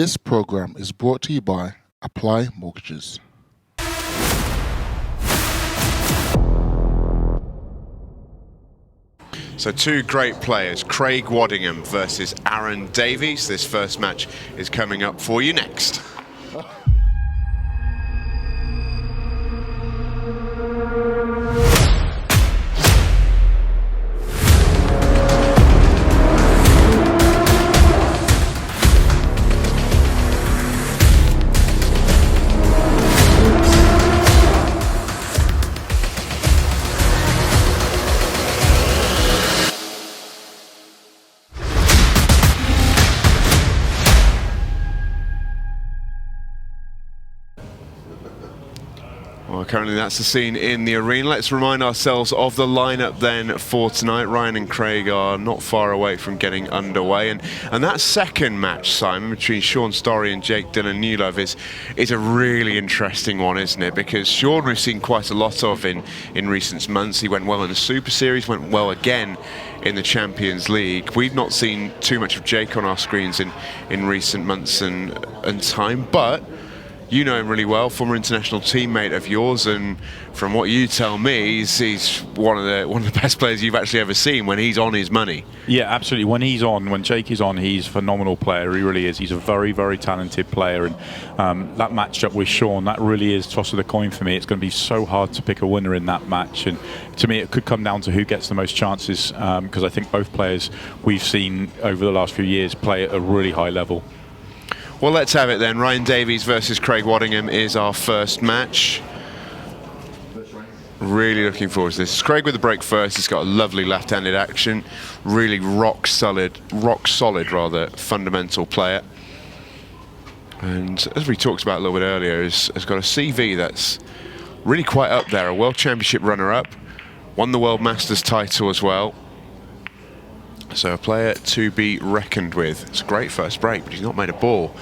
This program is brought to you by Apply Mortgages. So two great players, Craig Waddingham versus Aaron Davies. This first match is coming up for you next. Well, currently that's the scene in the arena. Let's remind ourselves of the lineup then for tonight. Ryan and Craig are not far away from getting underway, and that second match, Simon, between Shaun, Storry and Jake Dylan-Newlove is a really interesting one, isn't it? Because Shaun we've seen quite a lot of in recent months. He went well in the Super Series, went well again in the Champions League. We've not seen too much of Jake on our screens in recent months and time, but you know him really well, former international teammate of yours, and from what you tell me, he's one of the best players you've actually ever seen when he's on his money. Yeah, absolutely. When Jake is on, he's a phenomenal player. He really is. He's a very, very talented player, and that matchup with Shaun, that really is toss of the coin for me. It's going to be so hard to pick a winner in that match, and to me, it could come down to who gets the most chances, because I think both players we've seen over the last few years play at a really high level. Well, let's have it then. Ryan Davies versus Craig Waddingham is our first match. Really looking forward to this. Craig with the break first. He's got a lovely left-handed action. Really rock solid, fundamental player. And as we talked about a little bit earlier, has got a CV that's really quite up there. A World Championship runner-up. Won the World Masters title as well. So a player to be reckoned with. It's a great first break, but he's not made a ball.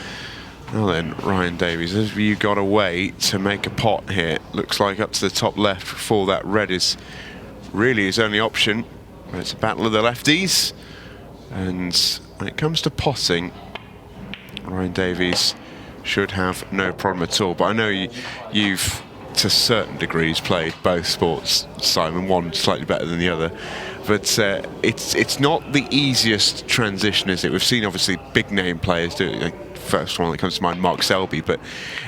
Now then, Ryan Davies, as you got away to make a pot here, looks like up to the top left for that red is really his only option. It's a battle of the lefties. And when it comes to potting, Ryan Davies should have no problem at all. But I know you've, to certain degrees, played both sports, Simon, one slightly better than the other. But it's not the easiest transition, is it? We've seen obviously big name players do it. First one that comes to mind, Mark Selby, but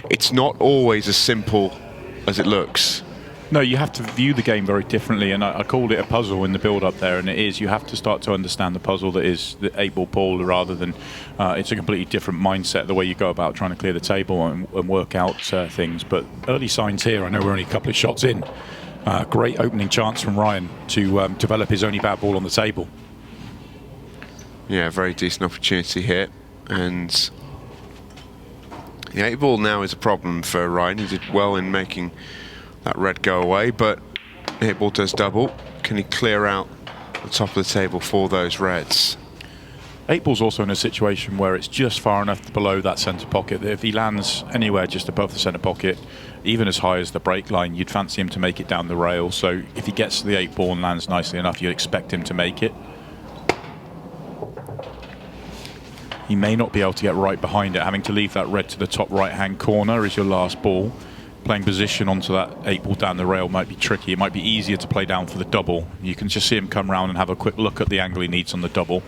it's not always as simple as it looks. No, you have to view the game very differently, and I called it a puzzle in the build-up there, and it is. You have to start to understand the puzzle that is the 8-ball pool, rather than it's a completely different mindset, the way you go about trying to clear the table and work out things. But early signs here, I know we're only a couple of shots in. Great opening chance from Ryan to develop his only bad ball on the table. Yeah, very decent opportunity here, and the 8-ball now is a problem for Ryan. He did well in making that red go away, but the 8-ball does double. Can he clear out the top of the table for those reds? 8-ball's also in a situation where it's just far enough below that centre pocket that if he lands anywhere just above the centre pocket, even as high as the break line, you'd fancy him to make it down the rail. So if he gets to the 8-ball and lands nicely enough, you'd expect him to make it. He may not be able to get right behind it. Having to leave that red to the top right-hand corner is your last ball. Playing position onto that 8-ball down the rail might be tricky. It might be easier to play down for the double. You can just see him come round and have a quick look at the angle he needs on the double.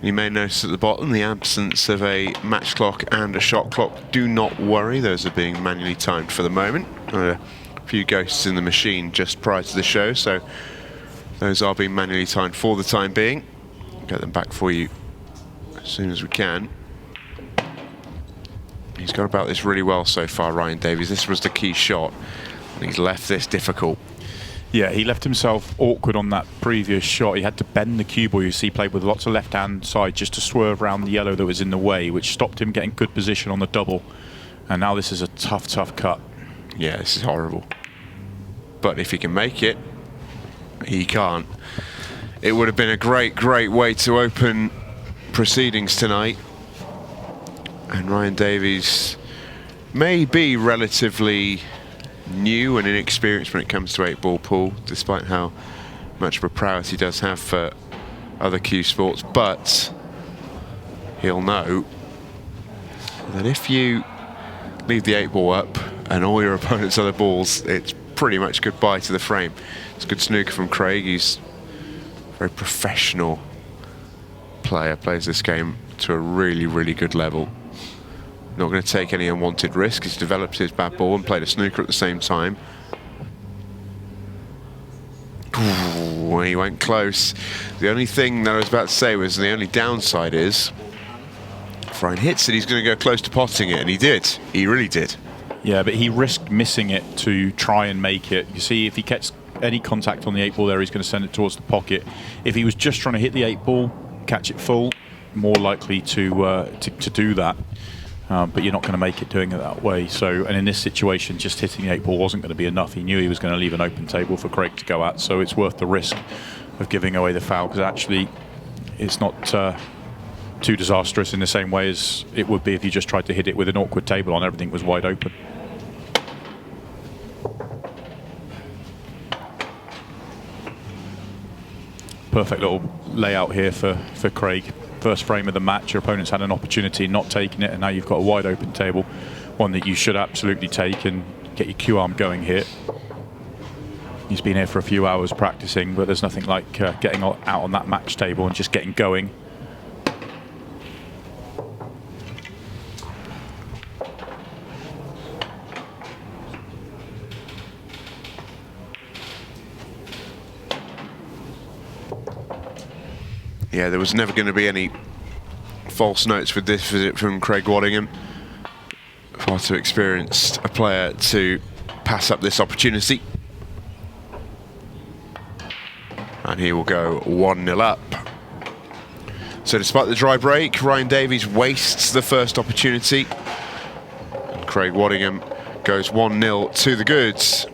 You may notice at the bottom the absence of a match clock and a shot clock. Do not worry, those are being manually timed for the moment. A few ghosts in the machine just prior to the show, so those are being manually timed for the time being. Get them back for you as soon as we can. He's got about this really well so far, Ryan Davies. This was the key shot, and he's left this difficult. Yeah, he left himself awkward on that previous shot. He had to bend the cue ball. You see, played with lots of left-hand side just to swerve around the yellow that was in the way, which stopped him getting good position on the double. And now this is a tough, tough cut. Yeah, this is horrible. But if he can make it, he can't. It would have been a great, great way to open proceedings tonight. And Ryan Davies may be relatively new and inexperienced when it comes to 8-ball pool, despite how much of a prowess he does have for other cue sports, but he'll know that if you leave the 8-ball up and all your opponent's other balls, it's pretty much goodbye to the frame. It's good snooker from Craig. He's a very professional player, plays this game to a really, really good level. Not going to take any unwanted risk. He's developed his bad ball and played a snooker at the same time. Ooh, he went close. The only thing that I was about to say was the only downside is if Ryan hits it, he's going to go close to potting it, and he did. He really did. Yeah, but he risked missing it to try and make it. You see, if he gets any contact on the 8-ball there, he's going to send it towards the pocket. If he was just trying to hit the 8-ball, catch it full, more likely to do that. But you're not going to make it doing it that way. So, and in this situation, just hitting the 8-ball wasn't going to be enough. He knew he was going to leave an open table for Craig to go at, so it's worth the risk of giving away the foul, because actually it's not too disastrous in the same way as it would be if you just tried to hit it with an awkward table on. Everything was wide open. Perfect little layout here for Craig. First frame of the match, your opponent's had an opportunity, not taking it, and now you've got a wide open table, one that you should absolutely take and get your cue arm going here. He's been here for a few hours practicing, but there's nothing like getting out on that match table and just getting going. Yeah, there was never going to be any false notes with this visit from Craig Waddingham. Far too experienced a player to pass up this opportunity. And he will go 1-0 up. So despite the dry break, Ryan Davies wastes the first opportunity. And Craig Waddingham goes 1-0 to the goods.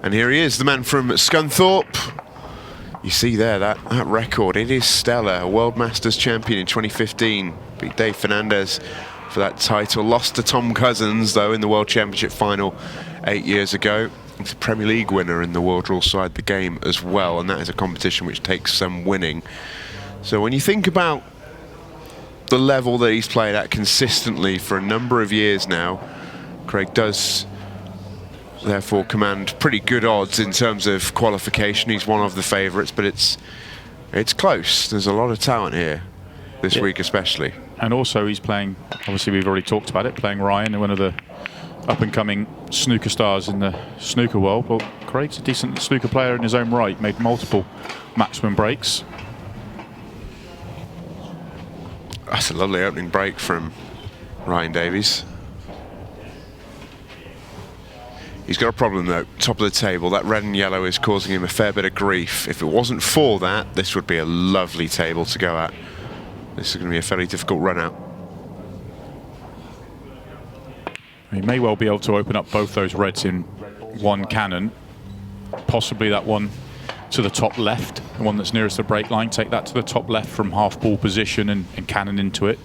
And here he is, the man from Scunthorpe. You see there, that record, it is stellar. A World Masters champion in 2015. Beat Dave Fernandez for that title. Lost to Tom Cousins, though, in the World Championship final 8 years ago. He's a Premier League winner in the World Rule Side the game as well, and that is a competition which takes some winning. So when you think about the level that he's played at consistently for a number of years now, Craig does therefore command pretty good odds in terms of qualification. He's one of the favourites, but it's close. There's a lot of talent here this week especially. And also he's playing, obviously we've already talked about it, playing Ryan, one of the up-and-coming snooker stars in the snooker world. Well, Craig's a decent snooker player in his own right, made multiple matchman breaks. That's a lovely opening break from Ryan Davies. He's got a problem though, top of the table. That red and yellow is causing him a fair bit of grief. If it wasn't for that, this would be a lovely table to go at. This is going to be a fairly difficult run out. He may well be able to open up both those reds in one cannon. Possibly that one to the top left, the one that's nearest the break line. Take that to the top left from half ball position and cannon into it.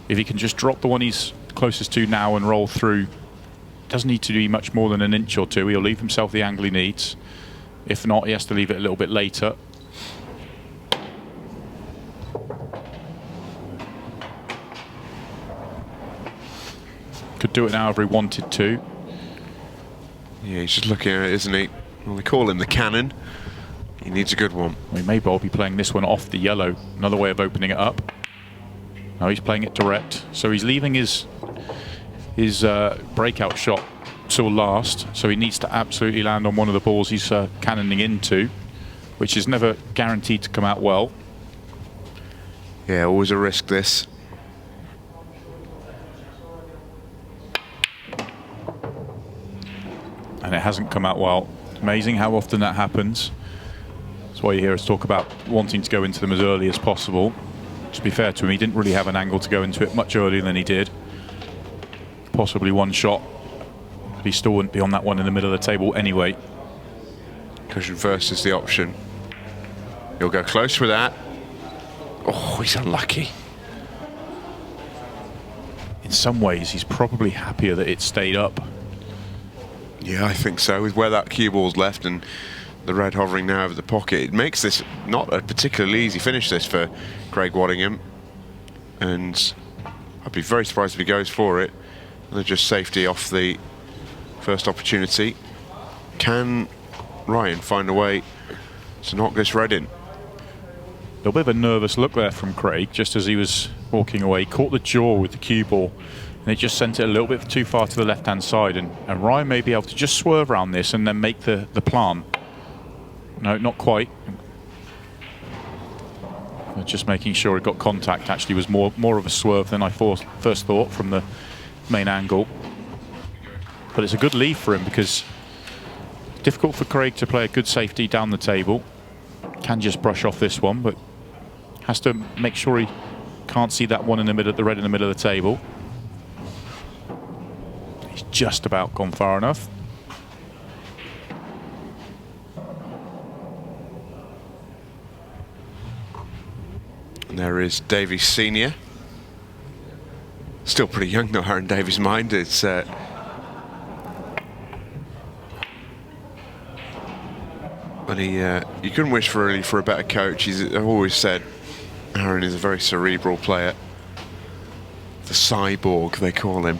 If he can just drop the one he's closest to now and roll through, doesn't need to do much more than an inch or two. He'll leave himself the angle he needs. If not, he has to leave it a little bit later. Could do it now if he wanted to. Yeah, he's just looking at it, isn't he? Well, they call him the cannon. He needs a good one. He may well be playing this one off the yellow. Another way of opening it up. No, he's playing it direct. So he's leaving his breakout shot till last, so he needs to absolutely land on one of the balls he's cannoning into, which is never guaranteed to come out well. Yeah, always a risk this. And it hasn't come out well. Amazing how often that happens. That's why you hear us talk about wanting to go into them as early as possible. To be fair to him, he didn't really have an angle to go into it much earlier than he did. Possibly one shot, but he still wouldn't be on that one in the middle of the table anyway. Cushion first is the option. He'll go close with that. Oh, he's unlucky. In some ways, he's probably happier that it stayed up. Yeah, I think so. With where that cue ball's left and the red hovering now over the pocket. It makes this not a particularly easy finish, this, for Craig Waddingham. And I'd be very surprised if he goes for it. They're just safety off the first opportunity. Can Ryan find a way to knock this red in? A little bit of a nervous look there from Craig, just as he was walking away. Caught the jaw with the cue ball, and it just sent it a little bit too far to the left-hand side. And Ryan may be able to just swerve around this and then make the plan. No, not quite. Just making sure it got contact actually was more of a swerve than I first thought from the main angle. But it's a good lead for him, because it's difficult for Craig to play a good safety down the table. Can just brush off this one, but has to make sure he can't see that one in the middle, the red in the middle of the table. He's just about gone far enough. And there is Davies Senior. Still pretty young though, Aaron Davies' mind. It's but you couldn't wish really for a better coach. I've always said Aaron is a very cerebral player. The cyborg, they call him.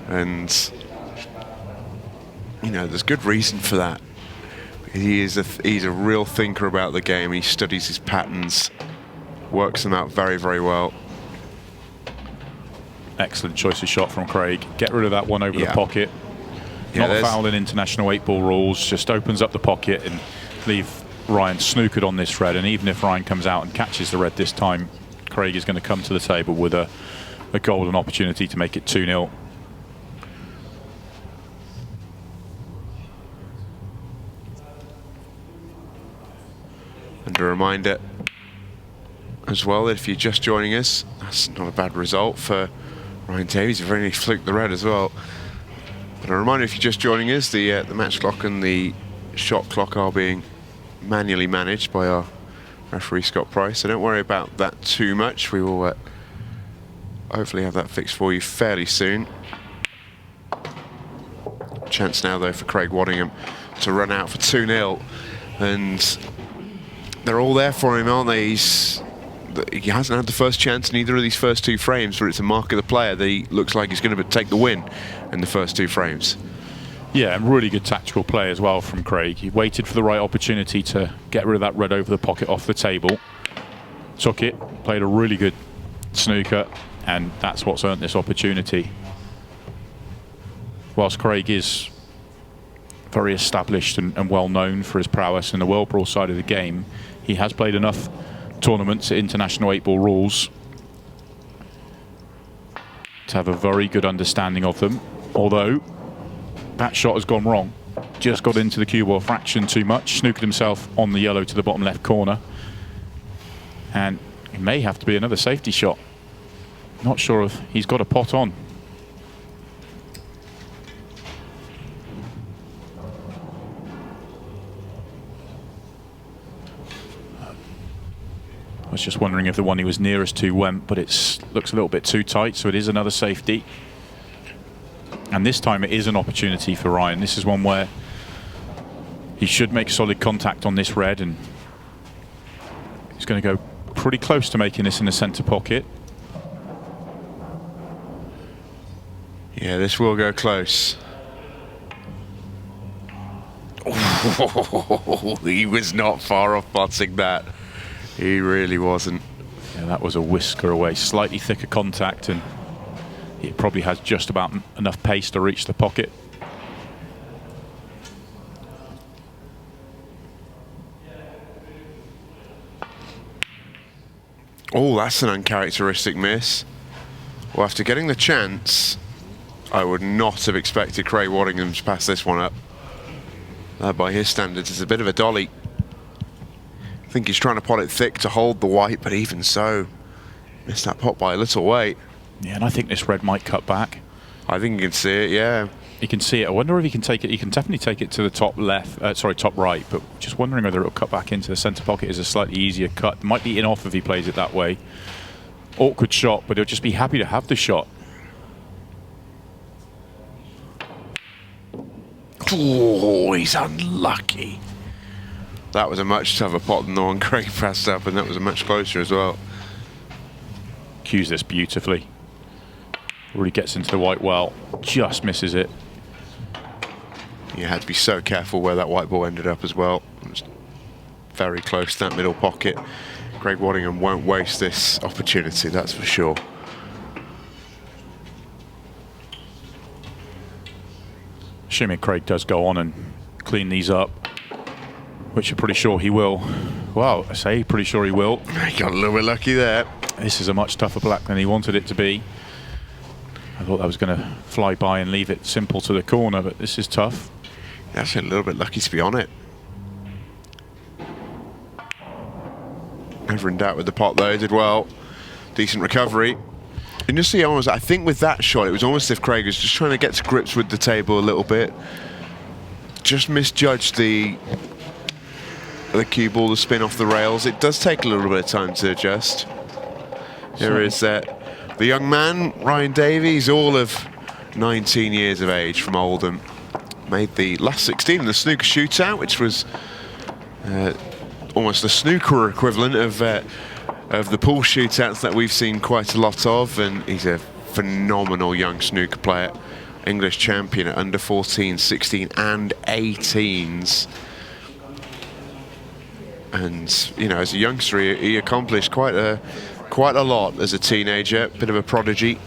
And you know, there's good reason for that. He's a real thinker about the game. He studies his patterns, works them out very, very well. Excellent choice of shot from Craig. Get rid of that one over the pocket. Yeah, not foul in international 8-ball rules. Just opens up the pocket and leave Ryan snookered on this red. And even if Ryan comes out and catches the red this time, Craig is going to come to the table with a golden opportunity to make it 2-0. And a reminder as well that if you're just joining us, that's not a bad result for Ryan Davies. You've only fluked the red as well. But a reminder, if you're just joining us, the match clock and the shot clock are being manually managed by our referee Scott Price, so don't worry about that too much. We will hopefully have that fixed for you fairly soon. Chance now though for Craig Waddingham to run out for 2-0, and they're all there for him, aren't they? He hasn't had the first chance in either of these first two frames, but it's a mark of the player that he looks like he's going to take the win in the first two frames. Yeah, and really good tactical play as well from Craig. He waited for the right opportunity to get rid of that red over the pocket off the table. Took it, played a really good snooker, and that's what's earned this opportunity. Whilst Craig is very established and well known for his prowess in the world brawl side of the game, he has played enough tournaments at international 8-ball rules to have a very good understanding of them. Although that shot has gone wrong, just got into the cue ball fraction too much, snookered himself on the yellow to the bottom left corner, and it may have to be another safety shot. Not sure if he's got a pot on. I was just wondering if the one he was nearest to went, but it looks a little bit too tight, so it is another safety. And this time it is an opportunity for Ryan. This is one where he should make solid contact on this red, and he's going to go pretty close to making this in the centre pocket. Yeah, this will go close. Oh, he was not far off botting that. He really wasn't. Yeah, that was a whisker away. Slightly thicker contact, and it probably has just about enough pace to reach the pocket. Oh, that's an uncharacteristic miss. Well, after getting the chance, I would not have expected Craig Waddingham to pass this one up. That, by his standards, is a bit of a dolly. I think he's trying to pot it thick to hold the white, but even so, missed that pot by a little way. Yeah, and I think this red might cut back. I think you can see it, yeah. He can see it. I wonder if he can take it. He can definitely take it to the top left, top right, but just wondering whether it'll cut back into the centre pocket is a slightly easier cut. Might be in off if he plays it that way. Awkward shot, but he'll just be happy to have the shot. Oh, he's unlucky. That was a much tougher pot than the one Craig passed up, and that was a much closer as well. Cues this beautifully. Really gets into the white well, just misses it. You had to be so careful where that white ball ended up as well. It was very close to that middle pocket. Craig Waddingham won't waste this opportunity, that's for sure. Assuming Craig does go on and clean these up, which I'm pretty sure he will. Well, I say pretty sure he will. He got a little bit lucky there. This is a much tougher black than he wanted it to be. I thought that was going to fly by and leave it simple to the corner, but this is tough. That's a little bit lucky to be on it. Never in doubt with the pot though, did well. Decent recovery. And you see, almost, I think with that shot, it was almost as if Craig was just trying to get to grips with the table a little bit. Just misjudged the cue ball, the spin off the rails. It does take a little bit of time to adjust. Here is the young man, Ryan Davies, all of 19 years of age from Oldham. Made the last 16 in the snooker shootout, which was almost the snooker equivalent of the pool shootouts that we've seen quite a lot of. And he's a phenomenal young snooker player. English champion at under 14, 16 and 18s. And, you know, as a youngster, he accomplished quite a lot as a teenager. Bit of a prodigy.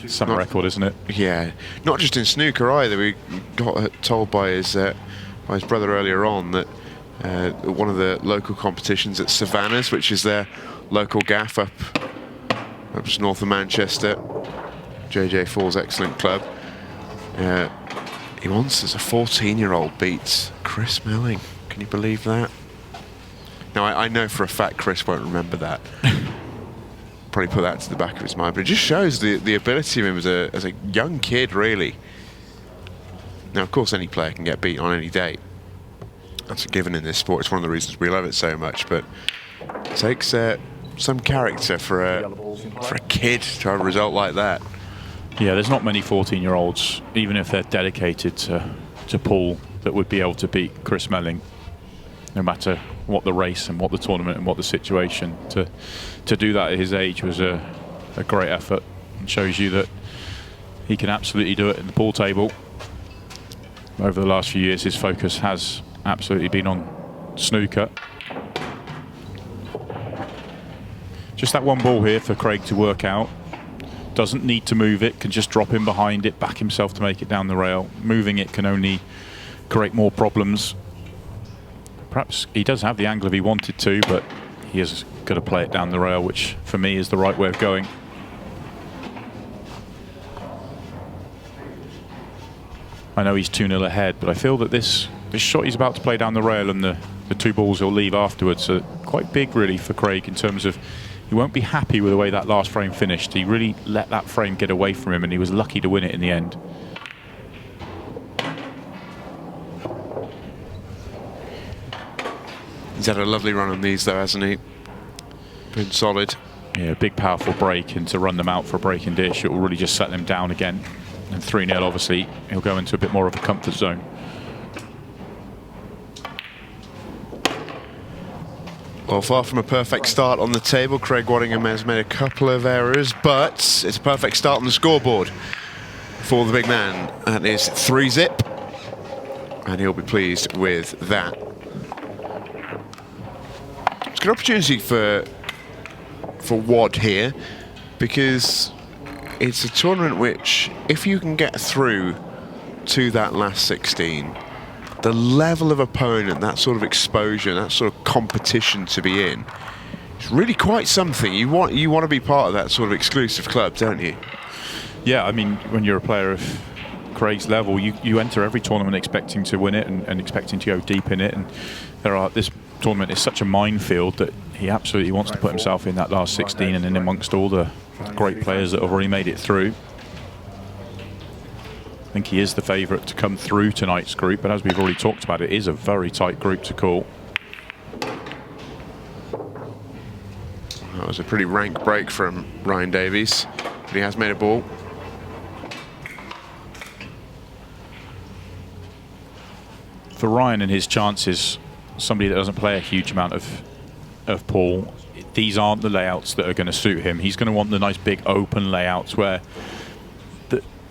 Some record, isn't it? Yeah, not just in snooker either. We got told by his brother earlier on that one of the local competitions at Savannah's, which is their local gaff up just north of Manchester, JJ Fall's excellent club. He once, as a 14-year-old, beats Chris Milling. Can you believe that? Now, I know for a fact Chris won't remember that. Probably put that to the back of his mind, but it just shows the ability of him as a young kid, really. Now, of course, any player can get beat on any day. That's a given in this sport. It's one of the reasons we love it so much, but it takes some character for a kid to have a result like that. Yeah, there's not many 14-year-olds, even if they're dedicated to pool, that would be able to beat Chris Melling, no matter what the race and what the tournament and what the situation. To do that at his age was a great effort, and shows you that he can absolutely do it in the pool table. Over the last few years, his focus has absolutely been on snooker. Just that one ball here for Craig to work out. Doesn't need to move it, can just drop in behind it, back himself to make it down the rail. Moving it can only create more problems. Perhaps he does have the angle if he wanted to, but he has got to play it down the rail, which for me is the right way of going. I know he's 2-0 ahead, but I feel that this shot he's about to play down the rail and the two balls he'll leave afterwards are quite big, really, for Craig, in terms of he won't be happy with the way that last frame finished. He really let that frame get away from him, and he was lucky to win it in the end. He's had a lovely run on these, though, hasn't he? Been solid. Yeah, big powerful break, and to run them out for a breaking dish, it will really just set them down again. And 3-0, obviously, he'll go into a bit more of a comfort zone. Well, far from a perfect start on the table. Craig Waddingham has made a couple of errors, but it's a perfect start on the scoreboard for the big man. That is 3-zip, and he'll be pleased with that. It's a good opportunity for Wad here, because it's a tournament which, if you can get through to that last 16, the level of opponent, that sort of exposure, that sort of competition to be in, it's really quite something. You want to be part of that sort of exclusive club, don't you? Yeah, I mean, when you're a player of Craig's level, you enter every tournament expecting to win it and expecting to go deep in it. And this tournament is such a minefield that he absolutely wants to put himself in that last 16 and in amongst all the great players that have already made it through. I think he is the favourite to come through tonight's group, but as we've already talked about, it is a very tight group to call. That was a pretty rank break from Ryan Davies, but he has made a ball. For Ryan and his chances somebody that doesn't play a huge amount of pool, these aren't the layouts that are going to suit him. He's going to want the nice big open layouts where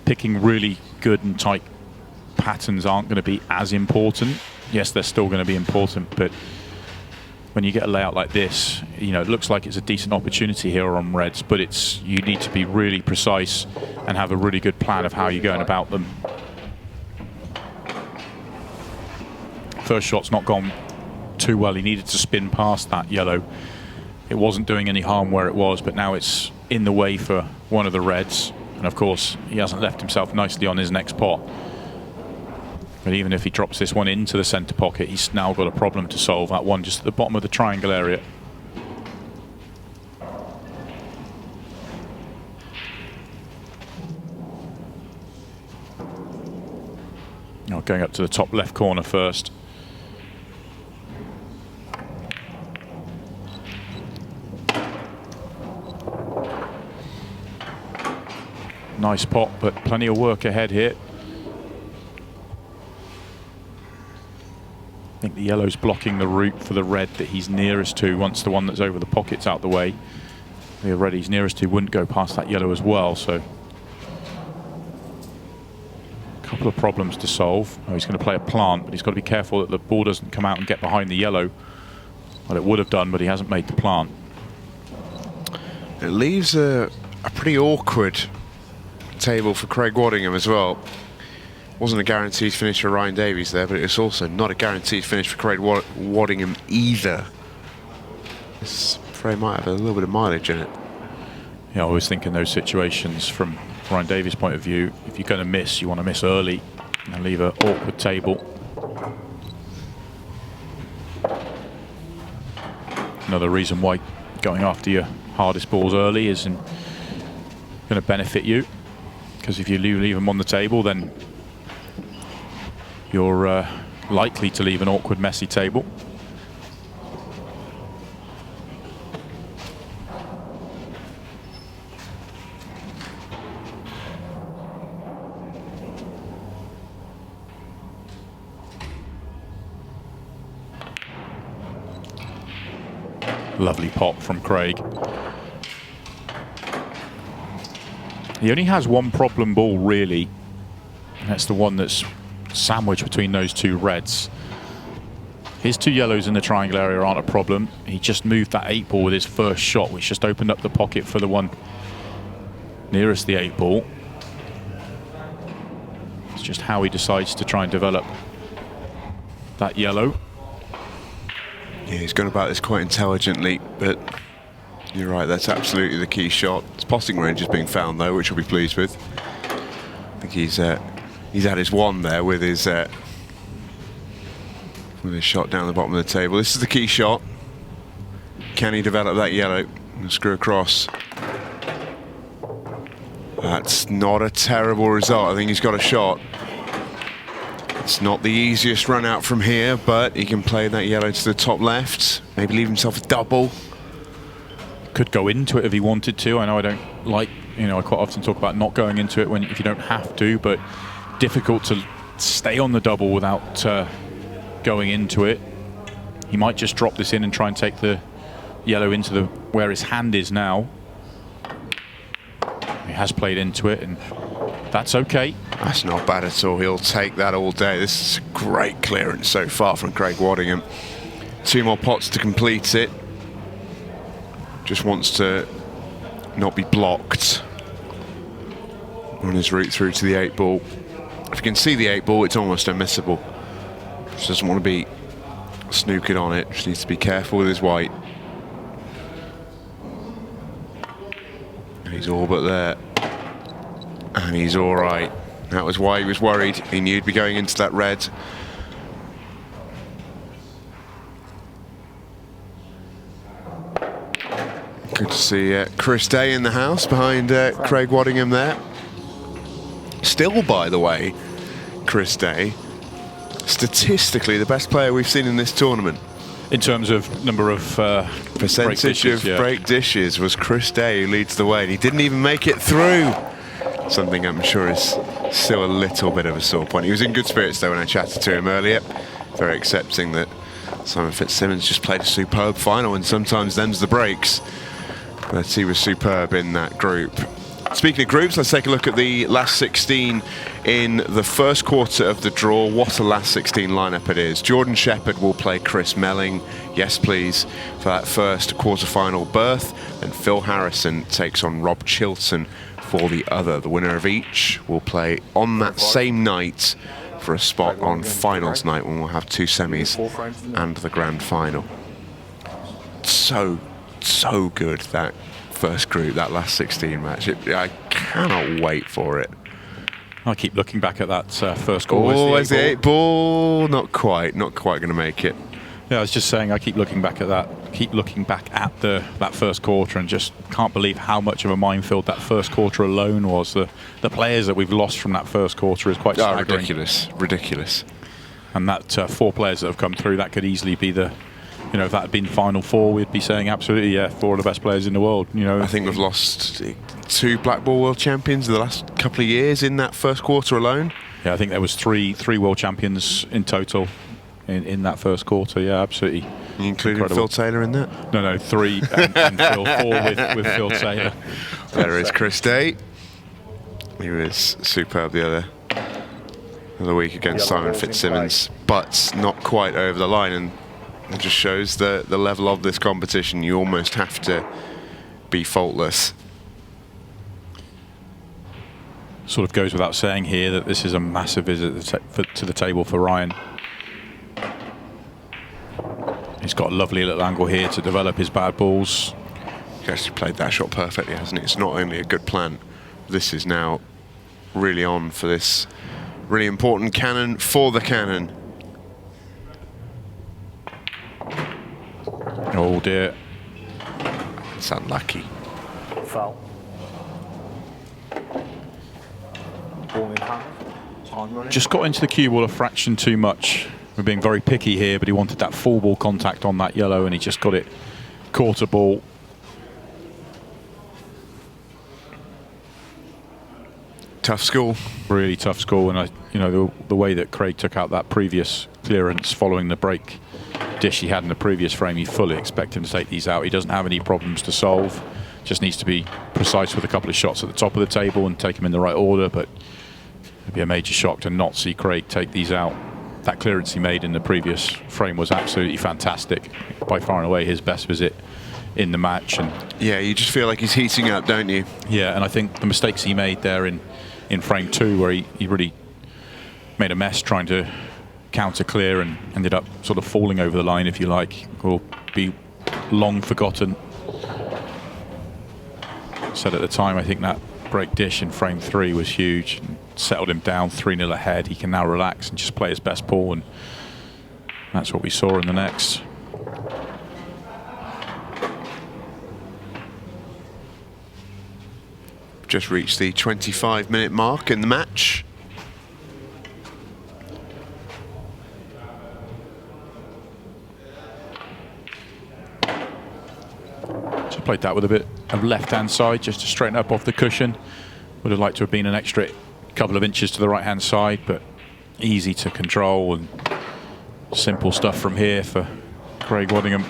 picking really good and tight patterns aren't going to be as important. Yes, they're still going to be important, but when you get a layout like this, you know, it looks like it's a decent opportunity here on reds, but you need to be really precise and have a really good plan of how you're going about them. First shot's not gone too well. He needed to spin past that yellow. It wasn't doing any harm where it was, but now it's in the way for one of the reds. And of course, he hasn't left himself nicely on his next pot. But even if he drops this one into the centre pocket, he's now got a problem to solve. That one just at the bottom of the triangle area. Now going up to the top left corner first. Nice pot, but plenty of work ahead here. I think the yellow's blocking the route for the red that he's nearest to. Once the one that's over the pocket's out the way, the red he's nearest to wouldn't go past that yellow as well. So a couple of problems to solve. Oh, he's going to play a plant, but he's got to be careful that the ball doesn't come out and get behind the yellow. Well, it would have done, but he hasn't made the plant. It leaves a pretty awkward table for Craig Waddingham as well. Wasn't a guaranteed finish for Ryan Davies there, but it's also not a guaranteed finish for Craig Waddingham either. This frame might have a little bit of mileage in it. Yeah, I always think in those situations from Ryan Davies' point of view, if you're going to miss, you want to miss early and leave an awkward table. Another reason why going after your hardest balls early isn't going to benefit you, because if you leave them on the table, then you're likely to leave an awkward, messy table. Lovely pop from Craig. He only has one problem ball, really, and that's the one that's sandwiched between those two reds. His two yellows in the triangle area aren't a problem. He just moved that 8 ball with his first shot, which just opened up the pocket for the one nearest the 8 ball. It's just how he decides to try and develop that yellow. Yeah, he's gone about this quite intelligently, but you're right, that's absolutely the key shot. His potting range is being found though, which we'll be pleased with. I think he's had his one there with his shot down the bottom of the table. This is the key shot. Can he develop that yellow and screw across? That's not a terrible result. I think he's got a shot. It's not the easiest run out from here, but he can play that yellow to the top left. Maybe leave himself a double. Could go into it if he wanted to. I know I don't like, I quite often talk about not going into it if you don't have to, but difficult to stay on the double without going into it. He might just drop this in and try and take the yellow into where his hand is now. He has played into it, and that's okay. That's not bad at all. He'll take that all day. This is a great clearance so far from Craig Waddingham. 2 more pots to complete it. Just wants to not be blocked on his route through to the 8 ball. If you can see the 8 ball, it's almost unmissable. Just doesn't want to be snookered on it. Just needs to be careful with his white. He's all but there. And he's all right. That was why he was worried. He knew he'd be going into that red. Good to see Chris Day in the house behind Craig Waddingham there. Still, by the way, Chris Day, statistically the best player we've seen in this tournament. In terms of number of percentage of break dishes was Chris Day who leads the way, and he didn't even make it through. Something I'm sure is still a little bit of a sore point. He was in good spirits though when I chatted to him earlier. Very accepting that Simon Fitzsimmons just played a superb final, and sometimes them's the breaks. But he was superb in that group. Speaking of groups, let's take a look at the last 16 in the first quarter of the draw. What a last 16 lineup it is. Jordan Shepherd will play Chris Melling, yes please, for that first quarter-final berth. And Phil Harrison takes on Rob Chilton for the other. The winner of each will play on that same night for a spot on finals night, when we'll have 2 semis and the grand final. So good, that first group, that last 16 match. I cannot wait for it. I keep looking back at that first goal. Where's the 8 ball? Not quite going to make it. Yeah, I was just saying, I keep looking back at that. Keep looking back at that first quarter, and just can't believe how much of a minefield that first quarter alone was. The players that we've lost from that first quarter is quite staggering. Ridiculous. And that 4 players that have come through, that could easily be the, if that had been Final Four, we'd be saying absolutely, yeah, 4 of the best players in the world. I think we've lost 2 Black Ball World Champions in the last couple of years in that first quarter alone. Yeah, I think there was three World Champions in total in that first quarter. Yeah, absolutely. You including Phil Taylor in that? No, 3 and Phil, 4 with Phil Taylor. There is Chris Day. He was superb the other week against Simon Fitzsimmons, but not quite over the line, and it just shows the level of this competition. You almost have to be faultless. Sort of goes without saying here that this is a massive visit to the table for Ryan. He's got a lovely little angle here to develop his bad balls. He actually played that shot perfectly, hasn't it? It's not only a good plan, this is now really on for this really important cannon for the cannon. Oh dear. It's unlucky. Foul. Ball in hand. Time running. Just got into the cue ball a fraction too much. We're being very picky here, but he wanted that full ball contact on that yellow, and he just got it quarter ball. Tough school. Really tough school, and the way that Craig took out that previous clearance following the break dish he had in the previous frame, you fully expect him to take these out. He doesn't have any problems to solve. Just needs to be precise with a couple of shots at the top of the table and take them in the right order, but it'd be a major shock to not see Craig take these out. That clearance he made in the previous frame was absolutely fantastic. By far and away his best visit in the match. And yeah, you just feel like he's heating up, don't you? Yeah, and I think the mistakes he made there in frame 2, where he really made a mess trying to counter clear and ended up sort of falling over the line, if you like, will be long forgotten. Said at the time, I think that break dish in frame 3 was huge. Settled him down 3-0 ahead. He can now relax and just play his best ball, and that's what we saw in the next. Just reached the 25-minute mark in the match. So played that with a bit of left-hand side just to straighten up off the cushion. Would have liked to have been an extra couple of inches to the right-hand side, but easy to control and simple stuff from here for Craig Waddingham.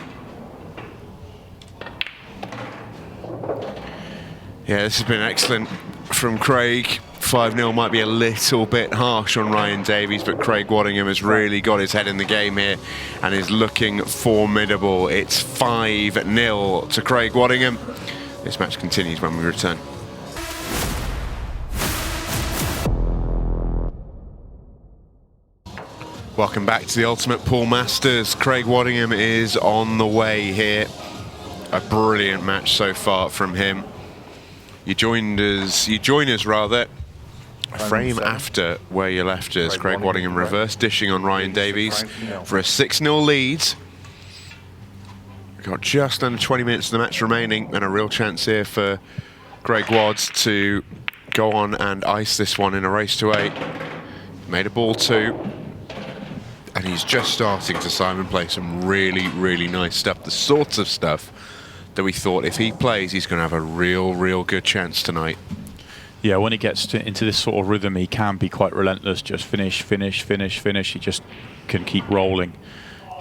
Yeah, this has been excellent from Craig. 5-0 might be a little bit harsh on Ryan Davies, but Craig Waddingham has really got his head in the game here and is looking formidable. It's 5-0 to Craig Waddingham. This match continues when we return. Welcome back to the Ultimate Pool Masters. Craig Waddingham is on the way here. A brilliant match so far from him. You join us rather, a frame after where you left us. Craig Waddingham reverse dishing on Ryan Davies for a 6-0 lead. We've got just under 20 minutes of the match remaining, and a real chance here for Craig Wads to go on and ice this one in a race to 8. Made a ball 2. And he's just starting to Simon play some really, really nice stuff. The sorts of stuff that we thought if he plays, he's going to have a real good chance tonight. Yeah, when he gets into this sort of rhythm, he can be quite relentless. Just finish. He just can keep rolling.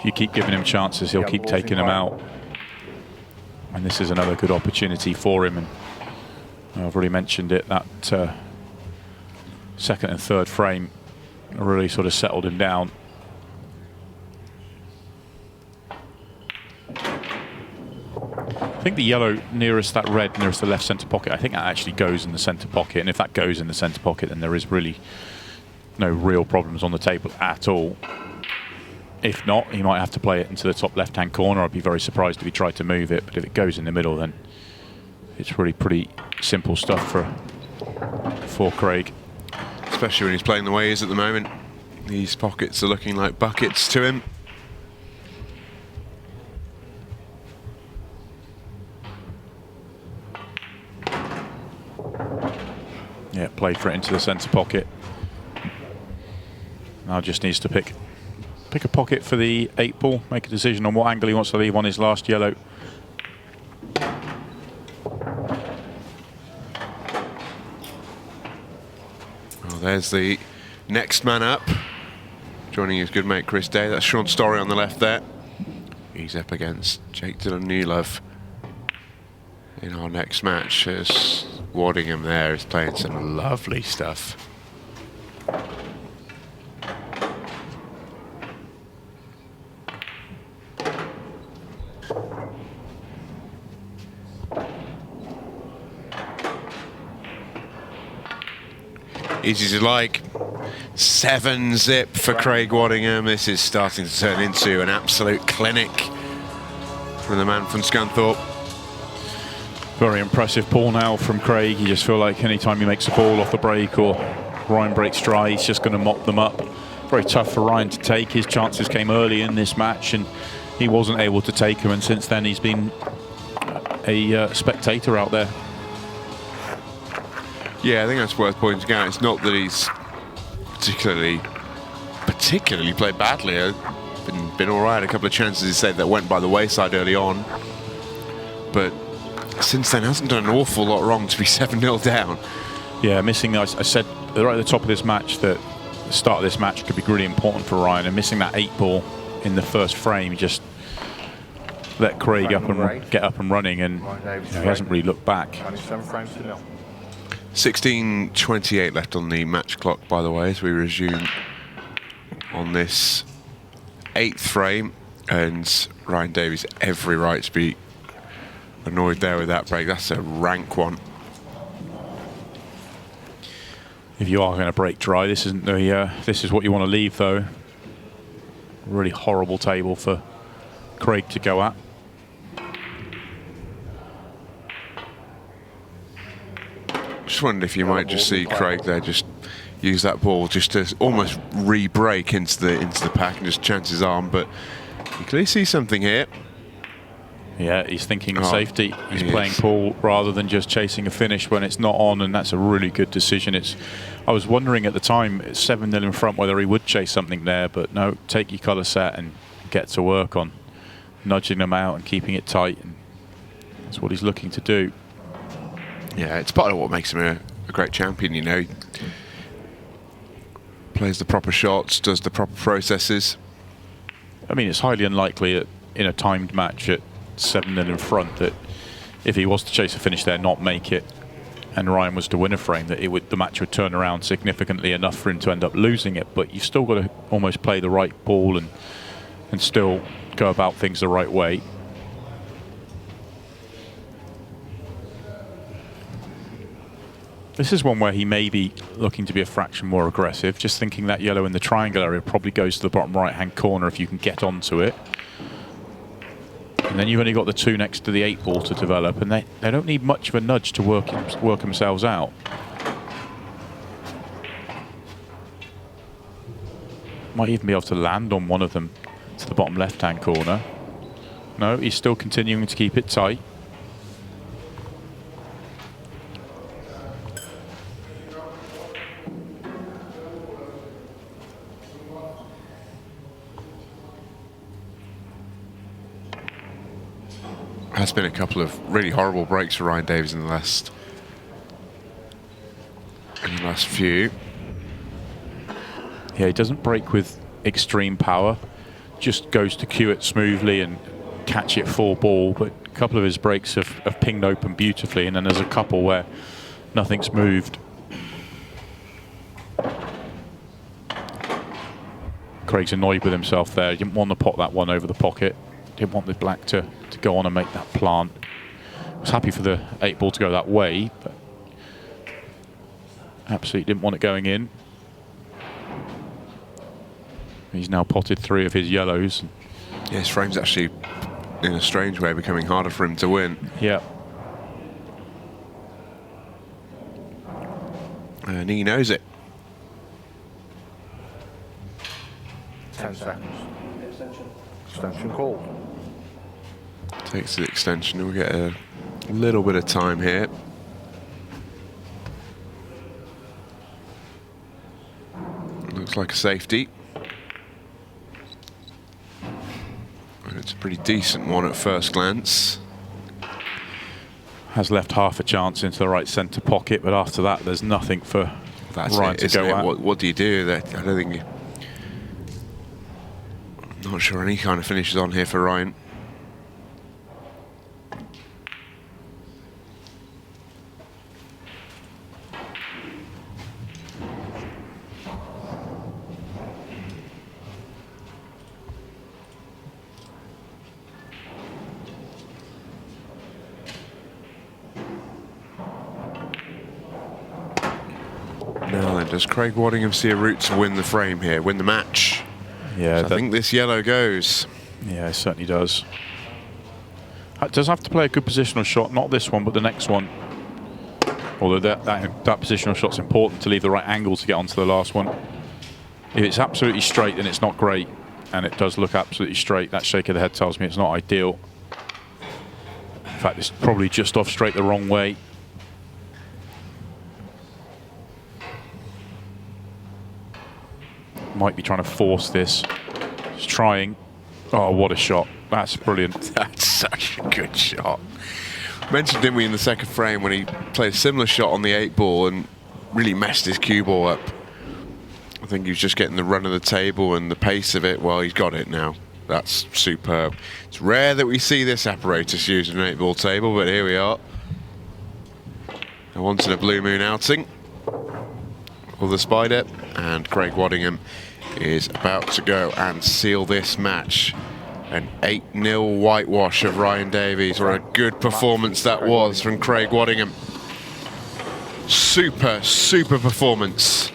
If you keep giving him chances, he'll keep taking them out. And this is another good opportunity for him. And I've already mentioned it, that second and third frame really sort of settled him down. I think the yellow nearest that red, nearest the left centre pocket, I think that actually goes in the centre pocket. And if that goes in the centre pocket, then there is really no real problems on the table at all. If not, he might have to play it into the top left-hand corner. I'd be very surprised if he tried to move it. But if it goes in the middle, then it's really pretty simple stuff for Craig. Especially when he's playing the way he is at the moment. These pockets are looking like buckets to him. Yeah, play for it into the centre pocket. Now just needs to pick a pocket for the 8-ball, make a decision on what angle he wants to leave on his last yellow. Well, there's the next man up. Joining his good mate Chris Day. That's Shaun Storry on the left there. He's up against Jake Dylan-Newlove in our next match, as Waddingham there is playing some lovely stuff. Easy as you like. 7-zip for Craig Waddingham. This is starting to turn into an absolute clinic from the man from Scunthorpe. Very impressive pull now from Craig. You just feel like anytime he makes a ball off the break or Ryan breaks dry, he's just going to mop them up. Very tough for Ryan to take. His chances came early in this match and he wasn't able to take them, and since then he's been a spectator out there. Yeah, I think that's worth pointing out. It's not that he's particularly played badly. Been all right. A couple of chances, he said, that went by the wayside early on, but since then hasn't done an awful lot wrong to be 7-0 down. Yeah, missing. I said right at the top of this match that the start of this match could be really important for Ryan, and missing that 8-ball in the first frame just let Craig get up and running, and he hasn't really looked back. 16:28 left on the match clock, by the way, as we resume on this 8th frame, and Ryan Davies every right to be annoyed there with that break. That's a rank one. If you are going to break dry, this isn't the. This is what you want to leave, though. Really horrible table for Craig to go at. Just wondered if you might just see Craig there just use that ball just to almost re-break into the pack and just chance his arm, but you clearly see something here. Yeah, he's thinking of safety. He's playing pool rather than just chasing a finish when it's not on, and that's a really good decision. I was wondering at the time, 7-0 in front, whether he would chase something there, but no, take your colour set and get to work on nudging them out and keeping it tight, and that's what he's looking to do. Yeah, it's part of what makes him a great champion, you know. He plays the proper shots, does the proper processes. I mean, it's highly unlikely in a timed match at 7-0 in front that if he was to chase a finish there, not make it, and Ryan was to win a frame, that the match would turn around significantly enough for him to end up losing it. But you've still got to almost play the right ball and still go about things the right way. This is one where he may be looking to be a fraction more aggressive. Just thinking that yellow in the triangle area probably goes to the bottom right-hand corner if you can get onto it. And then you've only got the 2 next to the 8-ball to develop, and they don't need much of a nudge to work themselves out. Might even be able to land on one of them to the bottom left-hand corner. No, he's still continuing to keep it tight. Has been a couple of really horrible breaks for Ryan Davies in the last few. Yeah, he doesn't break with extreme power. just goes to cue it smoothly and catch it full ball. But a couple of his breaks have pinged open beautifully, and then there's a couple where nothing's moved. Craig's annoyed with himself there. He didn't want to pop that one over the pocket. Didn't want the black to go on and make that plant. Was happy for the 8-ball to go that way, but absolutely didn't want it going in. He's now potted 3 of his yellows. Yeah, his frame's actually, in a strange way, becoming harder for him to win. Yeah. And he knows it. 10 seconds. Extension called. Takes the extension, and we get a little bit of time here. Looks like a safety. And it's a pretty decent one at first glance. Has left half a chance into the right centre pocket, but after that there's nothing for Ryan to go at. What do you do? I don't think I'm not sure any kind of finishes on here for Ryan. Now then, does Craig Waddingham see a route to win the frame here, win the match? Yeah, So I think this yellow goes. Yeah, it certainly does. Does have to play a good positional shot, not this one, but the next one. Although that positional shot's important to leave the right angle to get onto the last one. If it's absolutely straight, then it's not great. And it does look absolutely straight. That shake of the head tells me it's not ideal. In fact, it's probably just off straight the wrong way. Might be trying to force this. He's trying. Oh, what a shot. That's brilliant. That's such a good shot. Mentioned, didn't we, in the second frame when he played a similar shot on the 8-ball and really messed his cue ball up. I think he was just getting the run of the table and the pace of it. Well, he's got it now. That's superb. It's rare that we see this apparatus used in an 8-ball table, but here we are. I wanted a Blue Moon outing for the Spider, and Craig Waddingham is about to go and seal this match. An 8-0 whitewash of Ryan Davies. What a good performance that was from Craig Waddingham. Super, super performance.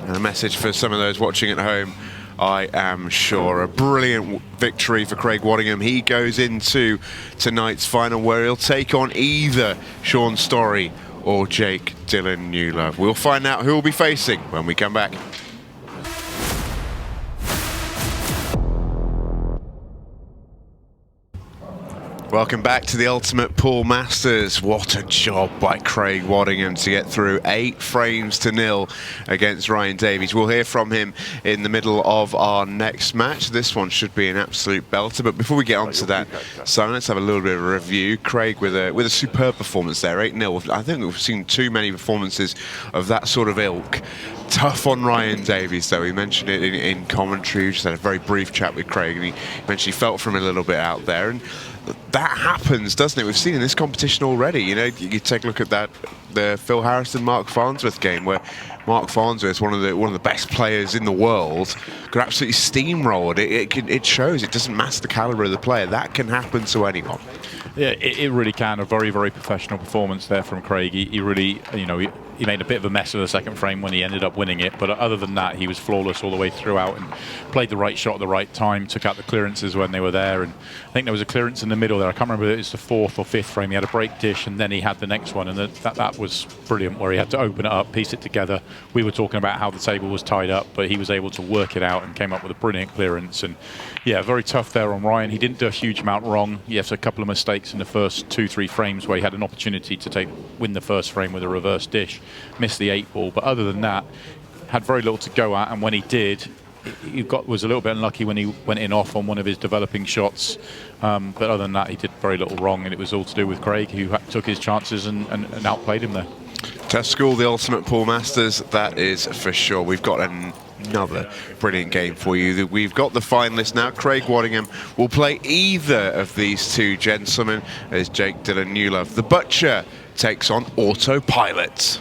And a message for some of those watching at home, I am sure. A brilliant victory for Craig Waddingham. He goes into tonight's final where he'll take on either Shaun Storry or Jake Dylan-Newlove. We'll find out who we'll be facing when we come back. Welcome back to the Ultimate Pool Masters. What a job by Craig Waddingham to get through 8 frames to 0 against Ryan Davies. We'll hear from him in the middle of our next match. This one should be an absolute belter. But before we get on to that, Simon, let's have a little bit of a review. Craig with a superb performance there, 8-0. I think we've seen too many performances of that sort of ilk. Tough on Ryan Davies, though. He mentioned it in commentary. We just had a very brief chat with Craig, and he mentioned he felt from a little bit out there. And that happens, doesn't it? We've seen in this competition already. You know, you take a look at the Phil Harrison-Mark Farnsworth game, where Mark Farnsworth, one of the best players in the world, got absolutely steamrolled. It shows. It doesn't matter the caliber of the player. That can happen to anyone. Yeah, it really can. A very, very professional performance there from Craig. He really, you know, he made a bit of a mess of the second frame when he ended up winning it. But other than that, he was flawless all the way throughout and played the right shot at the right time, took out the clearances when they were there. And I think there was a clearance in the middle there. I can't remember if it was the 4th or 5th frame. He had a break dish and then he had the next one. And that was brilliant, where he had to open it up, piece it together. We were talking about how the table was tied up, but he was able to work it out and came up with a brilliant clearance. And yeah, very tough there on Ryan. He didn't do a huge amount wrong. He has a couple of mistakes in the first 2-3 frames where he had an opportunity to win the first frame with a reverse dish, missed the 8-ball, but other than that, had very little to go at. And when he did, was a little bit unlucky when he went in off on one of his developing shots. But other than that, he did very little wrong, and it was all to do with Craig, who took his chances and outplayed him there. Tough school, the Ultimate Pool Masters, that is for sure. We've got a another brilliant game for you. We've got the finalists now. Craig Waddingham will play either of these two gentlemen as Jake Dylan-Newlove. The Butcher takes on Autopilot.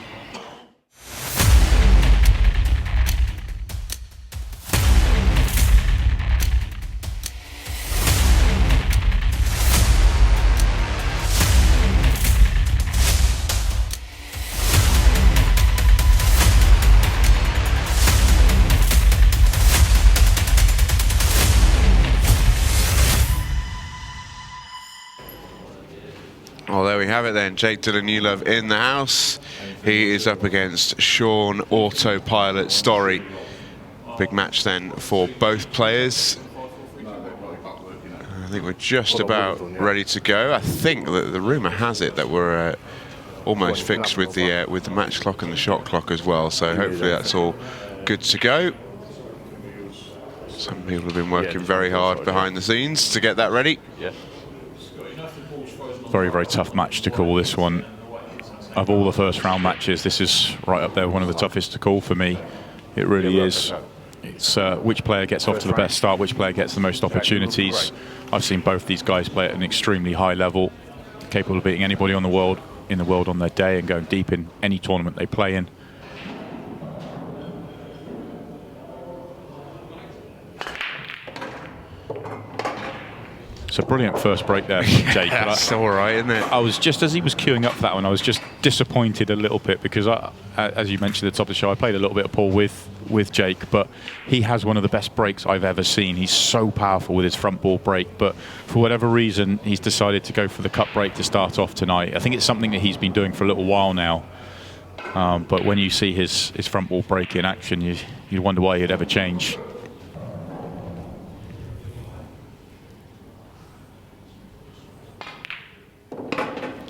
Well, there we have it then. Jake Dylan-Newlove in the house. He is up against Shaun Autopilot Storry. Big match then for both players. I think we're just about ready to go. I think that the rumour has it that we're almost fixed with the match clock and the shot clock as well. So hopefully that's all good to go. Some people have been working very hard behind the scenes to get that ready. Very, very tough match to call, this one. Of all the first round matches, this is right up there, one of the toughest to call for me. It really is. It's which player gets off to the best start, which player gets the most opportunities. I've seen both these guys play at an extremely high level, capable of beating anybody in the world on their day and going deep in any tournament they play in. It's a brilliant first break there from Jake. That's all right, isn't it? I was just, as he was queuing up for that one, I was just disappointed a little bit because, as you mentioned at the top of the show, I played a little bit of pool with Jake, but he has one of the best breaks I've ever seen. He's so powerful with his front ball break, but for whatever reason, he's decided to go for the cut break to start off tonight. I think it's something that he's been doing for a little while now, but when you see his front ball break in action, you wonder why he'd ever change.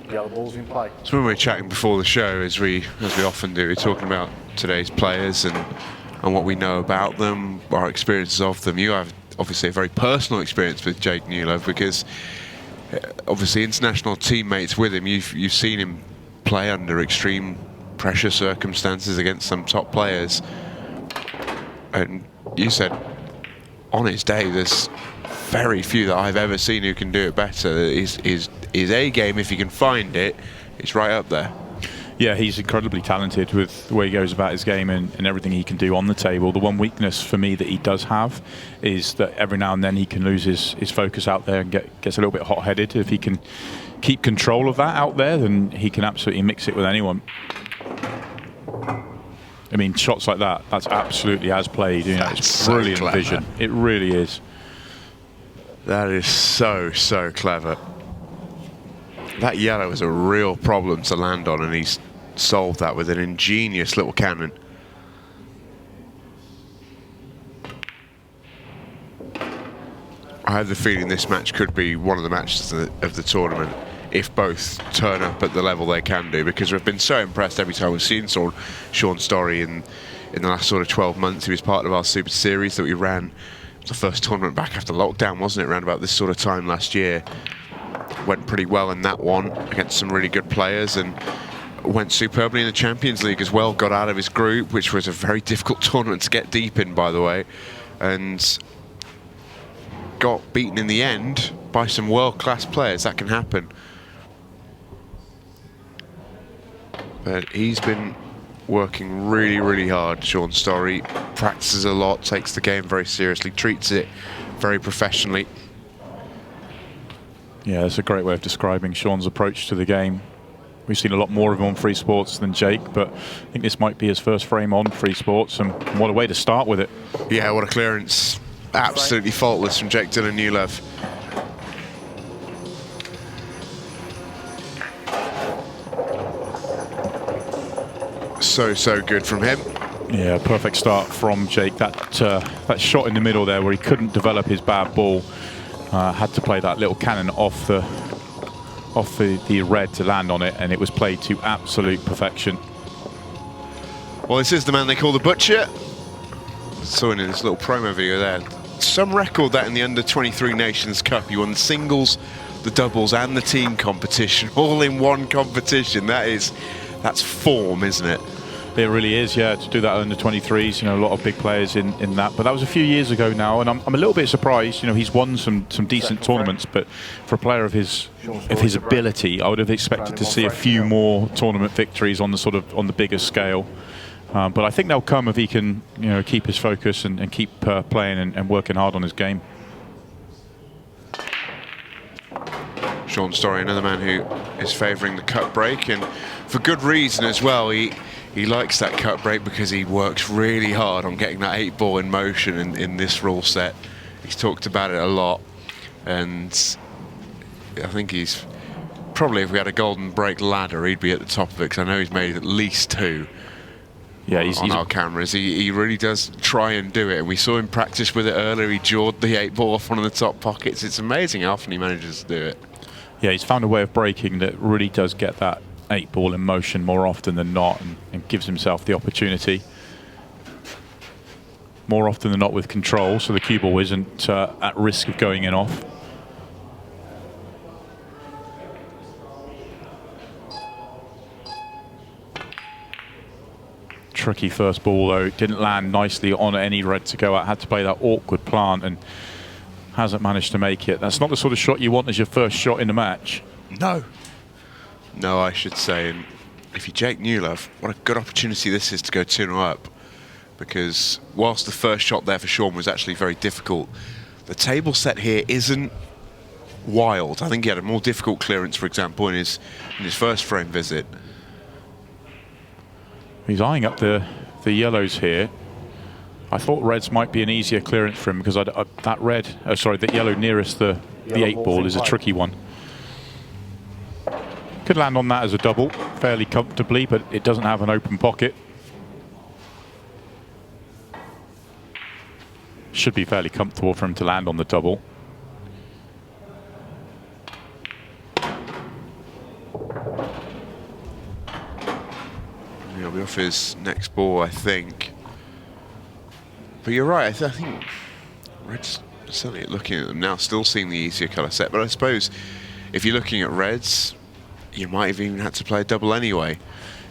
The ball's in play. So when we were chatting before the show, as we often do, we're talking about today's players and what we know about them, our experiences of them. You have obviously a very personal experience with Jake Newlove because obviously international teammates with him. You've seen him play under extreme pressure circumstances against some top players, and you said on his day there's very few that I've ever seen who can do it better. His A game, if you can find it, is right up there. Yeah, he's incredibly talented with the way he goes about his game and everything he can do on the table. The one weakness for me that he does have is that every now and then he can lose his focus out there and gets a little bit hot-headed. If he can keep control of that out there, then he can absolutely mix it with anyone. I mean, shots like that's absolutely as played. You know, it's brilliant so vision. It really is. That is so clever. That yellow is a real problem to land on, and he's solved that with an ingenious little cannon. I have the feeling this match could be one of the matches of the tournament if both turn up at the level they can do, because we've been so impressed every time we've seen Shaun Storry in the last sort of 12 months. He was part of our Super Series that we ran. It was the first tournament back after lockdown, wasn't it, around about this sort of time last year. Went pretty well in that one against some really good players, and went superbly in the Champions League as well. Got out of his group, which was a very difficult tournament to get deep in, by the way, and got beaten in the end by some world-class players. That can happen. But he's been working really hard, Shaun Storry. Practices a lot, takes the game very seriously, treats it very professionally. Yeah, that's a great way of describing Shaun's approach to the game. We've seen a lot more of him on Free Sports than Jake, but I think this might be his first frame on Free Sports, and what a way to start with it. Yeah, what a clearance. Absolutely faultless from Jake Dylan-Newlove. So good from him. Yeah, perfect start from Jake. That shot in the middle there where he couldn't develop his bad ball, had to play that little cannon off the red to land on it, and it was played to absolute perfection. Well, this is the man they call the Butcher. Saw in this little promo video there. Some record that in the under-23 Nations Cup, you won the singles, the doubles, and the team competition all in one competition. That's form, isn't it? It really is, yeah, to do that under 23s, you know, a lot of big players in that. But that was a few years ago now, and I'm a little bit surprised. You know, he's won some decent tournaments, but for a player of his ability, I would have expected to see a few more tournament victories on the bigger scale. But I think they'll come if he can, you know, keep his focus and keep playing and working hard on his game. Shaun Storry, another man who is favouring the cut break, and for good reason as well. He likes that cut break because he works really hard on getting that 8-ball in motion in this rule set. He's talked about it a lot, and I think he's probably, if we had a golden break ladder, he'd be at the top of it, because I know he's made at least 2. Yeah, he's our cameras. He really does try and do it. And we saw him practice with it earlier. He jawed the 8-ball off one of the top pockets. It's amazing how often he manages to do it. Yeah, he's found a way of breaking that really does get that 8-ball in motion more often than not, and gives himself the opportunity. More often than not with control, so the cue ball isn't at risk of going in off. Tricky first ball though, didn't land nicely on any red to go out, had to play that awkward plant and hasn't managed to make it. That's not the sort of shot you want as your first shot in the match. No, I should say. And if you're Dylan-Newlove, what a good opportunity this is to go 2-0 up. Because whilst the first shot there for Shaun was actually very difficult, the table set here isn't wild. I think he had a more difficult clearance, for example, in his first frame visit. He's eyeing up the yellows here. I thought reds might be an easier clearance for him, because that yellow nearest the 8-ball is a tricky one. Could land on that as a double fairly comfortably, but it doesn't have an open pocket. Should be fairly comfortable for him to land on the double. He'll be off his next ball, I think. But you're right, I think reds, certainly looking at them now, still seeing the easier colour set. But I suppose if you're looking at reds, you might have even had to play a double anyway.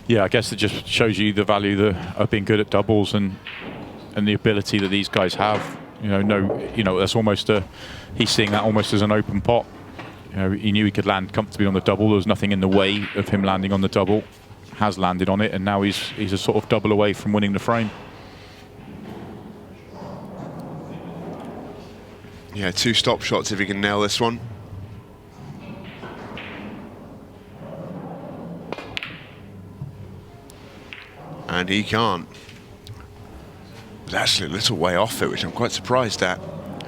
Yeah, I guess it just shows you the value of being good at doubles and the ability that these guys have. That's almost he's seeing that almost as an open pot. You know, he knew he could land comfortably on the double. There was nothing in the way of him landing on the double. Has landed on it, and now he's a sort of double away from winning the frame. Yeah, 2 stop shots if he can nail this one. And he can't. But actually a little way off it, which I'm quite surprised at.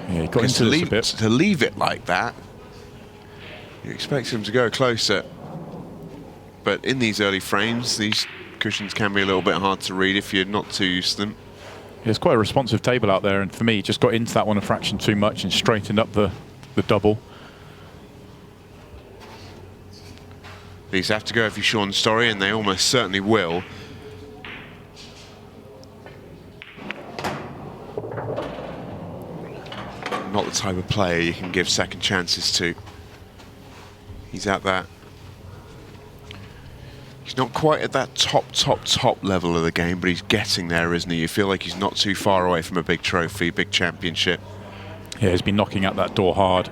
Yeah, he got into this a bit. To leave it like that, you expect him to go closer. But in these early frames, these cushions can be a little bit hard to read if you're not too used to them. Yeah, it's quite a responsive table out there, and for me, just got into that one a fraction too much and straightened up the double. These have to go for Shaun Storry, and they almost certainly will. Not the type of player you can give second chances to. He's at that. He's not quite at that top level of the game, but he's getting there, isn't he? You feel like he's not too far away from a big trophy, big championship. Yeah, he's been knocking at that door hard.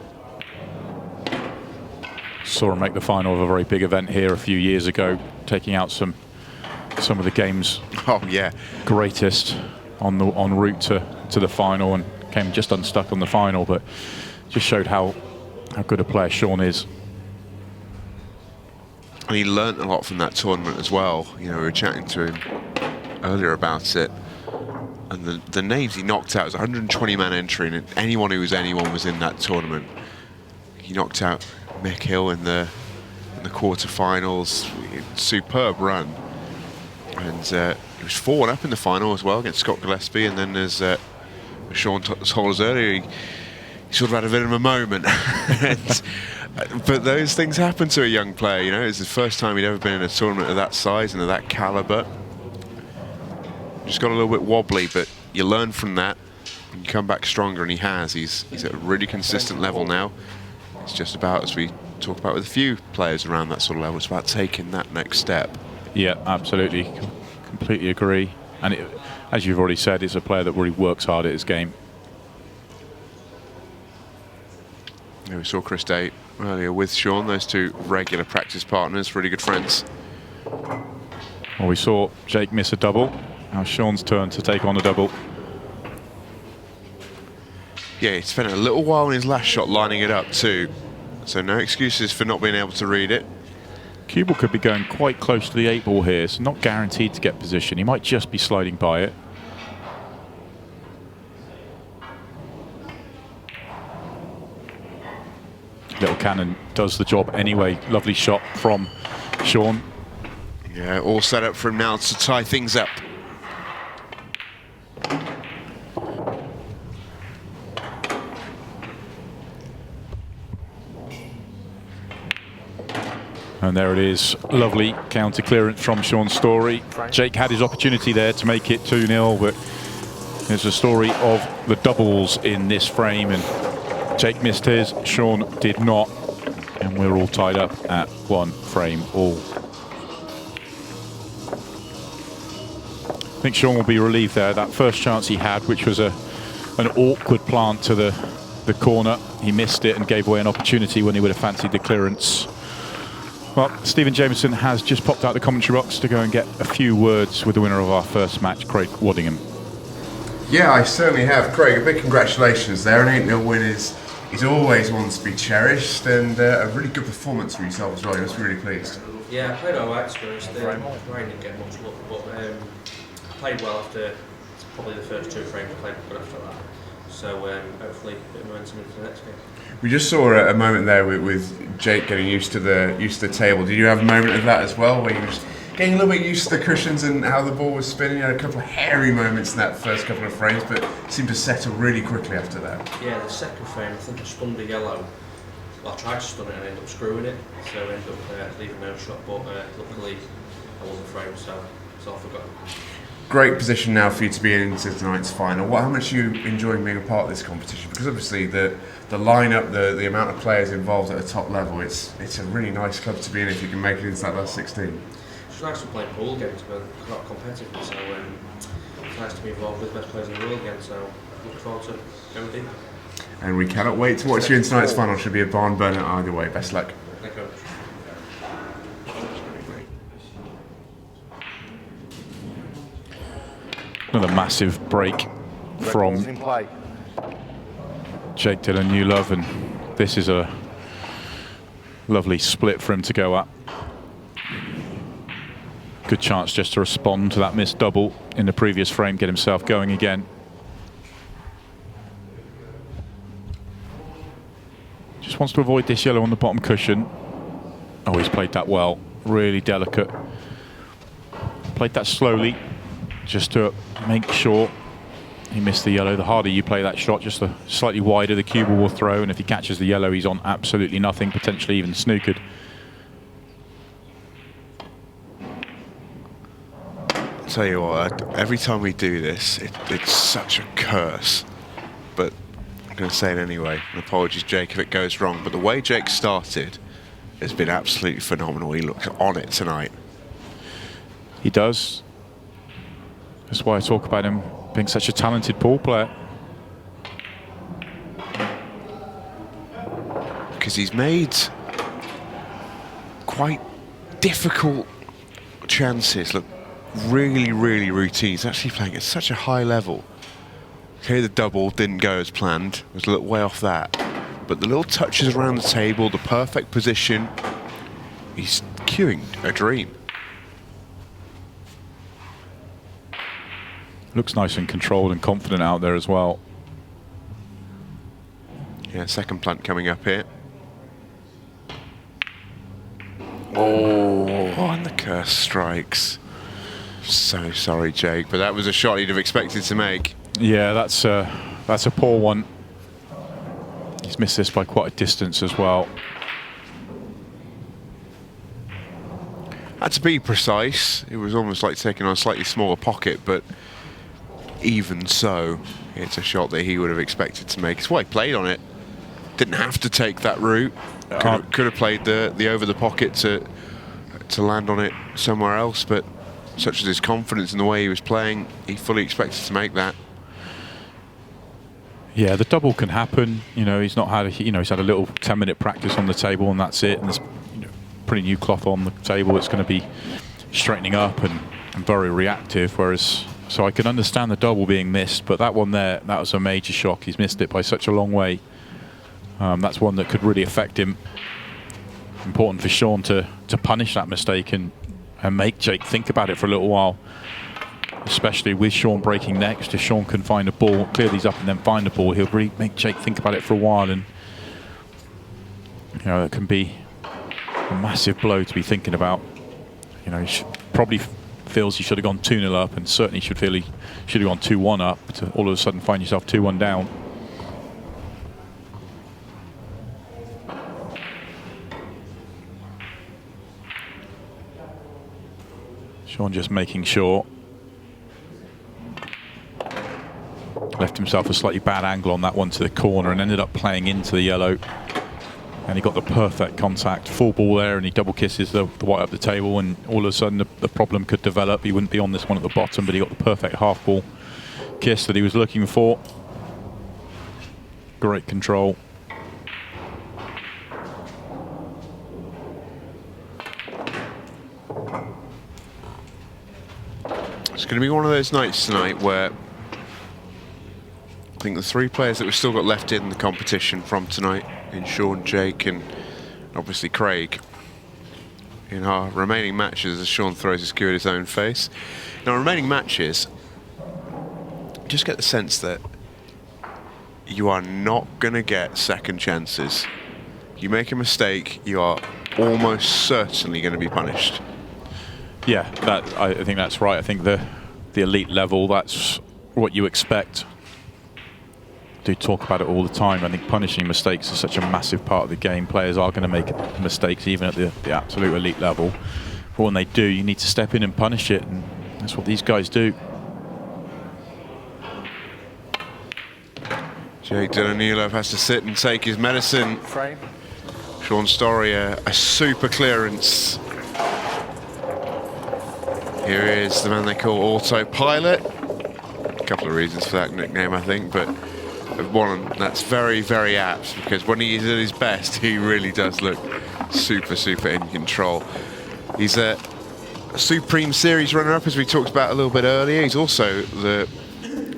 Saw him make the final of a very big event here a few years ago, taking out some of the game's greatest en route to the final, and came just unstuck on the final, but just showed how good a player Shaun is. And he learnt a lot from that tournament as well. You know, we were chatting to him earlier about it, and the names he knocked out was 120-man entry, and anyone who was anyone was in that tournament. He knocked out Mick Hill in the quarterfinals. Superb run, and he was 4-1 up in the final as well against Scott Gillespie. And then as Shaun told us earlier, he sort of had a bit of a moment. But those things happen to a young player, you know. It's the first time he'd ever been in a tournament of that size and of that caliber. Just got a little bit wobbly, but you learn from that and you come back stronger, and he has. He's at a really consistent level now. It's just about, as we talk about with a few players around that sort of level, it's about taking that next step. Yeah, absolutely. completely agree. And as you've already said, it's a player that really works hard at his game. Yeah, we saw Chris Day earlier with Shaun, those two regular practice partners, really good friends. Well, we saw Jake miss a double. Now Shaun's turn to take on a double. Yeah, he spent a little while in his last shot lining it up too. So no excuses for not being able to read it. Cue ball could be going quite close to the 8 ball here, so not guaranteed to get position. He might just be sliding by it. Little cannon does the job anyway. Lovely shot from Shaun. Yeah, all set up for him now to tie things up. And there it is, lovely counter clearance from Shaun Storry. Jake had his opportunity there to make it 2-0, but there's a story of the doubles in this frame, and Jake missed his, Shaun did not, and we're all tied up at 1 frame all. I think Shaun will be relieved there. That first chance he had, which was an awkward plant to the corner, he missed it and gave away an opportunity when he would have fancied the clearance. Well, Stephen Jameson has just popped out the commentary box to go and get a few words with the winner of our first match, Craig Waddingham. Yeah, I certainly have. Craig, a big congratulations there. An 8-0 win is always one to be cherished, and a really good performance for yourself as well. You must be really pleased. Yeah, I played alright, to be honest. I didn't get much luck, but I played well after probably the first 2 frames. I played good after that. So hopefully a bit of momentum into the next game. We just saw a moment there with Jake getting used to the table. Did you have a moment of that as well, where you were getting a little bit used to the cushions and how the ball was spinning? You had a couple of hairy moments in that first couple of frames, but seemed to settle really quickly after that. Yeah, the second frame, I think I spun the yellow. Well, I tried to stun it and ended up screwing it, so I ended up leaving no shot, but luckily I wasn't framed, so it's all forgotten. Great position now for you to be into tonight's final. How much are you enjoying being a part of this competition? Because obviously the lineup, the amount of players involved at a top level, it's a really nice club to be in if you can make it into that last 16. It's nice to play pool games, but not competitive, so it's nice to be involved with the best players in the world again, so look forward to going deep. And we cannot wait to watch you in tonight's final. Should be a barn burner either way. Best luck. Thank you very much. Another massive break from Jake Dylan-Newlove, and this is a lovely split for him to go up. Good chance just to respond to that missed double in the previous frame, get himself going again. Just wants to avoid this yellow on the bottom cushion. Oh, he's played that well, really delicate. Played that slowly, just to make sure he missed the yellow. The harder you play that shot, just the slightly wider the cue ball will throw, and if he catches the yellow, he's on absolutely nothing, potentially even snookered. I'll tell you what, every time we do this, it's such a curse. But I'm going to say it anyway. And apologies, Jake, if it goes wrong. But the way Jake started has been absolutely phenomenal. He looks on it tonight. He does. That's why I talk about him being such a talented pool player. Because he's made quite difficult chances look really, really routine. He's actually playing at such a high level. Okay, the double didn't go as planned. It was a little way off that. But the little touches around the table, the perfect position, he's cueing a dream. Looks nice and controlled and confident out there as well. Yeah, second plant coming up here. Oh, and the curse strikes. So sorry, Jake, but that was a shot he'd have expected to make. Yeah, that's a poor one. He's missed this by quite a distance as well. Had to be precise. It was almost like taking on a slightly smaller pocket, but even so, it's a shot that he would have expected to make. It's why he played on it. Didn't have to take that route. Could have played the over the pocket to land on it somewhere else, but such as his confidence in the way he was playing, he fully expected to make that. Yeah, the double can happen. You know, he's not had he's had a little 10-minute practice on the table and that's it. And there's pretty new cloth on the table. It's going to be straightening up and very reactive. Whereas, so I can understand the double being missed, but that one there, that was a major shock. He's missed it by such a long way. That's one that could really affect him. Important for Shaun to punish that mistake and make Jake think about it for a little while. Especially with Shaun breaking next, if Shaun can find a ball, clear these up and then find a ball, he'll really make Jake think about it for a while, and you know, it can be a massive blow to be thinking about. You know, he probably feels he should have gone 2-0 up, and certainly should feel he should have gone 2-1 up, to all of a sudden find yourself 2-1 down. Shaun just making sure. Left himself a slightly bad angle on that one to the corner and ended up playing into the yellow. And he got the perfect contact. Full ball there, and he double kisses the white up the table, and all of a sudden the problem could develop. He wouldn't be on this one at the bottom, but he got the perfect half ball kiss that he was looking for. Great control. It's going to be one of those nights tonight where I think the three players that we've still got left in the competition from tonight, in Shaun, Jake and obviously Craig, in our remaining matches, as Shaun throws his cue at his own face. In our remaining matches, just get the sense that you are not going to get second chances. You make a mistake, you are almost certainly going to be punished. Yeah, I think that's right. I think the elite level, that's what you expect. Do talk about it all the time. I think punishing mistakes is such a massive part of the game. Players are going to make mistakes even at the absolute elite level. But when they do, you need to step in and punish it, and that's what these guys do. Jake Dylan-Newlove has to sit and take his medicine. Frame. Shaun Storry, a super clearance. Here is the man they call Autopilot. A couple of reasons for that nickname, I think, but one that's very, very apt, because when he is at his best, he really does look super, super in control. He's a Supreme Series runner-up, as we talked about a little bit earlier. He's also the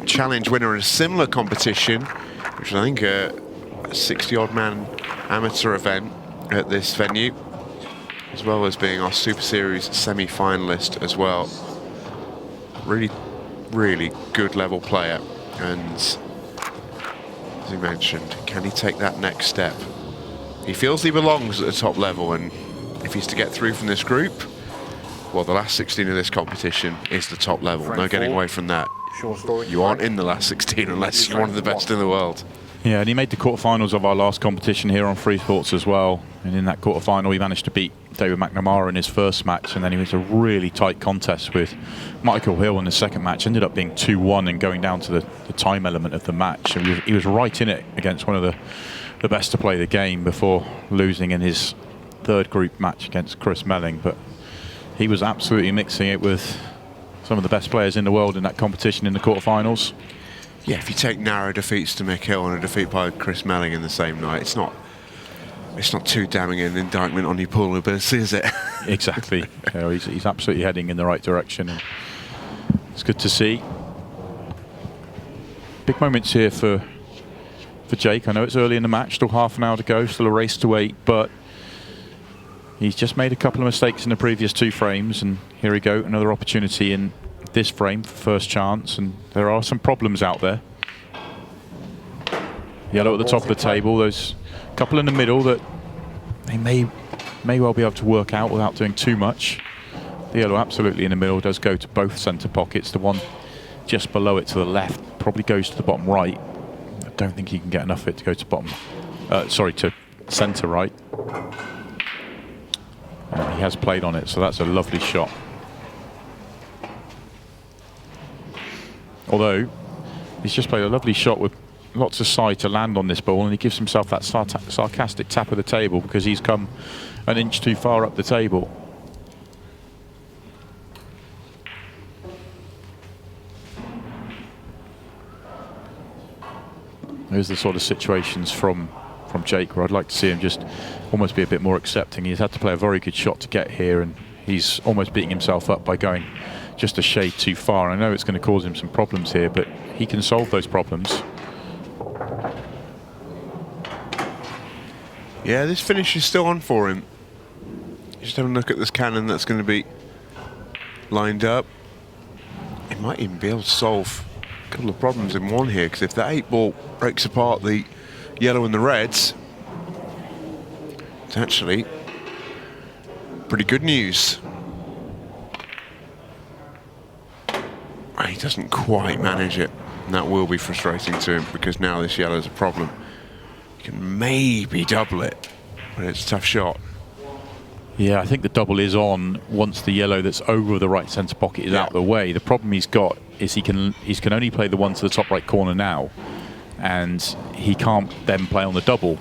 challenge winner in a similar competition, which I think a 60-odd man amateur event at this venue, as well as being our Super Series semi-finalist as well. Really, really good level player, and as he mentioned, can he take that next step? He feels he belongs at the top level, and if he's to get through from this group, well, the last 16 of this competition is the top level. No getting away from that. You aren't in the last 16 unless you're one of the best in the world. Yeah, and he made the quarterfinals of our last competition here on Free Sports as well. And in that quarterfinal, he managed to beat David McNamara in his first match, and then he was a really tight contest with Michael Hill in the second match. Ended up being 2-1 and going down to the time element of the match. And he was right in it against one of the best to play the game before losing in his third group match against Chris Melling. But he was absolutely mixing it with some of the best players in the world in that competition in the quarterfinals. Yeah, if you take narrow defeats to Mick Hill and a defeat by Chris Melling in the same night, it's not too damning an indictment on your pool ability, is it? Exactly. You know, he's absolutely heading in the right direction. And it's good to see. Big moments here for Jake. I know it's early in the match, still half an hour to go, still a race to wait, but he's just made a couple of mistakes in the previous two frames, and here we go, another opportunity in this frame for first chance, and there are some problems out there. Yellow at the top of the table, those couple in the middle that they may well be able to work out without doing too much. The yellow absolutely in the middle does go to both centre pockets. The one just below it to the left probably goes to the bottom right. I don't think he can get enough of it to go to bottom, to centre right. He has played on it, so that's a lovely shot. Although he's just played a lovely shot with lots of side to land on this ball, and he gives himself that sarcastic tap of the table because he's come an inch too far up the table. Those are the sort of situations from Jake where I'd like to see him just almost be a bit more accepting. He's had to play a very good shot to get here, and he's almost beating himself up by going just a shade too far. I know it's going to cause him some problems here, but he can solve those problems. Yeah, this finish is still on for him. Just have a look at this cannon that's going to be lined up. He might even be able to solve a couple of problems in one here, because if that 8-ball breaks apart the yellow and the reds, it's actually pretty good news. He doesn't quite manage it, and that will be frustrating to him, because now this yellow is a problem. He can maybe double it, but it's a tough shot. Yeah, I think the double is on once the yellow that's over the right centre pocket is out of the way. The problem he's got is he can only play the one to the top right corner now, and he can't then play on the double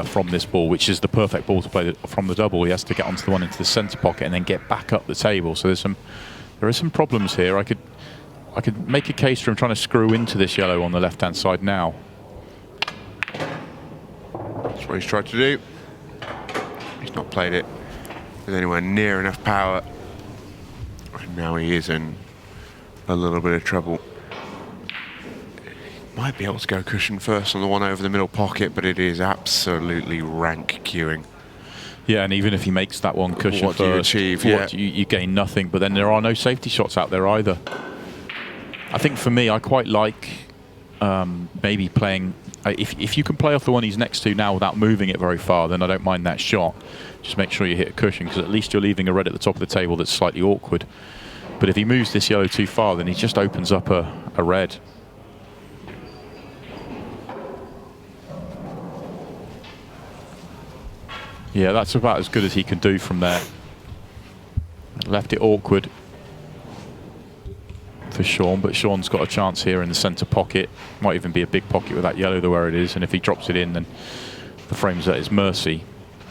from this ball, which is the perfect ball to play from the double. He has to get onto the one into the centre pocket and then get back up the table. So there are some problems here. I could make a case for him trying to screw into this yellow on the left-hand side now. That's what he's tried to do. He's not played it with anywhere near enough power, and now he is in a little bit of trouble. Might be able to go cushion first on the one over the middle pocket, but it is absolutely rank queuing. Yeah, and even if he makes that one cushion what first, do you achieve? You gain nothing. But then there are no safety shots out there either. I think for me, I quite like maybe playing. If you can play off the one he's next to now without moving it very far, then I don't mind that shot. Just make sure you hit a cushion, because at least you're leaving a red at the top of the table that's slightly awkward. But if he moves this yellow too far, then he just opens up a red. Yeah, that's about as good as he can do from there. Left it awkward for Shaun, but Shaun's got a chance here in the centre pocket. Might even be a big pocket with that yellow there where it is, and if he drops it in, then the frame's at his mercy.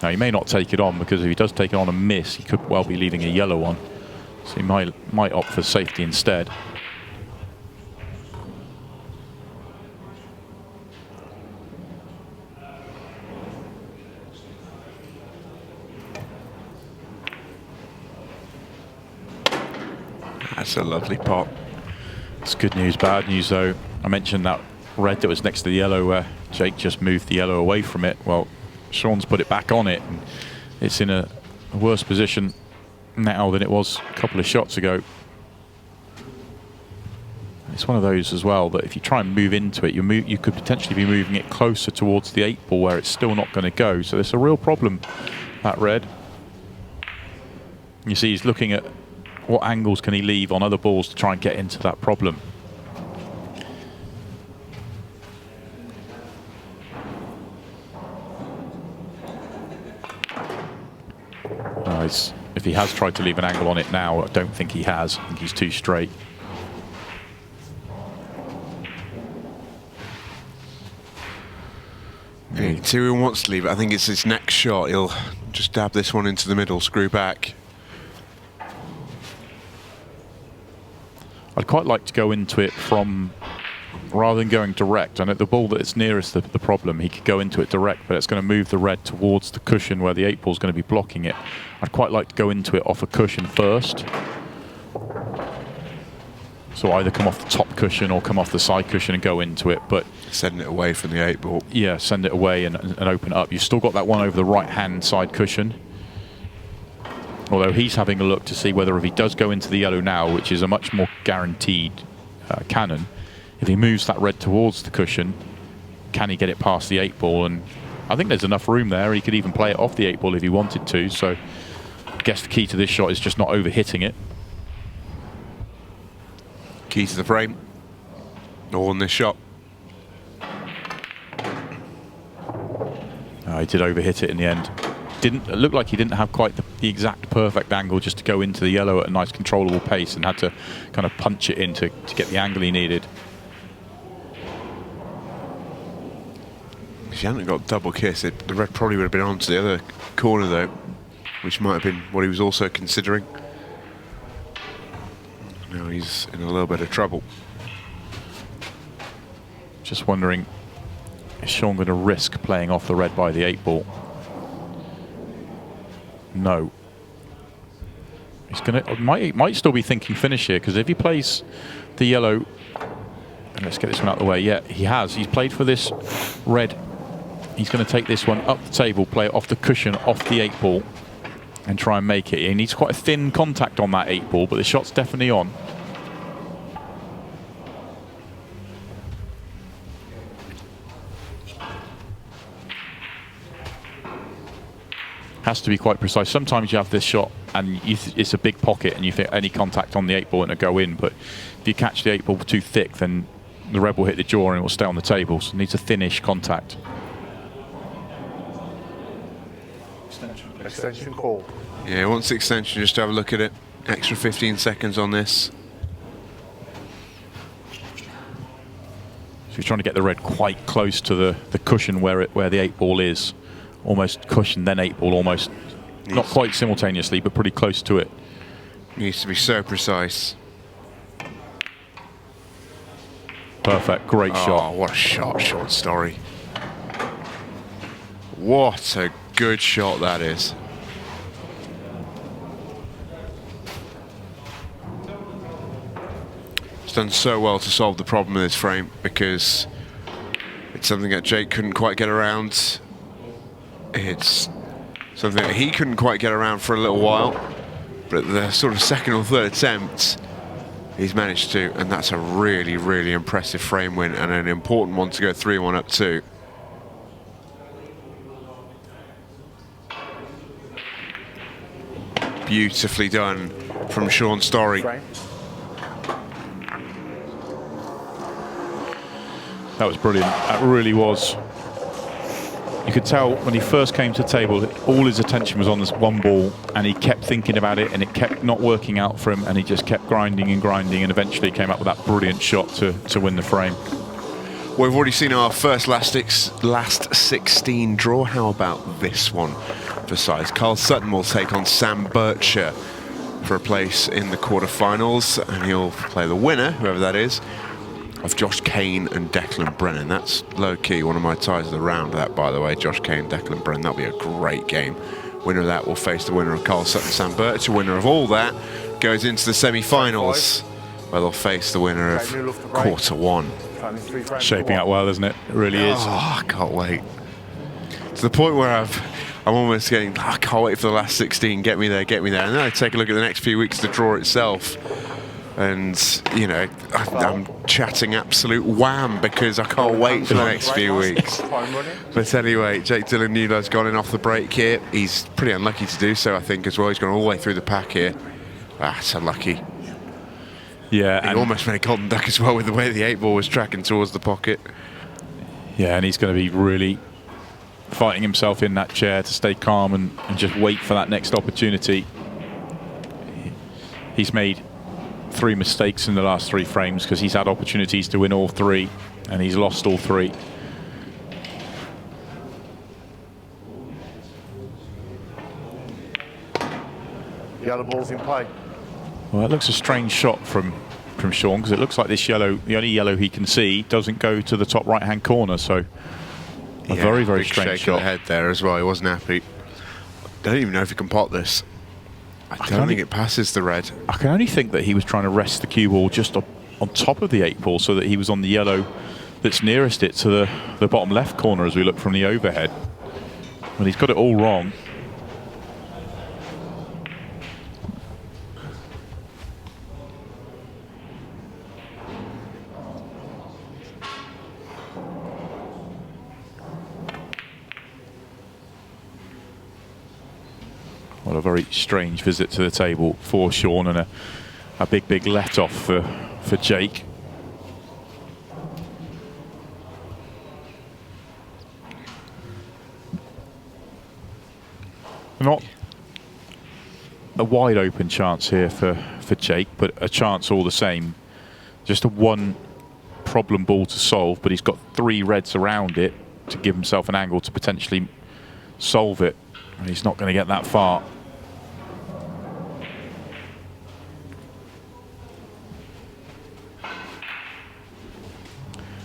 Now, he may not take it on, because if he does take it on and miss, he could well be leaving a yellow on. So he might opt for safety instead. That's a lovely pot. It's good news, bad news though. I mentioned that red that was next to the yellow where Jake just moved the yellow away from it. Well, Shaun's put it back on it, and it's in a worse position now than it was a couple of shots ago. It's one of those as well that if you try and move into it, you could potentially be moving it closer towards the 8-ball where it's still not going to go. So there's a real problem, that red. You see he's looking at what angles can he leave on other balls to try and get into that problem. If he has tried to leave an angle on it now, I don't think he has. I think he's too straight. Yeah, Tyrion wants to leave it. I think it's his next shot. He'll just dab this one into the middle, screw back. I'd quite like to go into it from, rather than going direct. I know the ball that is nearest the problem, he could go into it direct, but it's going to move the red towards the cushion where the 8-ball is going to be blocking it. I'd quite like to go into it off a cushion first. So either come off the top cushion or come off the side cushion and go into it, but Send it away from the 8-ball. yeah, send it away and open it up. You've still got that one over the right-hand side cushion. Although he's having a look to see whether if he does go into the yellow now, which is a much more guaranteed cannon, if he moves that red towards the cushion, can he get it past the 8-ball? And I think there's enough room there. He could even play it off the 8-ball if he wanted to. So I guess the key to this shot is just not over-hitting it. Key to the frame. All in this shot. He did over-hit it in the end. It looked like he didn't have quite the exact perfect angle just to go into the yellow at a nice controllable pace, and had to kind of punch it in to get the angle he needed. If he hadn't got double kiss, the red probably would have been onto the other corner though, which might have been what he was also considering. Now he's in a little bit of trouble. Just wondering Is Shaun going to risk playing off the red by the 8 ball? No. He's going to might still be thinking finish here, because if he plays the yellow, and let's get this one out of the way. Yeah, he has. He's played for this red. He's going to take this one up the table, play it off the cushion, off the 8 ball, and try and make it. He needs quite a thin contact on that 8 ball, but the shot's definitely on. Has to be quite precise. Sometimes you have this shot and it's a big pocket and you think any contact on the 8 ball and it'll go in, but if you catch the 8 ball too thick, then the red will hit the jaw and it will stay on the table, so it needs a thinnish contact. Extension call. Yeah, once the extension, just to have a look at it. Extra 15 seconds on this. So he's trying to get the red quite close to the cushion where the 8 ball is. Almost cushion, then 8 ball, almost. Not quite simultaneously, but pretty close to it. Needs to be so precise. Perfect, great shot. Oh, what a shot, Shaun Storry. What a good shot that is. He's done so well to solve the problem in this frame, because it's something that Jake couldn't quite get around. It's something that he couldn't quite get around for a little while, but at the sort of second or third attempt, he's managed to, and that's a really, really impressive frame win and an important one to go 3-1 up to. Beautifully done from Shaun Storry. That was brilliant. That really was. You could tell when he first came to the table, all his attention was on this 1 ball, and he kept thinking about it, and it kept not working out for him, and he just kept grinding and grinding, and eventually came up with that brilliant shot to win the frame. Well, we've already seen our first last 16 draw. How about this one for size? Carl Sutton will take on Sam Bircher for a place in the quarterfinals, and he'll play the winner, whoever that is, of Josh Kane and Declan Brennan. That's low-key one of my ties of the round, that, by the way. Josh Kane, Declan Brennan. That'll be a great game. Winner of that will face the winner of Carl Sutton, Sam Bircher. Winner of all that goes into the semi-finals, where they'll face the winner of quarter 1. Shaping out well, isn't it? It really is. Oh, I can't wait. To the point where I'm almost getting, I can't wait for the last 16, get me there, get me there. And then I take a look at the next few weeks, the draw itself, and, you know, I'm chatting absolute wham because I can't wait for the next few weeks. But anyway, Jake Dylan-Newlove's gone in off the break here. He's pretty unlucky to do so, I think, as well. He's gone all the way through the pack here. It's unlucky. Yeah, he almost made a golden duck as well with the way the 8 ball was tracking towards the pocket. Yeah, and he's going to be really fighting himself in that chair to stay calm and just wait for that next opportunity. He's made 3 mistakes in the last 3 frames because he's had opportunities to win all 3 and he's lost all 3. Yellow ball's in play. Well, it looks a strange shot from Shaun, because it looks like this yellow, the only yellow he can see, doesn't go to the top right-hand corner. So a very, very big strange shake shot. of the head there as well. He wasn't happy. I don't even know if he can pot this. I don't think it passes the red. I can only think that he was trying to rest the cue ball just on top of the 8 ball, so that he was on the yellow that's nearest it to the bottom left corner as we look from the overhead. Well, he's got it all wrong. What a very strange visit to the table for Shaun, and a big, big let-off for Jake. Not a wide open chance here for Jake, but a chance all the same. Just a 1 problem ball to solve, but he's got 3 reds around it to give himself an angle to potentially solve it, and he's not going to get that far.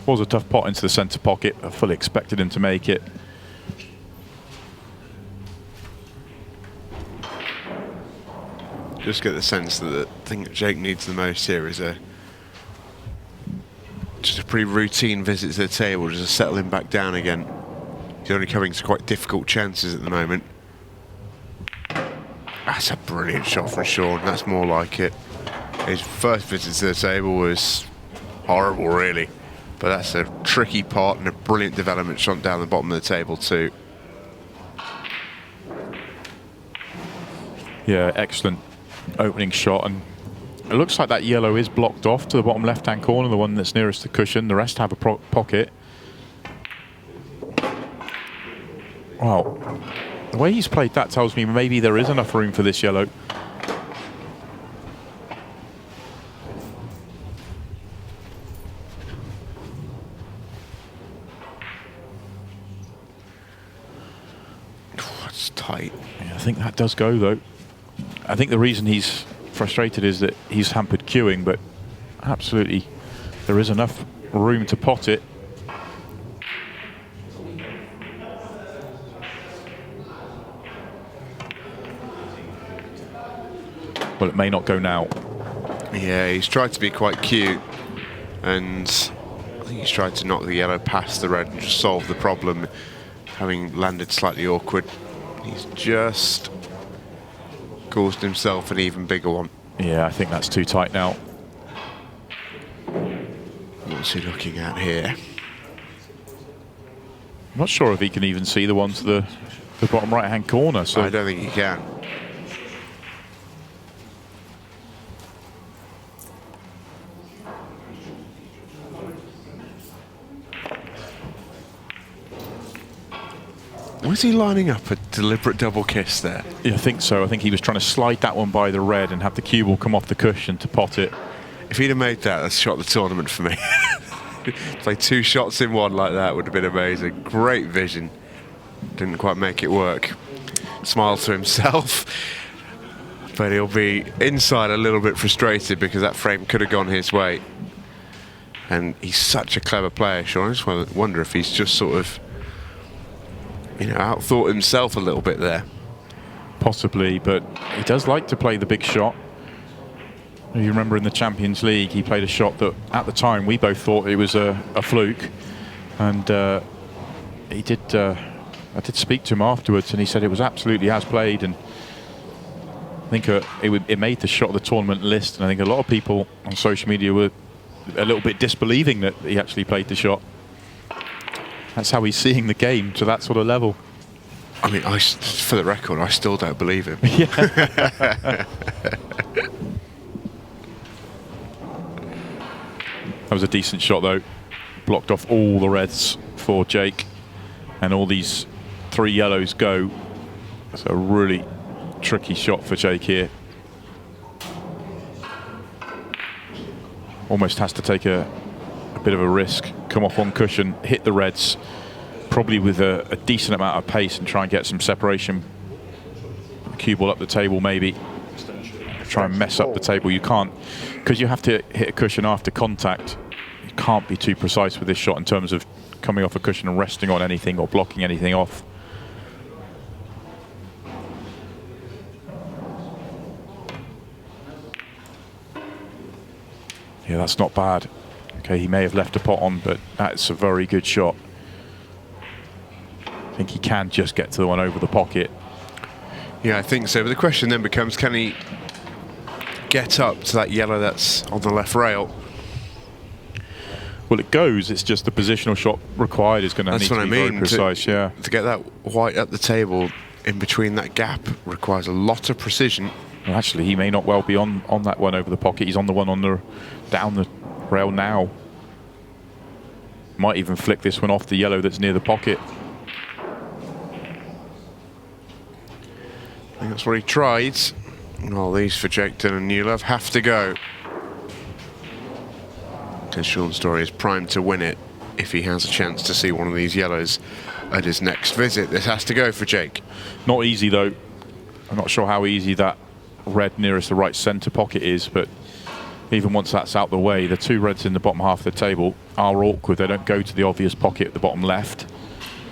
Was a tough pot into the centre pocket. I fully expected him to make it. Just get the sense that the thing that Jake needs the most here is just a pretty routine visit to the table, just to settle him back down again. He's only coming to quite difficult chances at the moment. That's a brilliant shot from Shaun. That's more like it. His first visit to the table was horrible, really. But that's a tricky part and a brilliant development shot down the bottom of the table too. Yeah, excellent opening shot, and it looks like that yellow is blocked off to the bottom left-hand corner, the one that's nearest the cushion. The rest have a pocket. Well, the way he's played that tells me maybe there is enough room for this yellow. That's tight. Yeah, I think that does go, though. I think the reason he's frustrated is that he's hampered queuing, but absolutely there is enough room to pot it. Well, it may not go now. Yeah, he's tried to be quite cute, and I think he's tried to knock the yellow past the red and just solve the problem, having landed slightly awkward. He's just caused himself an even bigger one. Yeah, I think that's too tight now. What's he looking at here? I'm not sure if he can even see the one to the bottom right-hand corner. So I don't think he can. Was he lining up a deliberate double kiss there? yeah, I think so. I think he was trying to slide that one by the red and have the cue ball come off the cushion to pot it. If he'd have made that, that's shot the tournament for me. Play 2 shots in one like that would have been amazing. Great vision. Didn't quite make it work. Smile to himself. But he'll be inside a little bit frustrated because that frame could have gone his way. And he's such a clever player, Shaun. I just wonder if he's just sort of, you know, outthought himself a little bit there. Possibly, but he does like to play the big shot. You remember in the Champions League, he played a shot that at the time we both thought it was a fluke, and he did. I did speak to him afterwards, and he said it was absolutely as played, and I think it made the shot of the tournament list. And I think a lot of people on social media were a little bit disbelieving that he actually played the shot. That's how he's seeing the game, to that sort of level. I mean, for the record, I still don't believe him. Yeah. That was a decent shot, though. Blocked off all the reds for Jake, and all these 3 yellows go. It's a really tricky shot for Jake here. Almost has to take a bit of a risk, come off on cushion, hit the reds, probably with a decent amount of pace, and try and get some separation. Cue ball up the table, maybe. Try and mess up the table. You can't, because you have to hit a cushion after contact. You can't be too precise with this shot in terms of coming off a cushion and resting on anything or blocking anything off. Yeah, that's not bad. Okay, he may have left a pot on, but that's a very good shot. I think he can just get to the one over the pocket. Yeah, I think so. But the question then becomes, can he get up to that yellow that's on the left rail? Well, it goes. It's just the positional shot required is going to need to be very precise. Yeah. To get that white up the table in between that gap requires a lot of precision. Well, actually, he may not well be on that one over the pocket. He's on the one on the down the rail now. Might even flick this one off the yellow that's near the pocket. I think that's what he tried. Well, these for Jake Dylan-Newlove have to go. Because Shaun Storry is primed to win it if he has a chance to see one of these yellows at his next visit. This has to go for Jake. Not easy, though. I'm not sure how easy that red nearest the right centre pocket is, but even once that's out the way, the two reds in the bottom half of the table are awkward. They don't go to the obvious pocket at the bottom left.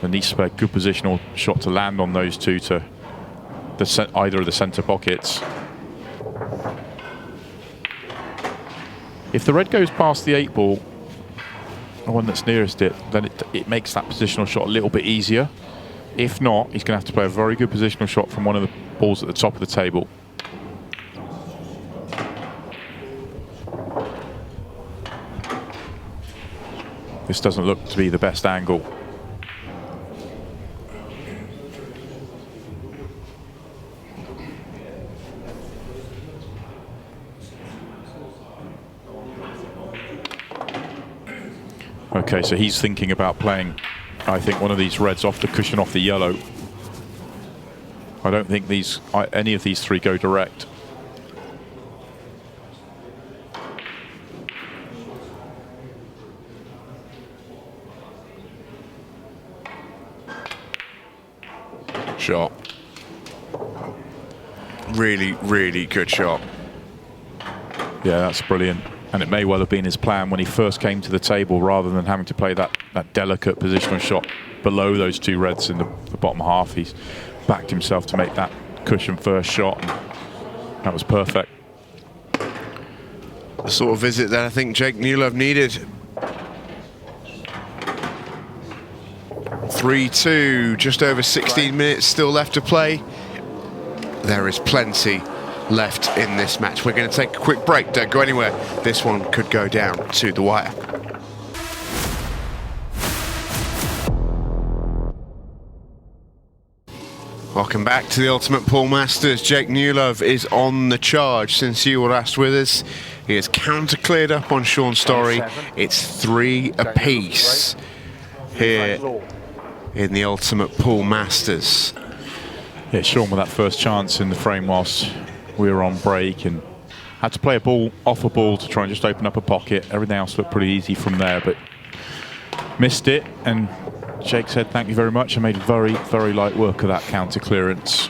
There needs to be a good positional shot to land on those two to either of the centre pockets. If the red goes past the 8 ball, the one that's nearest it, then it makes that positional shot a little bit easier. If not, he's going to have to play a very good positional shot from one of the balls at the top of the table. This doesn't look to be the best angle. Okay, so he's thinking about playing, I think, one of these reds off the cushion off the yellow. I don't think any of these three go direct. Shot. Really, really good shot. Yeah, that's brilliant. And it may well have been his plan when he first came to the table, rather than having to play that delicate positional shot below those two reds in the bottom half. He's backed himself to make that cushion first shot, and that was perfect. The sort of visit that I think Dylan-Newlove needed. 3-2, just over 16 minutes still left to play. There is plenty left in this match. We're going to take a quick break. Don't go anywhere. This one could go down to the wire. Welcome back to the Ultimate Pool Masters. Dylan-Newlove is on the charge. Since you were last with us, he has counter-cleared up on Shaun Storry. It's 3 apiece here in the Ultimate Pool Masters. Yeah, Shaun with that first chance in the frame whilst we were on break, and had to play a ball off a ball to try and just open up a pocket. Everything else looked pretty easy from there, but missed it, and Jake said thank you very much and made very, very light work of that counter clearance.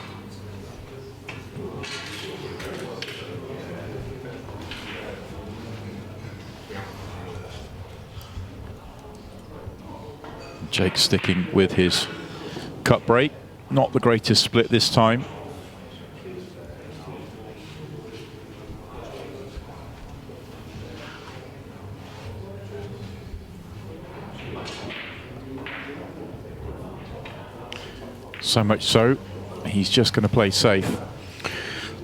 Jake sticking with his cut break. Not the greatest split this time. So much so, he's just going to play safe.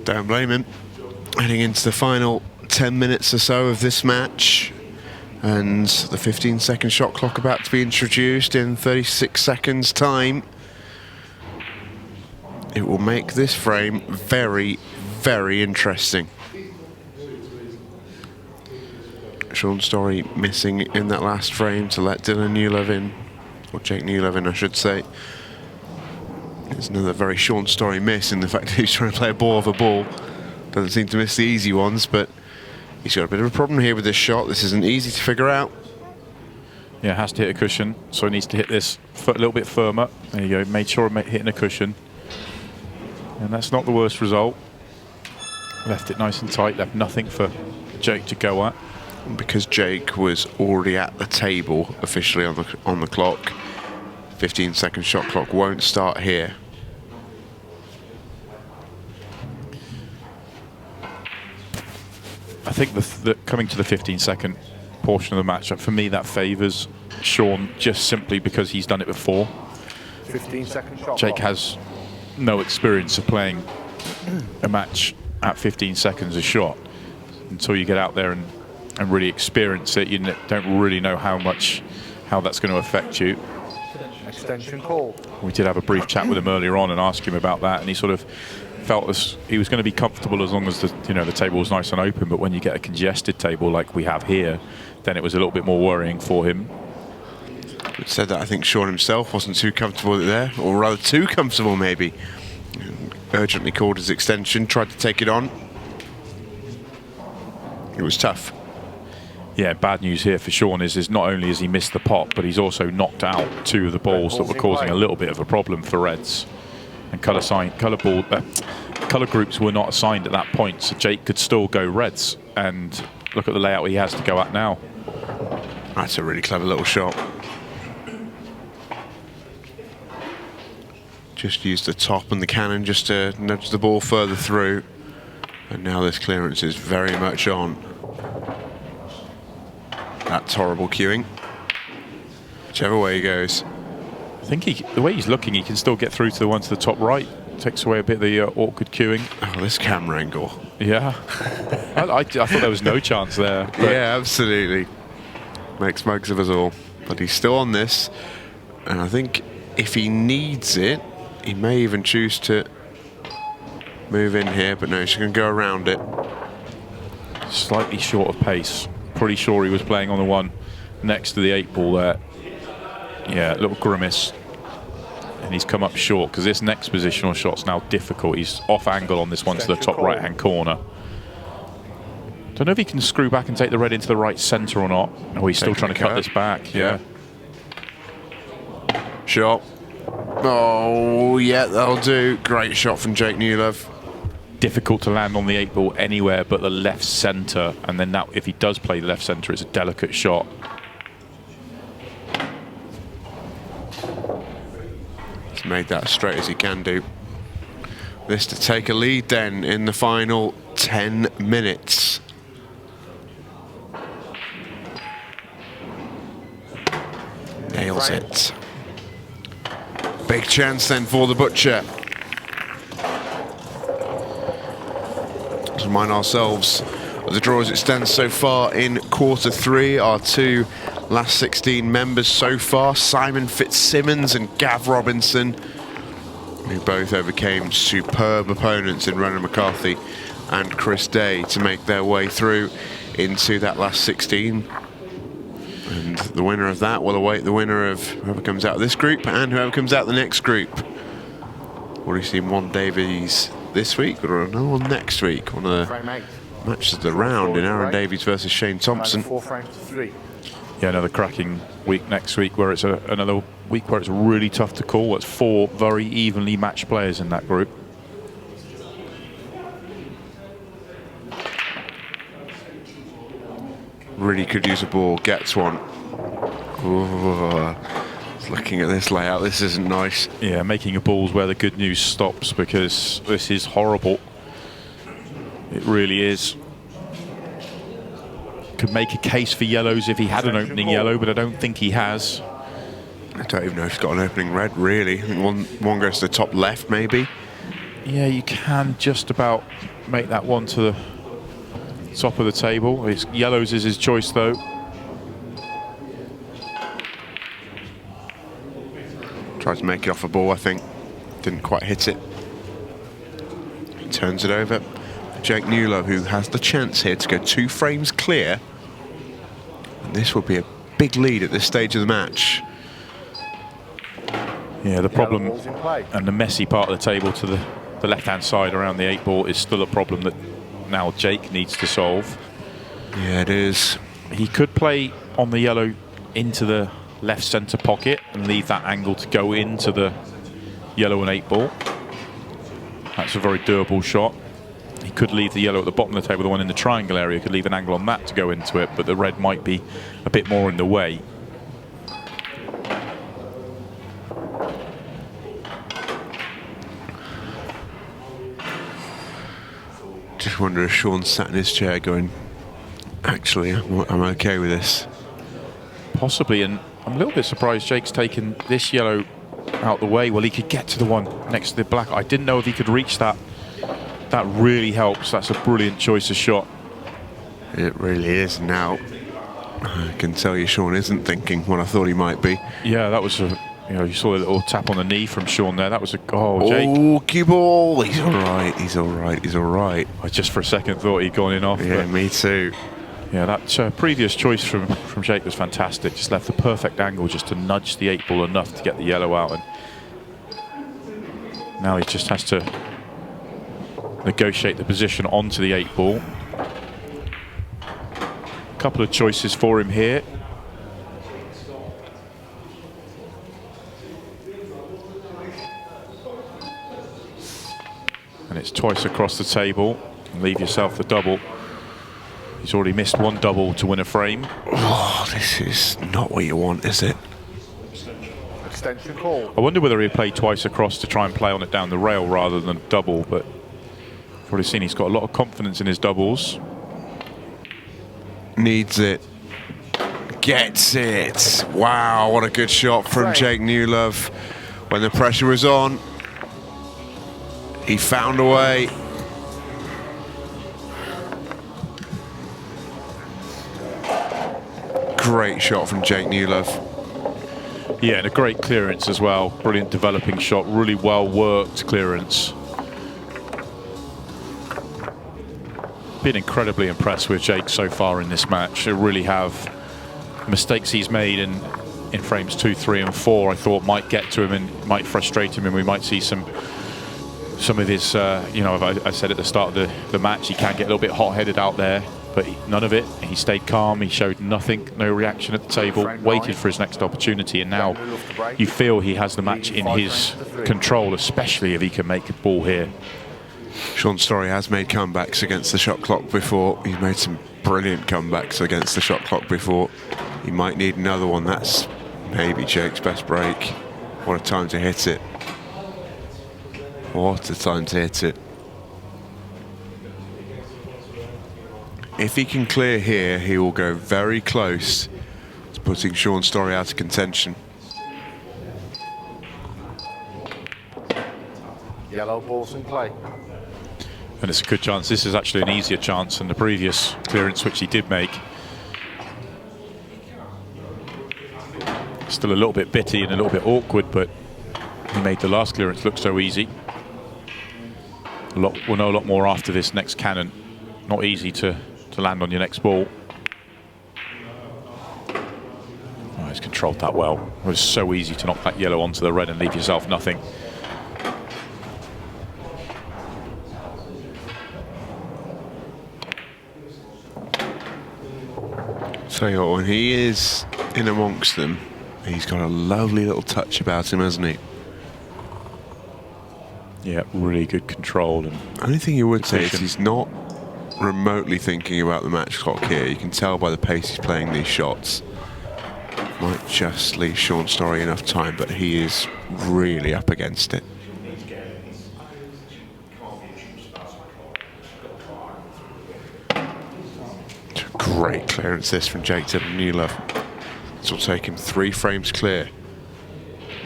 Don't blame him. Heading into the final 10 minutes or so of this match, and the 15-second shot clock about to be introduced in 36 seconds time. It will make this frame very, very interesting. Shaun Storry missing in that last frame to let Dylan-Newlove in, or Dylan-Newlove in, I should say. There's another very Shaun Storry miss in the fact that he's trying to play a ball off a ball. Doesn't seem to miss the easy ones, but he's got a bit of a problem here with this shot. This isn't easy to figure out. Yeah, has to hit a cushion, so he needs to hit this a little bit firmer. There you go, made sure of hitting a cushion. And that's not the worst result. Left it nice and tight, left nothing for Jake to go at. Because Jake was already at the table officially on the clock, 15-second shot clock won't start here. I think the coming to the 15-second portion of the match, for me, that favours Shaun just simply because he's done it before. 15-second shot. Jake has no experience of playing a match at 15 seconds a shot. Until you get out there and really experience it, you don't really know how that's going to affect you. Extension call. We did have a brief chat with him earlier on and asked him about that, and he sort of felt as he was going to be comfortable as long as the table was nice and open. But when you get a congested table like we have here, then it was a little bit more worrying for him. It said that I think Shaun himself wasn't too comfortable there, or rather too comfortable maybe. Urgently called his extension, tried to take it on. It was tough. Yeah, bad news here for Shaun is not only has he missed the pot, but he's also knocked out two of the balls that were causing a little bit of a problem for Reds. And colour groups were not assigned at that point, so Jake could still go Reds. And look at the layout he has to go at now. That's a really clever little shot. Just used the top and the cannon just to nudge the ball further through. And now this clearance is very much on. That's horrible cueing. Whichever way he goes. I think the way he's looking, he can still get through to the one to the top right. Takes away a bit of the awkward cueing. Oh, this camera angle. Yeah. I thought there was no chance there. Yeah, absolutely. Makes mugs of us all. But he's still on this. And I think if he needs it, he may even choose to move in here. But no, he's going to go around it. Slightly short of pace. Pretty sure he was playing on the one next to the 8-ball there. Yeah, a little grimace. And he's come up short because this next positional shot's now difficult. He's off angle on this one to the top right-hand corner. Don't know if he can screw back and take the red into the right centre or not. Oh, he's still trying to cut this back. Yeah. Shot. Oh, yeah, that'll do. Great shot from Dylan-Newlove. Difficult to land on the 8-ball anywhere but the left centre. And then now, if he does play the left centre, it's a delicate shot. He's made that as straight as he can do. This to take a lead then in the final 10 minutes. Nails it. Big chance then for the Butcher. To remind ourselves of the draw as it stands so far in quarter 3. Our two last 16 members so far, Simon Fitzsimmons and Gav Robinson, who both overcame superb opponents in Ronan McCarthy and Chris Day to make their way through into that last 16. And the winner of that will await the winner of whoever comes out of this group and whoever comes out of the next group. Already seen one Davies this week or another one next week. One of the matches of the round in Aaron Davies versus Shane Thompson. 4 frames to 3. Yeah, another cracking week next week where it's another week where it's really tough to call. It's 4 very evenly matched players in that group. Really could use a ball, gets one. Ooh, looking at this layout, this isn't nice. Yeah, making a ball's where the good news stops because this is horrible. It really is. Could make a case for yellows if he had an opening yellow, but I don't think he has. I don't even know if he's got an opening red, really. I think one goes to the top left, maybe. Yeah, you can just about make that one to the top of the table. Yellows is his choice, though. Tried to make it off a ball, I think. Didn't quite hit it. He turns it over. Dylan-Newlove, who has the chance here to go 2 frames clear. And this will be a big lead at this stage of the match. Yeah, the problem and the messy part of the table to the left-hand side around the 8-ball is still a problem that now Jake needs to solve. Yeah, it is. He could play on the yellow into the left centre pocket and leave that angle to go into the yellow and 8-ball. That's a very doable shot. He could leave the yellow at the bottom of the table, the one in the triangle area, could leave an angle on that to go into it, but the red might be a bit more in the way. Just wonder if Shaun sat in his chair going, actually, I'm okay with this. Possibly, and I'm a little bit surprised Jake's taken this yellow out the way. Well, he could get to the one next to the black. I didn't know if he could reach that. That really helps. That's a brilliant choice of shot. It really is now. I can tell you Shaun isn't thinking what I thought he might be. Yeah, that was a... you saw a little tap on the knee from Shaun there. That was a... Oh, Jake. Oh, cue ball. He's all right. He's all right. He's all right. I just for a second thought he'd gone in off. Yeah, me too. Yeah, that previous choice from Jake was fantastic. Just left the perfect angle just to nudge the 8-ball enough to get the yellow out. And now he just has to negotiate the position onto the 8-ball. A couple of choices for him here. And it's twice across the table. And leave yourself the double. He's already missed one double to win a frame. Oh, this is not what you want, is it? Extension call. I wonder whether he played twice across to try and play on it down the rail rather than double, but you've already seen he's got a lot of confidence in his doubles. Needs it. Gets it. Wow, what a good shot from Jake Newlove. When the pressure was on, he found a way. Great shot from Jake Newlove. Yeah, and a great clearance as well. Brilliant developing shot, really well worked clearance. Been incredibly impressed with Jake so far in this match. I really have. Mistakes he's made in frames 2, 3 and 4 I thought might get to him and might frustrate him, and we might see some of his, you know, I said at the start of the match, he can get a little bit hot-headed out there, but none of it. He stayed calm, he showed nothing, no reaction at the table, waited for his next opportunity, and now you feel he has the match in his control, especially if he can make a ball here. Shaun Storry has made comebacks against the shot clock before. He's made some brilliant comebacks against the shot clock before. He might need another one. That's maybe Jake's best break. What a time to hit it. What a time to hit it. If he can clear here, he will go very close to putting Shaun Storry out of contention. Yellow balls in play. And it's a good chance. This is actually an easier chance than the previous clearance, which he did make. Still a little bit bitty and a little bit awkward, but he made the last clearance look so easy. We'll know a lot more after this next cannon. Not easy to land on your next ball. Oh, he's controlled that well. It was so easy to knock that yellow onto the red and leave yourself nothing. Tell you what, when he is in amongst them, he's got a lovely little touch about him, hasn't he? Yeah, really good control. And only thing you would say is he's not remotely thinking about the match clock here. You can tell by the pace he's playing these shots. Might just leave Shaun Storry enough time, but he is really up against it. Great clearance this from Jake Dylan-Newlove. This will take him 3 frames clear.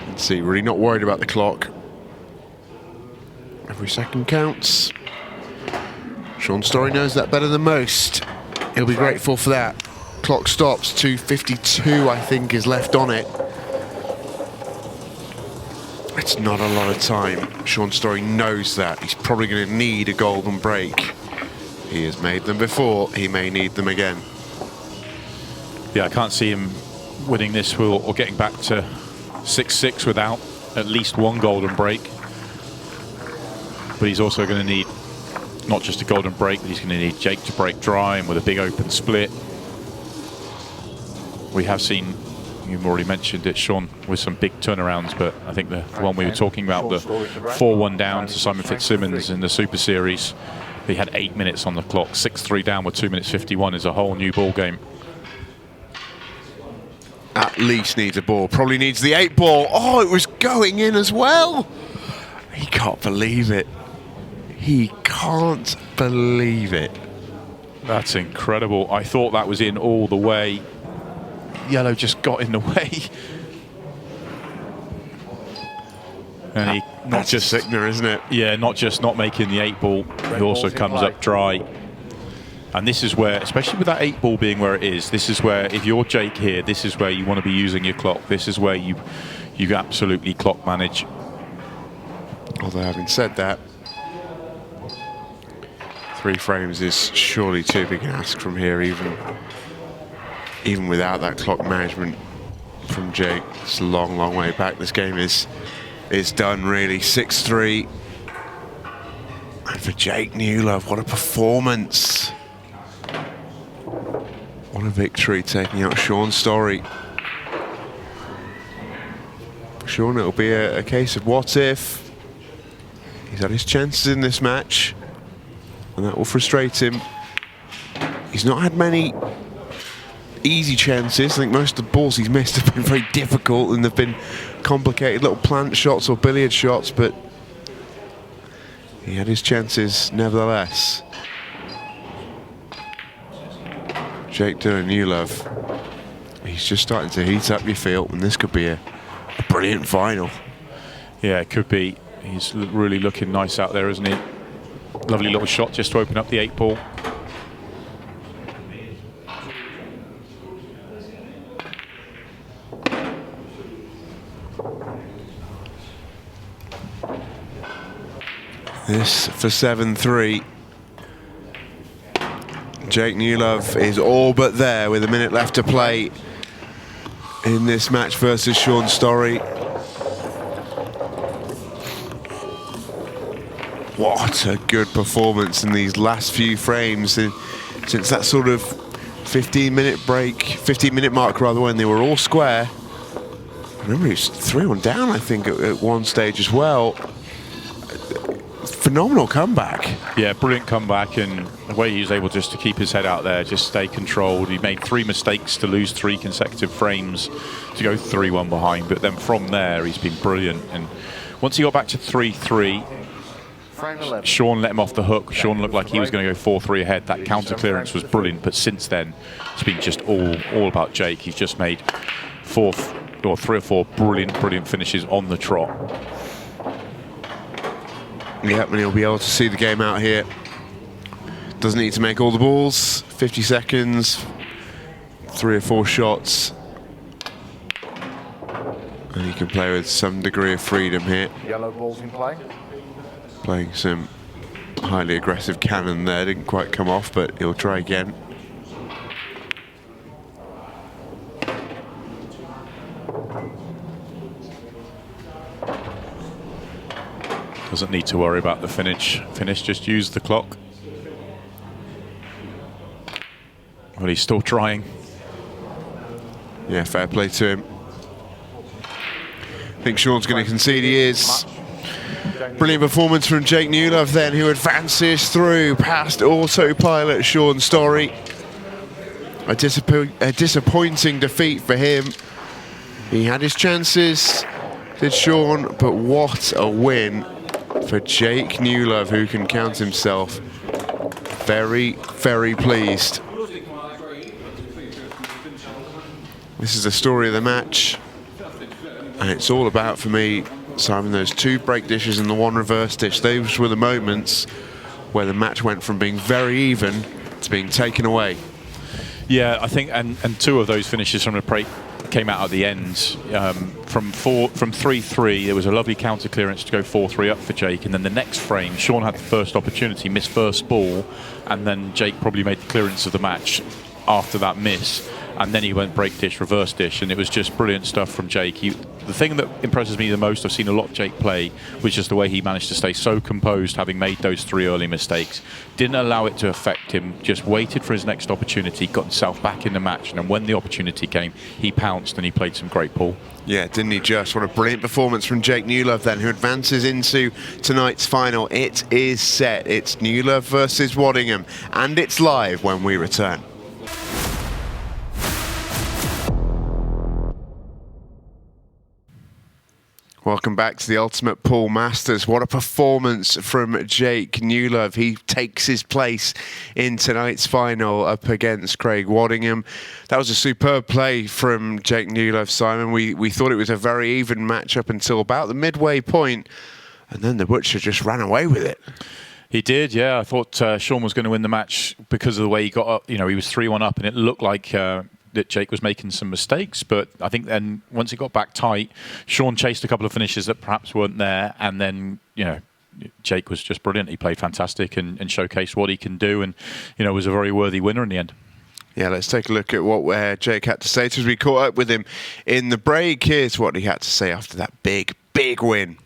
And see, really not worried about the clock. Every second counts. Shaun Storry knows that better than most. He'll be grateful for that. Clock stops, 2:52 I think is left on it. It's not a lot of time. Shaun Storry knows that. He's probably going to need a golden break. He has made them before, he may need them again. yeah, I can't see him winning this or getting back to 6-6 without at least one golden break. But he's also going to need not just a golden break, but he's going to need Jake to break dry and with a big open split. We have seen, you've already mentioned it, Shaun, with some big turnarounds, but I think the one we were talking about, the 4-1 down to Simon Fitzsimmons in the Super Series, he had 8 minutes on the clock. 6-3 down with 2 minutes 51 is a whole new ball game. At least needs a ball, probably needs the 8 ball. Oh, it was going in as well. He can't believe it. He can't believe it. That's incredible. I thought that was in all the way. Yellow just got in the way. And he That's just sickener, isn't it? Yeah, not just not making the 8 ball, he also comes up dry. And this is where, especially with that 8 ball being where it is, this is where, if you're Jake here, this is where you want to be using your clock. This is where you absolutely clock manage. Although having said that, 3 frames is surely too big an ask from here, even without that clock management from Jake. It's a long, long way back. This game is done, really. 6-3. And for Jake Newlove, what a performance. What a victory, taking out Shaun Storry. Shaun, it'll be a case of what if. He's had his chances in this match, and that will frustrate him. He's not had many easy chances. I think most of the balls he's missed have been very difficult, and they've been complicated little plant shots or billiard shots, but he had his chances nevertheless. Jake Dylan-Newlove, he's just starting to heat up, you feel, and this could be a brilliant final. Yeah, it could be. He's really looking nice out there, isn't he? Lovely little shot just to open up the 8 ball. This for 7-3. Jake Newlove is all but there with a minute left to play in this match versus Shaun Storry. What a good performance in these last few frames since that sort of 15-minute mark rather, when they were all square. I remember he was 3-1 down, I think, at one stage as well. Phenomenal comeback. Yeah, brilliant comeback, and the way he was able just to keep his head out there, just stay controlled. He made 3 mistakes to lose 3 consecutive frames to go 3-1 behind, but then from there he's been brilliant. And once he got back to 3-3, Shaun let him off the hook. Shaun looked like he was going to go 4-3 ahead. That counter clearance was brilliant, but since then it's been just all about Jake. He's just made 3 or 4 brilliant finishes on the trot. Yep, and he'll be able to see the game out here. Doesn't need to make all the balls. 50 seconds, 3 or 4 shots, and he can play with some degree of freedom here. Yellow balls in play. Playing some highly aggressive cannon there, didn't quite come off, but he'll try again. Doesn't need to worry about the finish, just use the clock. Well, he's still trying. Yeah, fair play to him. I think Shaun's going to concede. He is. Brilliant performance from Jake Newlove then, who advances through past autopilot Shaun Storry. A disappointing defeat for him. He had his chances, did Shaun, but what a win for Jake Newlove, who can count himself very, very pleased. This is the story of the match, and it's all about, for me, Simon, those 2 break dishes and the 1 reverse dish. Those were the moments where the match went from being very even to being taken away. Yeah, I think, and 2 of those finishes from the break came out at the end. From 3-3, there was a lovely counter clearance to go 4-3 up for Jake, and then the next frame, Shaun had the first opportunity, missed first ball, and then Jake probably made the clearance of the match after that miss, and then he went break dish, reverse dish, and it was just brilliant stuff from Jake. The thing that impresses me the most, I've seen a lot of Jake play, was just the way he managed to stay so composed, having made those 3 early mistakes. Didn't allow it to affect him, just waited for his next opportunity, got himself back in the match, and when the opportunity came, he pounced and he played some great pool. Yeah, didn't he just? What a brilliant performance from Jake Newlove then, who advances into tonight's final. It is set. It's Newlove versus Waddingham, and it's live when we return. Welcome back to the Ultimate Pool Masters. What a performance from Jake Newlove. He takes his place in tonight's final up against Craig Waddingham. That was a superb play from Jake Newlove, Simon. We thought it was a very even match up until about the midway point, and then the Butcher just ran away with it. He did, yeah. I thought Shaun was going to win the match because of the way he got up. You know, he was 3-1 up, and it looked like that Jake was making some mistakes, but I think then once he got back tight, Shaun chased a couple of finishes that perhaps weren't there, and then, you know, Jake was just brilliant. He played fantastic and showcased what he can do, and, you know, was a very worthy winner in the end. Yeah, let's take a look at what Jake had to say as we caught up with him in the break. Here's what he had to say after that big win.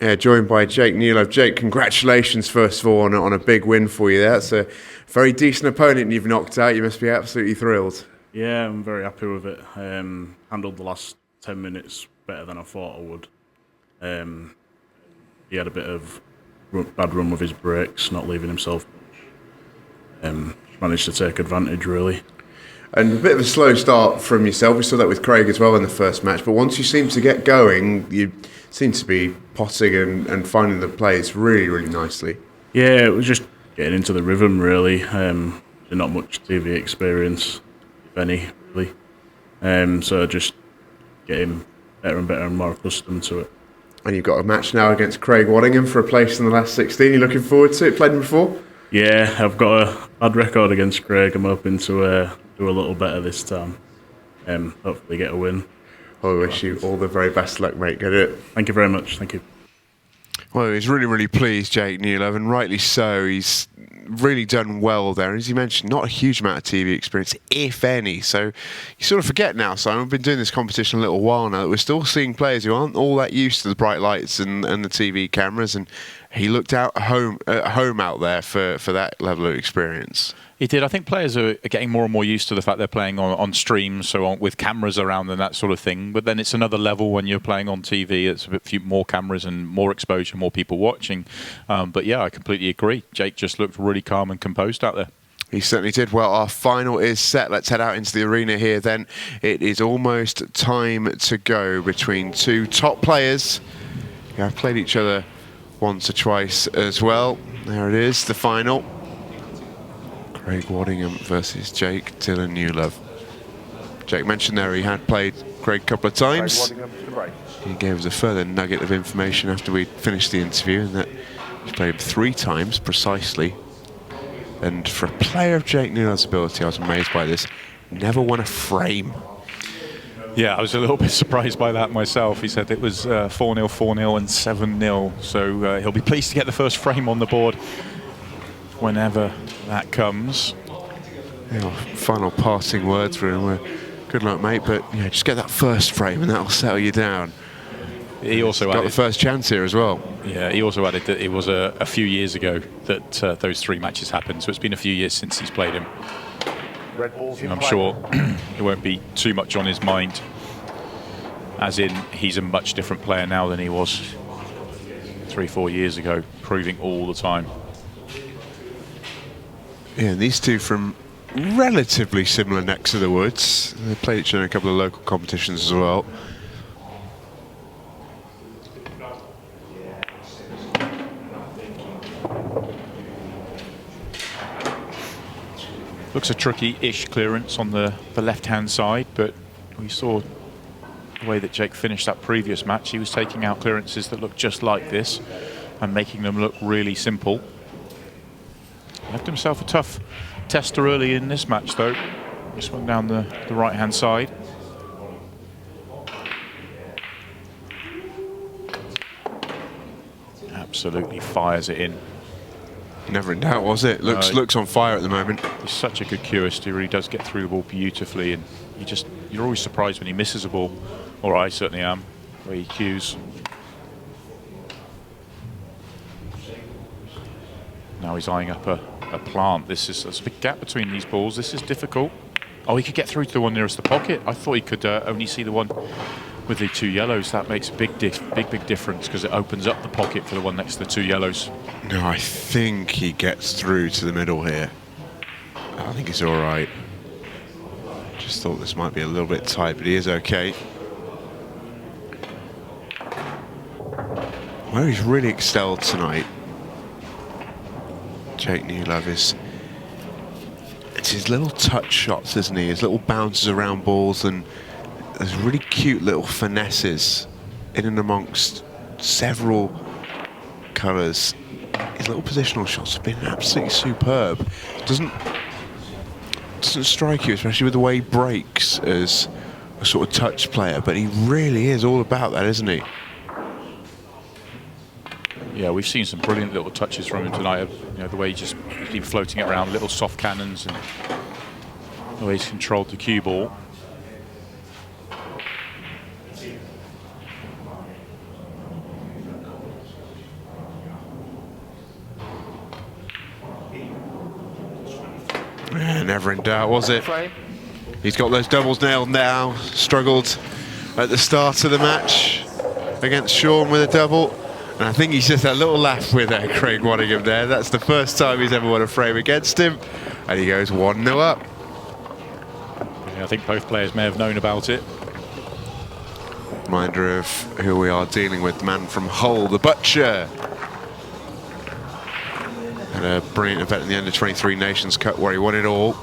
Yeah, joined by Jake Newlove. Jake, congratulations first of all on a big win for you there. That's a very decent opponent you've knocked out. You must be absolutely thrilled. Yeah, I'm very happy with it. Handled the last 10 minutes better than I thought I would. He had a bit of bad run with his brakes, not leaving himself. Managed to take advantage, really. And a bit of a slow start from yourself. We saw that with Craig as well in the first match. But once you seem to get going, you seem to be potting and finding the plays really, really nicely. Yeah, it was just getting into the rhythm, really. Not much TV experience, if any, really. So just getting better and better and more accustomed to it. And you've got a match now against Craig Waddingham for a place in the last 16. You looking forward to it? Played him before? Yeah, I've got a bad record against Craig. I'm hoping to do a little better this time. Hopefully get a win. I wish you all the very best luck, mate. Get it. Thank you very much. Thank you. Well, he's really, really pleased, Dylan-Newlove, and rightly so. He's really done well there. As you mentioned, not a huge amount of TV experience, if any. So you sort of forget now, Simon, we've been doing this competition a little while now, that we're still seeing players who aren't all that used to the bright lights and the TV cameras, and he looked at home out there for that level of experience. He did. I think players are getting more and more used to the fact they're playing on streams, so with cameras around and that sort of thing. But then it's another level when you're playing on TV. It's a few more cameras and more exposure, more people watching. But yeah, I completely agree. Jake just looked really calm and composed out there. He certainly did. Well, our final is set. Let's head out into the arena here then. It is almost time to go between two top players who have played each other once or twice as well. There it is, the final. Craig Waddingham versus Jake Dylan-Newlove. Jake mentioned there he had played Craig a couple of times. He gave us a further nugget of information after we finished the interview, and that he's played him 3 times precisely. And for a player of Jake Newlove's ability, I was amazed by this. Never won a frame. Yeah, I was a little bit surprised by that myself. He said it was 4-0, 4-0 and 7-0. So he'll be pleased to get the first frame on the board whenever that comes. Yeah, final parting words for him. Good luck, mate, but yeah, just get that first frame and that'll settle you down. He also got the first chance here as well. Yeah, he also added that it was a few years ago that those 3 matches happened, so it's been a few years since he's played him. I'm sure it won't be too much on his mind, as in he's a much different player now than he was 3-4 years ago, proving all the time. Yeah, these two from relatively similar necks of the woods. They played each other in a couple of local competitions as well. Looks a tricky-ish clearance on the left-hand side, but we saw the way that Jake finished that previous match. He was taking out clearances that looked just like this and making them look really simple. Left himself a tough tester early in this match, though. He swung down the right-hand side. Absolutely fires it in. Never in doubt, was it? Looks on fire at the moment. He's such a good curist. He really does get through the ball beautifully, and you're always surprised when he misses a ball. Or I certainly am, where he cues. Now he's eyeing up a plant. There's a big gap between these balls. This is difficult. Oh, he could get through to the one nearest the pocket. I thought he could only see the one with the 2 yellows. That makes a big difference, because it opens up the pocket for the one next to the 2 yellows. No, I think he gets through to the middle here. I think he's all right. Just thought this might be a little bit tight, but he is okay. Where he's really excelled tonight, Jake Newlove, it's his little touch shots, isn't he? His little bounces around balls and those really cute little finesses in and amongst several colours. His little positional shots have been absolutely superb. Doesn't strike you, especially with the way he breaks as a sort of touch player, but he really is all about that, isn't he? Yeah, we've seen some brilliant little touches from him tonight. You know, the way he's been floating it around, little soft cannons, and the way he's controlled the cue ball. Yeah, never in doubt, was it? He's got those doubles nailed now. Struggled at the start of the match against Shaun with a double. And I think he's just a little laugh with Craig Waddingham there. That's the first time he's ever won a frame against him. And he goes 1-0 up. Yeah, I think both players may have known about it. Reminder of who we are dealing with, the man from Hull, the Butcher. Had a brilliant event in the Under-23 Nations Cup where he won it all.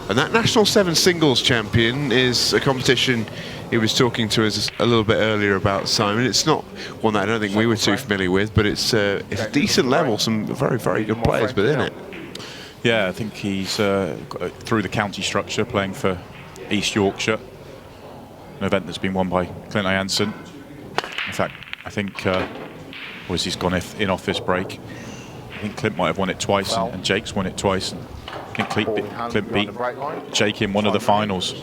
And that National 7 Singles Champion is a competition he was talking to us a little bit earlier about, Simon. It's not one that I don't think we were too familiar with, but it's a decent level, some very, very good players within it. Yeah, I think he's through the county structure playing for East Yorkshire, an event that's been won by Clint Jansen. In fact, I think he's gone in off this break. I think Clint might have won it twice, and Jake's won it twice. And I think Clint beat Jake in one of the finals.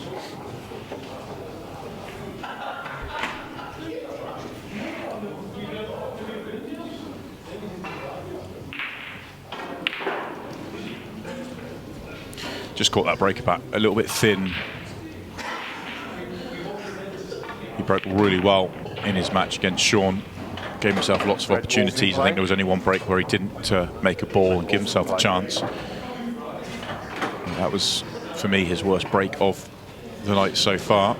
Just caught that break about a little bit thin. He broke really well in his match against Shaun. Gave himself lots of opportunities. I think there was only one break where he didn't make a ball and give himself a chance. And that was, for me, his worst break of the night so far.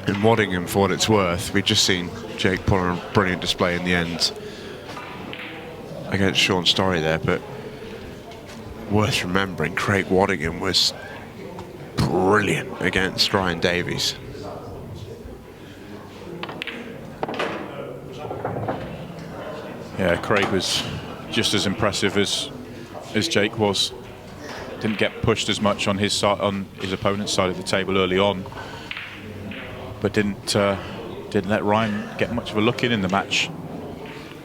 In Waddingham, for what it's worth, we've just seen Jake put on a brilliant display in the end against Shaun Storry there, but worth remembering, Craig Waddingham was brilliant against Ryan Davies. Yeah, Craig was just as impressive as Jake was. Didn't get pushed as much on his side, on his opponent's side of the table early on, but didn't let Ryan get much of a look in the match.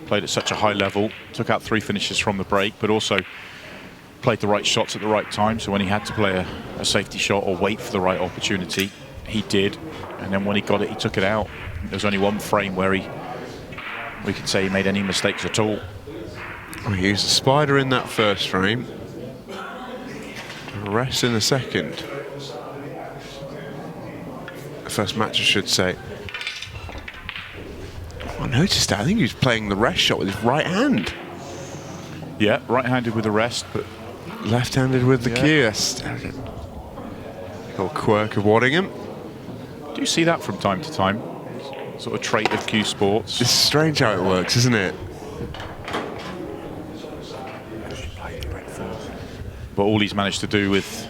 Played at such a high level, took out 3 finishes from the break, but also played the right shots at the right time. So when he had to play a safety shot or wait for the right opportunity, he did. And then when he got it, he took it out. There was only one frame where we could say he made any mistakes at all. He used a spider in that first frame. Rest in the second. First match, I should say. I noticed that. I think he was playing the rest shot with his right hand. Yeah, right-handed with the rest, but left-handed with the cue. That's a little quirk of Waddingham. Do you see that from time to time? Sort of trait of cue sports. It's strange how it works, isn't it? But all he's managed to do with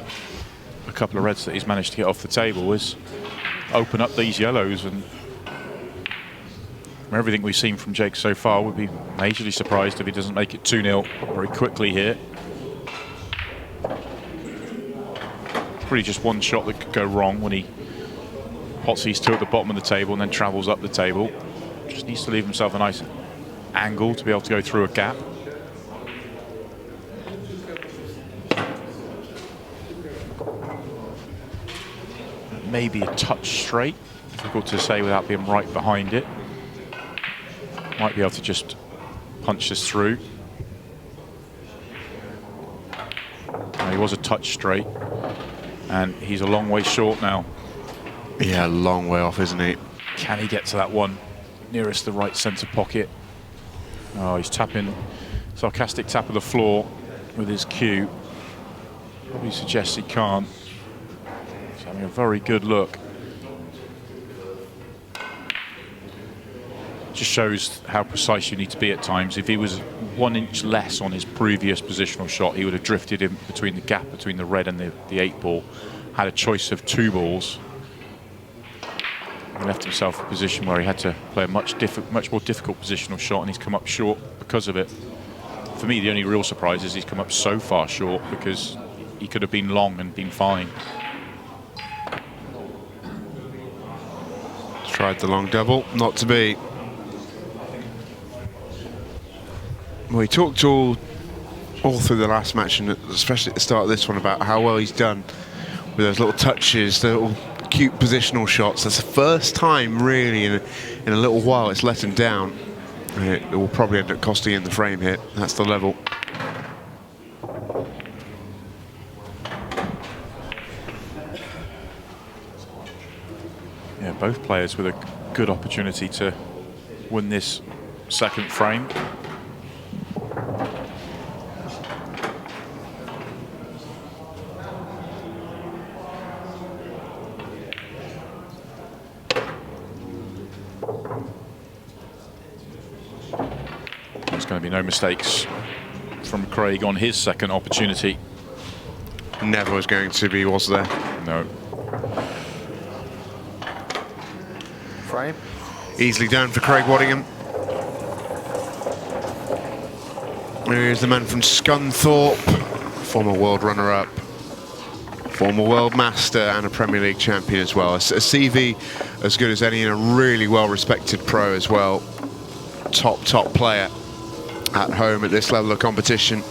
a couple of reds that he's managed to get off the table is open up these yellows, and from everything we've seen from Jake so far, would be majorly surprised if he doesn't make it 2-0 very quickly here. Really just one shot that could go wrong when he pots these two at the bottom of the table and then travels up the table. Just needs to leave himself a nice angle to be able to go through a gap. Maybe a touch straight, difficult to say without being right behind it. Might be able to just punch this through. He was a touch straight, and he's a long way short now. Yeah, a long way off, isn't he? Can he get to that one nearest the right centre pocket? Oh, he's tapping, sarcastic tap of the floor with his cue. Probably suggests he can't. He's having a very good look. Just shows how precise you need to be at times. If he was 1 inch less on his previous positional shot, he would have drifted in between the gap between the red and the 8 ball. Had a choice of 2 balls. He left himself in a position where he had to play a much more difficult positional shot, and he's come up short because of it. For me, the only real surprise is he's come up so far short, because he could have been long and been fine. Tried the long double, not to be. Well, he talked all through the last match, and especially at the start of this one, about how well he's done with those little touches, the little cute positional shots. That's the first time really in a little while it's let him down. It will probably end up costing him the frame hit. That's the level. Yeah, both players with a good opportunity to win this second frame. There's going to be no mistakes from Craig on his second opportunity. Never was going to be, was there? No. Frame. Easily down for Craig Waddingham. Here's the man from Scunthorpe, former world runner-up, former world master and a Premier League champion as well. A CV as good as any and a really well-respected pro as well. Top player at home at this level of competition.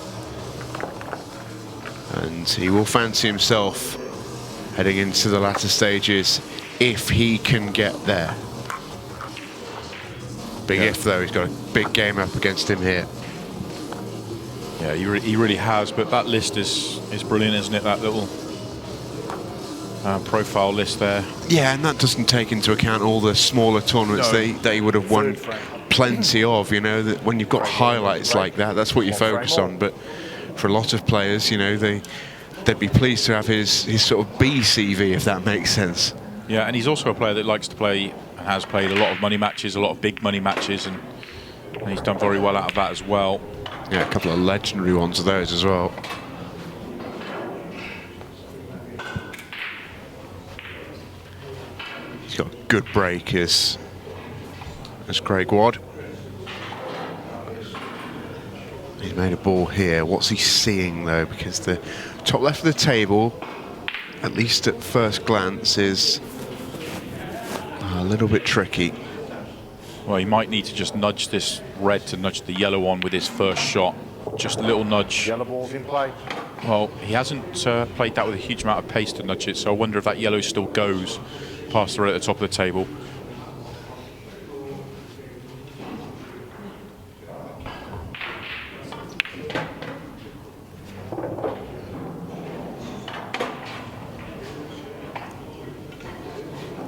And he will fancy himself heading into the latter stages if he can get there. Big if though, he's got a big game up against him here. Yeah, he really has, but that list is brilliant, isn't it? That little profile list there. Yeah, and that doesn't take into account all the smaller tournaments that he would have won plenty of, you know, that when you've got highlights like that, that's what you focus on. But for a lot of players, you know, they'd be pleased to have his sort of B CV, if that makes sense. Yeah, and he's also a player that likes to play and has played a lot of money matches, a lot of big money matches, and he's done very well out of that as well. Yeah, a couple of legendary ones of those as well. He's got a good break as Craig Wadd. He's made a ball here. What's he seeing though? Because the top left of the table, at least at first glance, is a little bit tricky. Well, he might need to just nudge this red to nudge the yellow on with his first shot. Just a little nudge. Yellow ball's in play. Well, he hasn't played that with a huge amount of pace to nudge it, so I wonder if that yellow still goes past the red at the top of the table.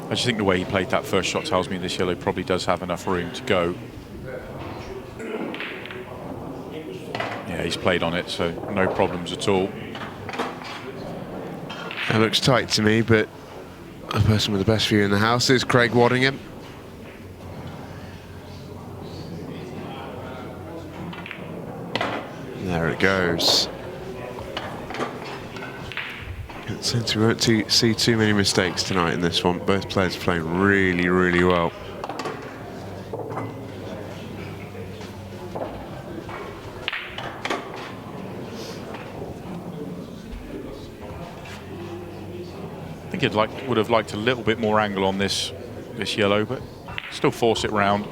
I just think the way he played that first shot tells me this yellow probably does have enough room to go. Yeah, he's played on it, so no problems at all. It looks tight to me, but the person with the best view in the house is Craig Waddingham. There it goes. Since we won't see too many mistakes tonight in this one. Both players playing really, really well. I think he'd would have liked a little bit more angle on this yellow, but still force it round.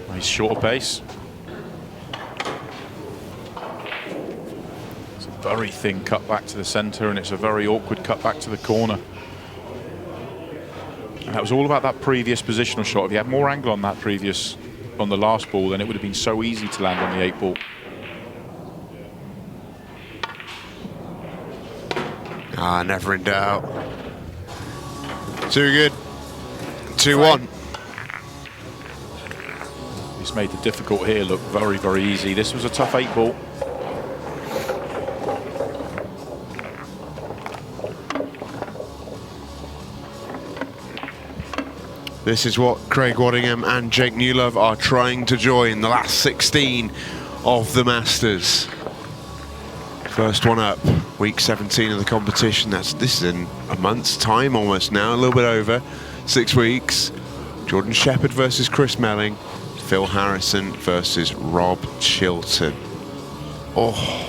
Nice shorter pace. It's a very thin cut back to the centre, and it's a very awkward cut back to the corner. And that was all about that previous positional shot. If he had more angle on that on the last ball, then it would have been so easy to land on the 8 ball. Ah, never in doubt. Too good. 2-1. He's made the difficult here look very, very easy. This was a tough 8 ball. This is what Craig Waddingham and Dylan-Newlove are trying to join the last 16 of the Masters. First one up, week 17 of the competition. This is in a month's time almost now, a little bit over, 6 weeks. Jordan Shepherd versus Chris Melling, Phil Harrison versus Rob Chilton. Oh,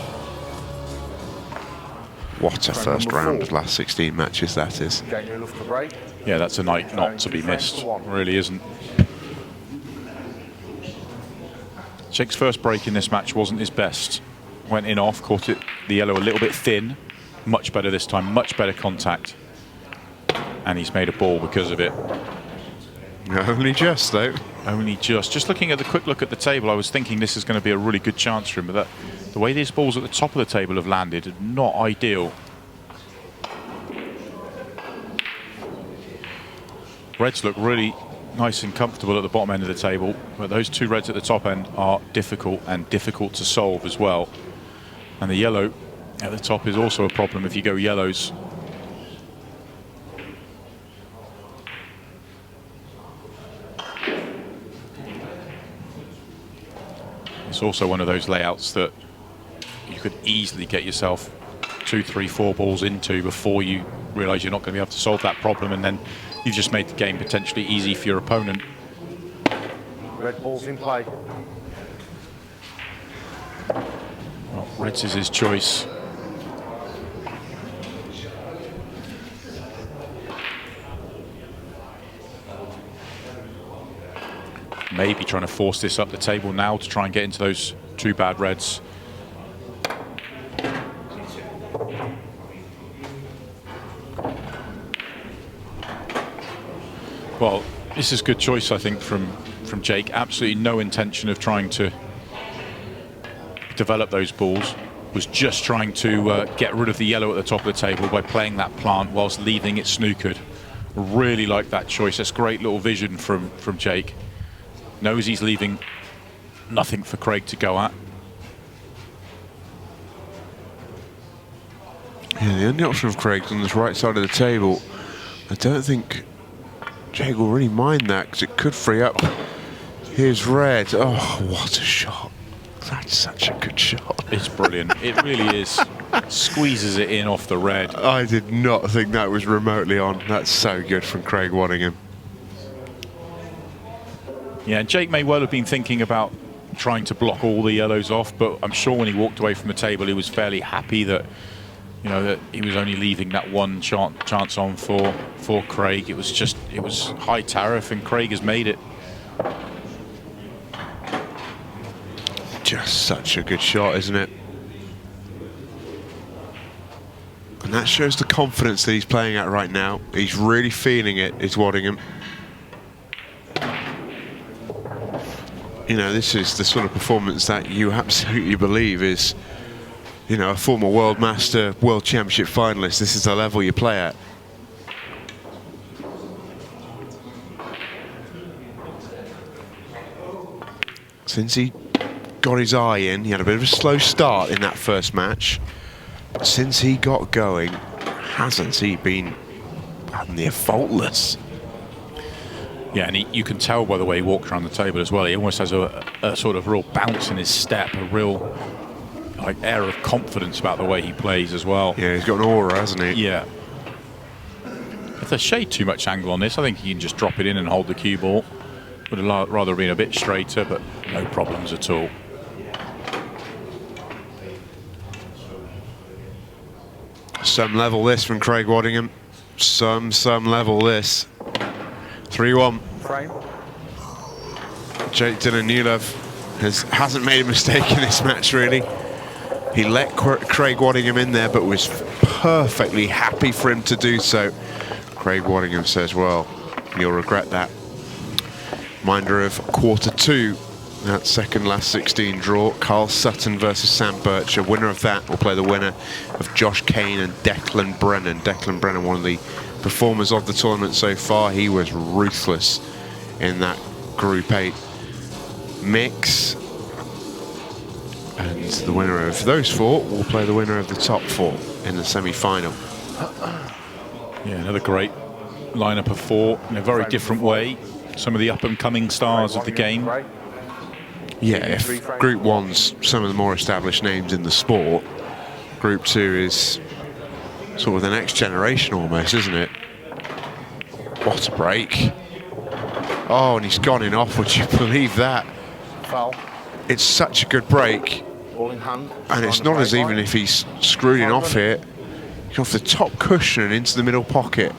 what a first round of last 16 matches that is. Dylan-Newlove to break. Yeah, that's a night not to be missed. It really isn't. Jake's first break in this match wasn't his best. Went in off, caught the yellow a little bit thin, Much better this time, much better contact. And he's made a ball because of it. Only just, though. Only just. Just looking at the quick look at the table, I was thinking this is going to be a really good chance for him, but the way these balls at the top of the table have landed are not ideal. Reds look really nice and comfortable at the bottom end of the table, but those two reds at the top end are difficult and difficult to solve as well. And the yellow at the top is also a problem if you go yellows. It's also one of those layouts that you could easily get yourself 2, 3, 4 balls into before you realise you're not going to be able to solve that problem, and then you've just made the game potentially easy for your opponent. Red ball's in play. Well, Reds is his choice. Maybe trying to force this up the table now to try and get into those 2 bad reds. Well, this is a good choice, I think, from Jake. Absolutely no intention of trying to develop those balls. Was just trying to get rid of the yellow at the top of the table by playing that plant whilst leaving it snookered. Really like that choice. That's great little vision from Jake. Knows he's leaving nothing for Craig to go at. Yeah, the only option of Craig's on this right side of the table. I don't think Jake will really mind that, because it could free up his red. Oh, what a shot. That's such a good shot. It's brilliant. It really is. Squeezes it in off the red. I did not think that was remotely on. That's so good from Craig Waddingham. Yeah, and Jake may well have been thinking about trying to block all the yellows off, but I'm sure when he walked away from the table, he was fairly happy that, you know, that he was only leaving that one chance on for Craig. It was high tariff, and Craig has made it. Just such a good shot, isn't it? And that shows the confidence that he's playing at right now. He's really feeling it, is Waddingham. You know, this is the sort of performance that you absolutely believe is, you know, a former World Master, World Championship finalist. This is the level you play at. Since he got his eye in, he had a bit of a slow start in that first match. But since he got going, hasn't he been near faultless? Yeah, and you can tell by the way he walks around the table as well. He almost has a sort of real bounce in his step, a real like air of confidence about the way he plays as well. Yeah, he's got an aura, hasn't he? Yeah. If there's shade too much angle on this, I think he can just drop it in and hold the cue ball. Would have rather been a bit straighter, but no problems at all. Some level this from Craig Waddingham. Some level this. 3-1. Frame. Jake Dylan-Newlove hasn't made a mistake in this match, really. He let Craig Waddingham in there, but was perfectly happy for him to do so. Craig Waddingham says, well, you'll regret that. Reminder of quarter 2, that second last 16 draw. Carl Sutton versus Sam Bircher. Winner of that will play the winner of Josh Kane and Declan Brennan. Declan Brennan, one of the performers of the tournament so far. He was ruthless in that Group 8 mix. And the winner of those 4 will play the winner of the top 4 in the semi-final. Yeah, another great lineup of 4 in a very different way. Some of the up-and-coming stars of the game. Yeah, if Group 1's some of the more established names in the sport, Group 2 is sort of the next generation almost, isn't it? What a break. Oh, and he's gone in off, would you believe that? Foul. It's such a good break. Ball in hand. And it's not as even if he's screwed in off here. He's off the top cushion and into the middle pocket.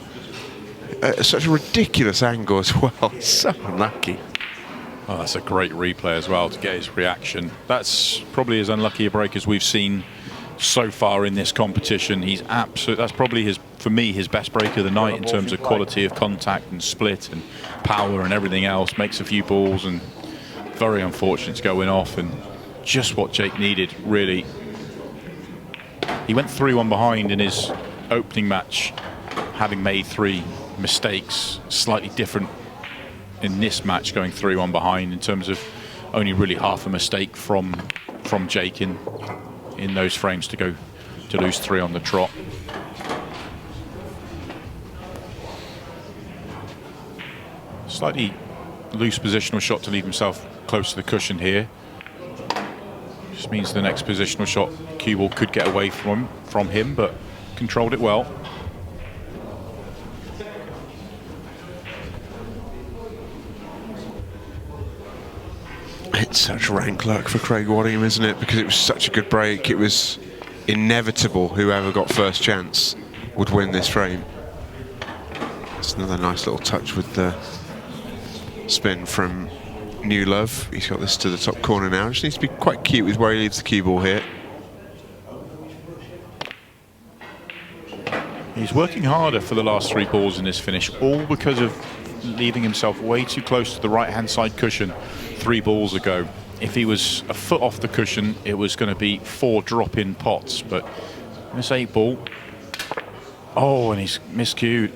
Such a ridiculous angle as well. So unlucky. Oh, that's a great replay as well to get his reaction. That's probably as unlucky a break as we've seen so far in this competition. He's that's probably for me his best break of the night in terms of quality of contact and split and power and everything else. Makes a few balls and very unfortunate going off, and just what Jake needed really. He went 3-1 behind in his opening match, having made 3 mistakes. Slightly different in this match, going 3-1 behind in terms of only really half a mistake from Jake in those frames to lose 3 on the trot. Slightly loose positional shot to leave himself close to the cushion here. Just means the next positional shot cue ball could get away from him, but controlled it well. It's such rank luck for Craig Waddingham, isn't it? Because it was such a good break. It was inevitable whoever got first chance would win this frame. It's another nice little touch with the spin from Dylan-Newlove. He's got this to the top corner now. Just needs to be quite cute with where he leaves the cue ball here. He's working harder for the last 3 balls in this finish, all because of leaving himself way too close to the right-hand side cushion 3 balls ago. If he was a foot off the cushion, it was going to be 4 drop-in pots. But this 8 ball, oh, and he's miscued.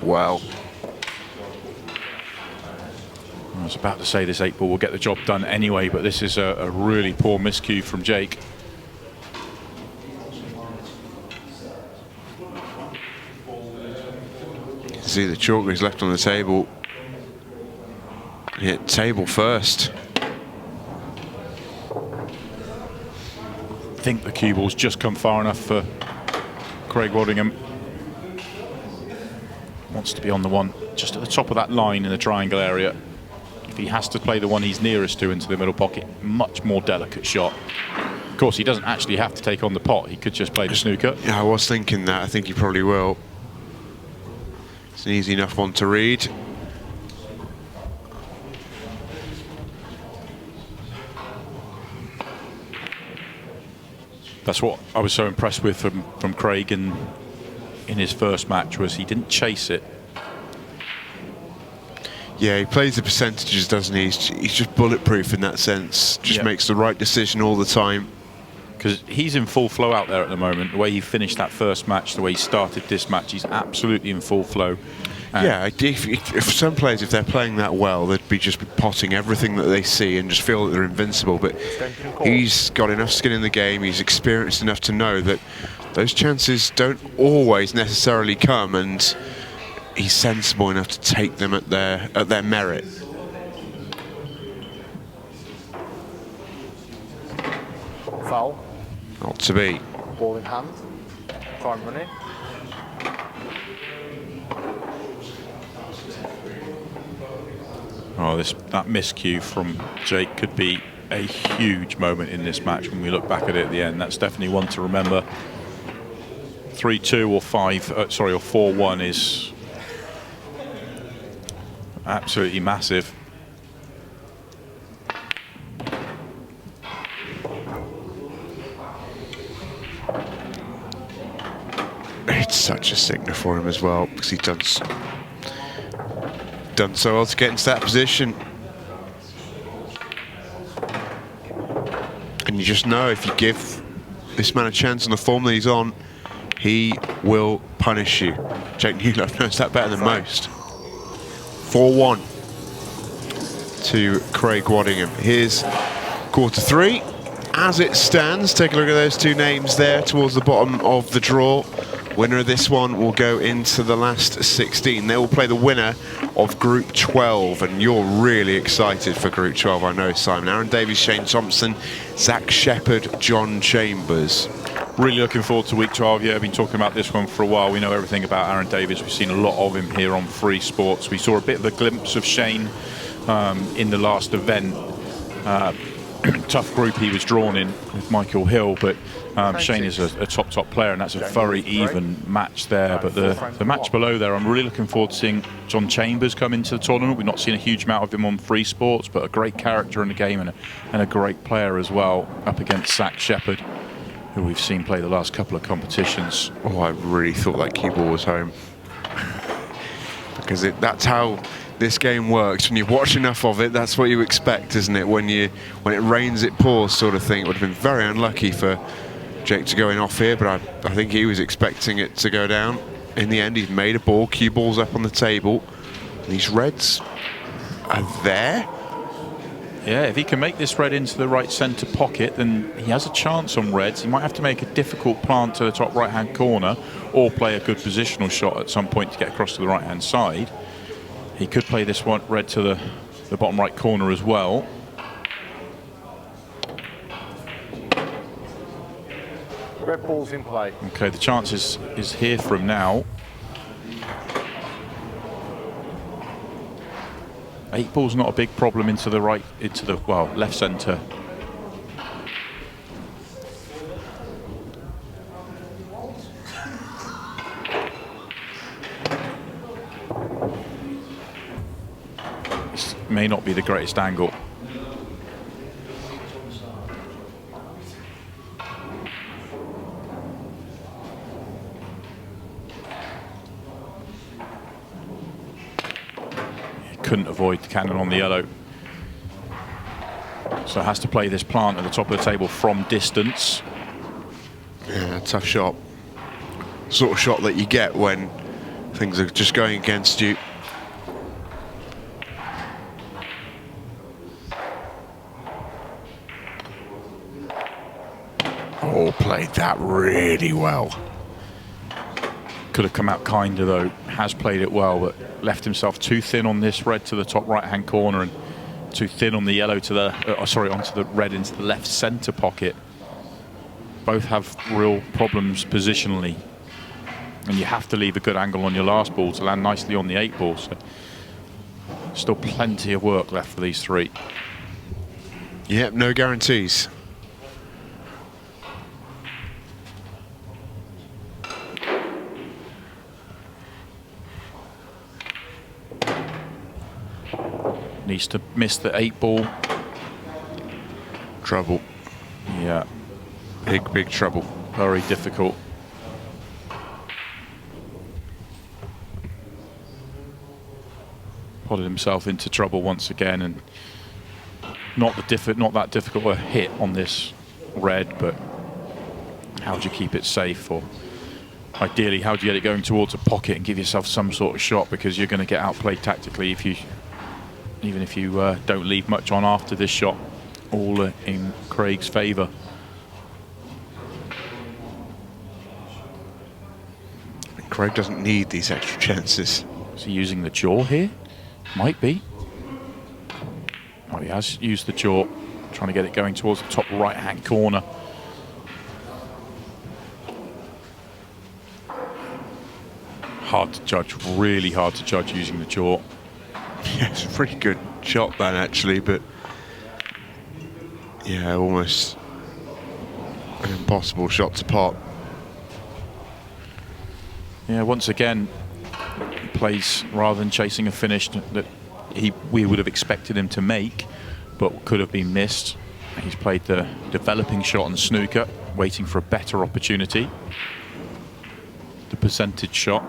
Wow. I was about to say this 8 ball will get the job done anyway, but this is a really poor miscue from Jake. See the chalk is left on the table. Hit table first. I think the cue ball's just come far enough for Craig Waddingham. Wants to be on the one just at the top of that line in the triangle area. If he has to play the one he's nearest to into the middle pocket, much more delicate shot. Of course, he doesn't actually have to take on the pot. He could just play the snooker. Yeah, I was thinking that. I think he probably will. It's an easy enough one to read. That's what I was so impressed with from Craig in his first match, was he didn't chase it. Yeah, he plays the percentages, doesn't he? He's just bulletproof in that sense. Just makes the right decision all the time. Because he's in full flow out there at the moment. The way he finished that first match, the way he started this match, he's absolutely in full flow. Yeah, if some players, if they're playing that well, they'd be just potting everything that they see and just feel that they're invincible. But he's got enough skin in the game, he's experienced enough to know that those chances don't always necessarily come, and he's sensible enough to take them at their merit. Foul. Not to be. Ball in hand. Time running. Oh, that miscue from Jake could be a huge moment in this match when we look back at it at the end. That's definitely one to remember. 3-2 or 4-1 is absolutely massive. It's such a signal for him as well, because he's done so well to get into that position. And you just know if you give this man a chance on the form that he's on, he will punish you. Jake Dylan-Newlove knows that better than most. 4-1 to Craig Waddingham. Here's quarter 3. As it stands, take a look at those 2 names there towards the bottom of the draw. Winner of this one will go into the last 16. They will play the winner of Group 12, and you're really excited for Group 12, I know, Simon. Aaron Davies, Shane Thompson, Zach Shepherd, John Chambers. Really looking forward to week 12. Yeah, I've been talking about this one for a while. We know everything about Aaron Davies. We've seen a lot of him here on Free Sports. We saw a bit of a glimpse of Shane in the last event. Tough group he was drawn in with Michael Hill, but Shane is a top player, and that's a very even match there. But the match below there, I'm really looking forward to seeing John Chambers come into the tournament. We've not seen a huge amount of him on Free Sports, but a great character in the game and a great player as well, up against Zach Shepherd. who we've seen play the last couple of competitions. Oh, I really thought that cue ball was home. Because that's how this game works. When you watch enough of it, that's what you expect, isn't it? When it rains, it pours sort of thing. It would have been very unlucky for Jake to go in off here, but I think he was expecting it to go down. In the end, he's made a ball. Cue ball's up on the table. These reds are there. Yeah, if he can make this red into the right centre pocket, then he has a chance on reds. He might have to make a difficult plant to the top right-hand corner or play a good positional shot at some point to get across to the right-hand side. He could play this one red to the bottom right corner as well. Red ball's in play. Okay, the chance is here for him now. 8 ball's not a big problem into the right, well, left centre. This may not be the greatest angle. Couldn't avoid the cannon on the yellow. So has to play this plant at the top of the table from distance. Yeah, tough shot. Sort of shot that you get when things are just going against you. Oh, played that really well. Could have come out kinder though. Has played it well, but left himself too thin on this red to the top right-hand corner and too thin on the yellow to the, onto the red into the left centre pocket. Both have real problems positionally, and you have to leave a good angle on your last ball to land nicely on the 8 ball. So still plenty of work left for these 3. Yep, no guarantees. Needs to miss the 8 ball. Trouble. Yeah. Big trouble. Very difficult. Potted himself into trouble once again, and not that difficult a hit on this red, but how do you keep it safe? Or ideally, how do you get it going towards a pocket and give yourself some sort of shot, because you're going to get outplayed tactically even if you don't leave much on after this shot, all in Craig's favour. Craig doesn't need these extra chances. Is he using the jaw here? Might be. Oh, he has used the jaw, trying to get it going towards the top right-hand corner. Hard to judge, really hard to judge using the jaw. Yeah, it's a pretty good shot, that actually, but yeah, almost an impossible shot to pot. Yeah, once again, he plays rather than chasing a finish that we would have expected him to make, but could have been missed. He's played the developing shot on snooker, waiting for a better opportunity. The percentage shot.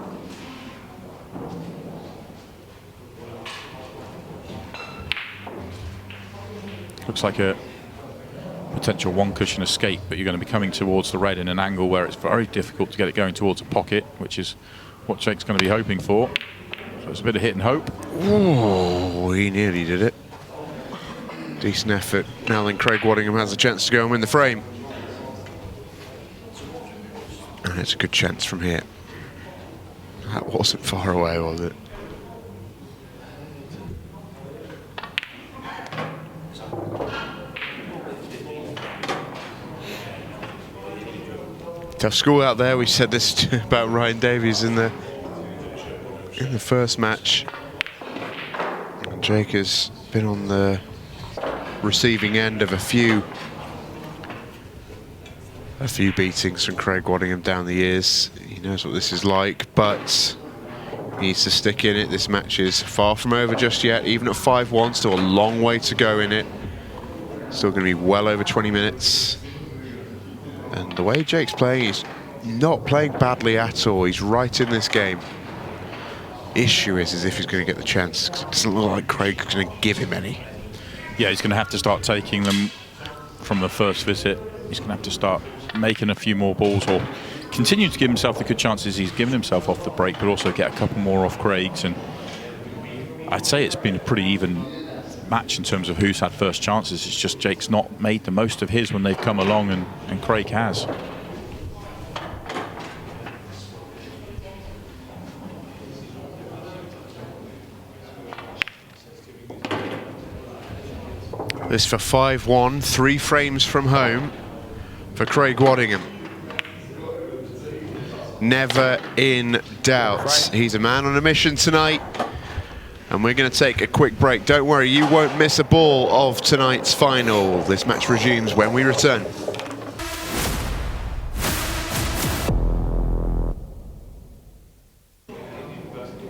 Looks like a potential 1-cushion escape, but you're going to be coming towards the red in an angle where it's very difficult to get it going towards a pocket, which is what Jake's going to be hoping for. So it's a bit of hit and hope. Oh, he nearly did it. Decent effort. Now then, Craig Waddingham has a chance to go and win the frame. And it's a good chance from here. That wasn't far away, was it? Tough school out there. We said this about Ryan Davies in the first match. And Jake has been on the receiving end of a few beatings from Craig Waddingham down the years. He knows what this is like, but he needs to stick in it. This match is far from over just yet. Even at 5-1, still a long way to go in it. Still going to be well over 20 minutes. And the way Jake's playing, he's not playing badly at all. He's right in this game. Issue is if he's going to get the chance, because it doesn't look like Craig's going to give him any. Yeah, he's going to have to start taking them from the first visit. He's going to have to start making a few more balls, or continue to give himself the good chances he's given himself off the break, but also get a couple more off Craig's. And I'd say it's been a pretty even match in terms of who's had first chances. It's just Jake's not made the most of his when they've come along, and Craig has. This for 5-1, 3 frames from home for Craig Waddingham. Never in doubt. He's a man on a mission tonight. And we're going to take a quick break. Don't worry, you won't miss a ball of tonight's final. This match resumes when we return.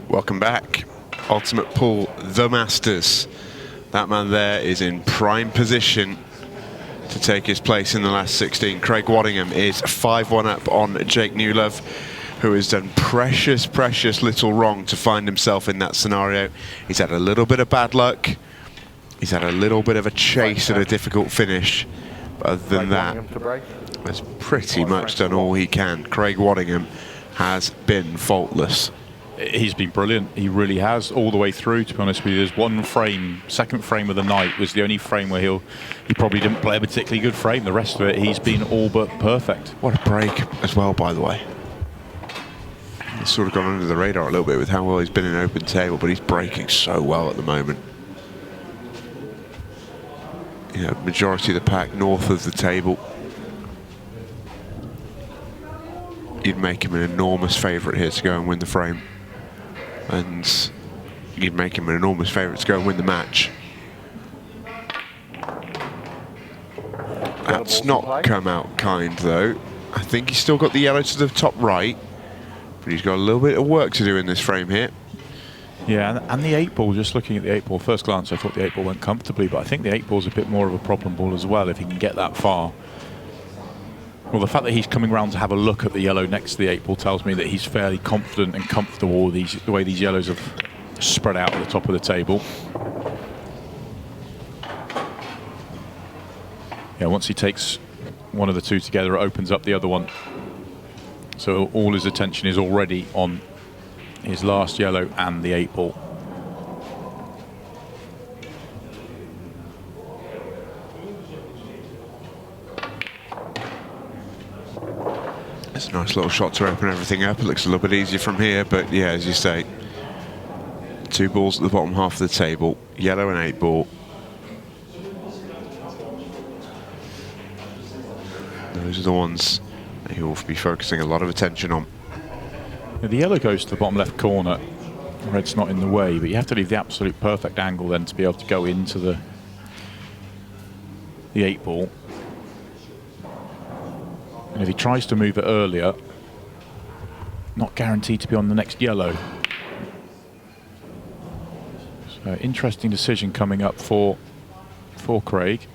Welcome back. Ultimate Pool, the Masters. That man there is in prime position to take his place in the last 16. Craig Waddingham is 5-1 up on Jake Newlove, who has done precious little wrong to find himself in that scenario. He's had a little bit of bad luck. He's had a little bit of a chase and a difficult finish. But other than that, has pretty much done all he can. Craig Waddingham has been faultless. He's been brilliant. He really has, all the way through, to be honest with you. There's one frame, second frame of the night was the only frame where he probably didn't play a particularly good frame. The rest of it, he's been all but perfect. What a break as well, by the way. He's sort of gone under the radar a little bit with how well he's been in open table, but he's breaking so well at the moment. You know, majority of the pack north of the table. You'd make him an enormous favourite here to go and win the frame. And you'd make him an enormous favourite to go and win the match. That's not come out kind, though. I think he's still got the yellow to the top right, but he's got a little bit of work to do in this frame here. Yeah, and the 8-ball, just looking at the 8-ball, first glance I thought the 8-ball went comfortably, but I think the 8-ball's a bit more of a problem ball as well if he can get that far. Well, the fact that he's coming round to have a look at the yellow next to the 8-ball tells me that he's fairly confident and comfortable with the way these yellows have spread out at the top of the table. Yeah, once he takes one of the two together, it opens up the other one. So all his attention is already on his last yellow and the 8-ball. It's a nice little shot to open everything up. It looks a little bit easier from here, but yeah, as you say, 2 balls at the bottom half of the table, yellow and 8-ball. Those are the ones that he will be focusing a lot of attention on. Now, the yellow goes to the bottom left corner. Red's not in the way, but you have to leave the absolute perfect angle then to be able to go into the 8-ball. And if he tries to move it earlier, not guaranteed to be on the next yellow. So interesting decision coming up for Craig.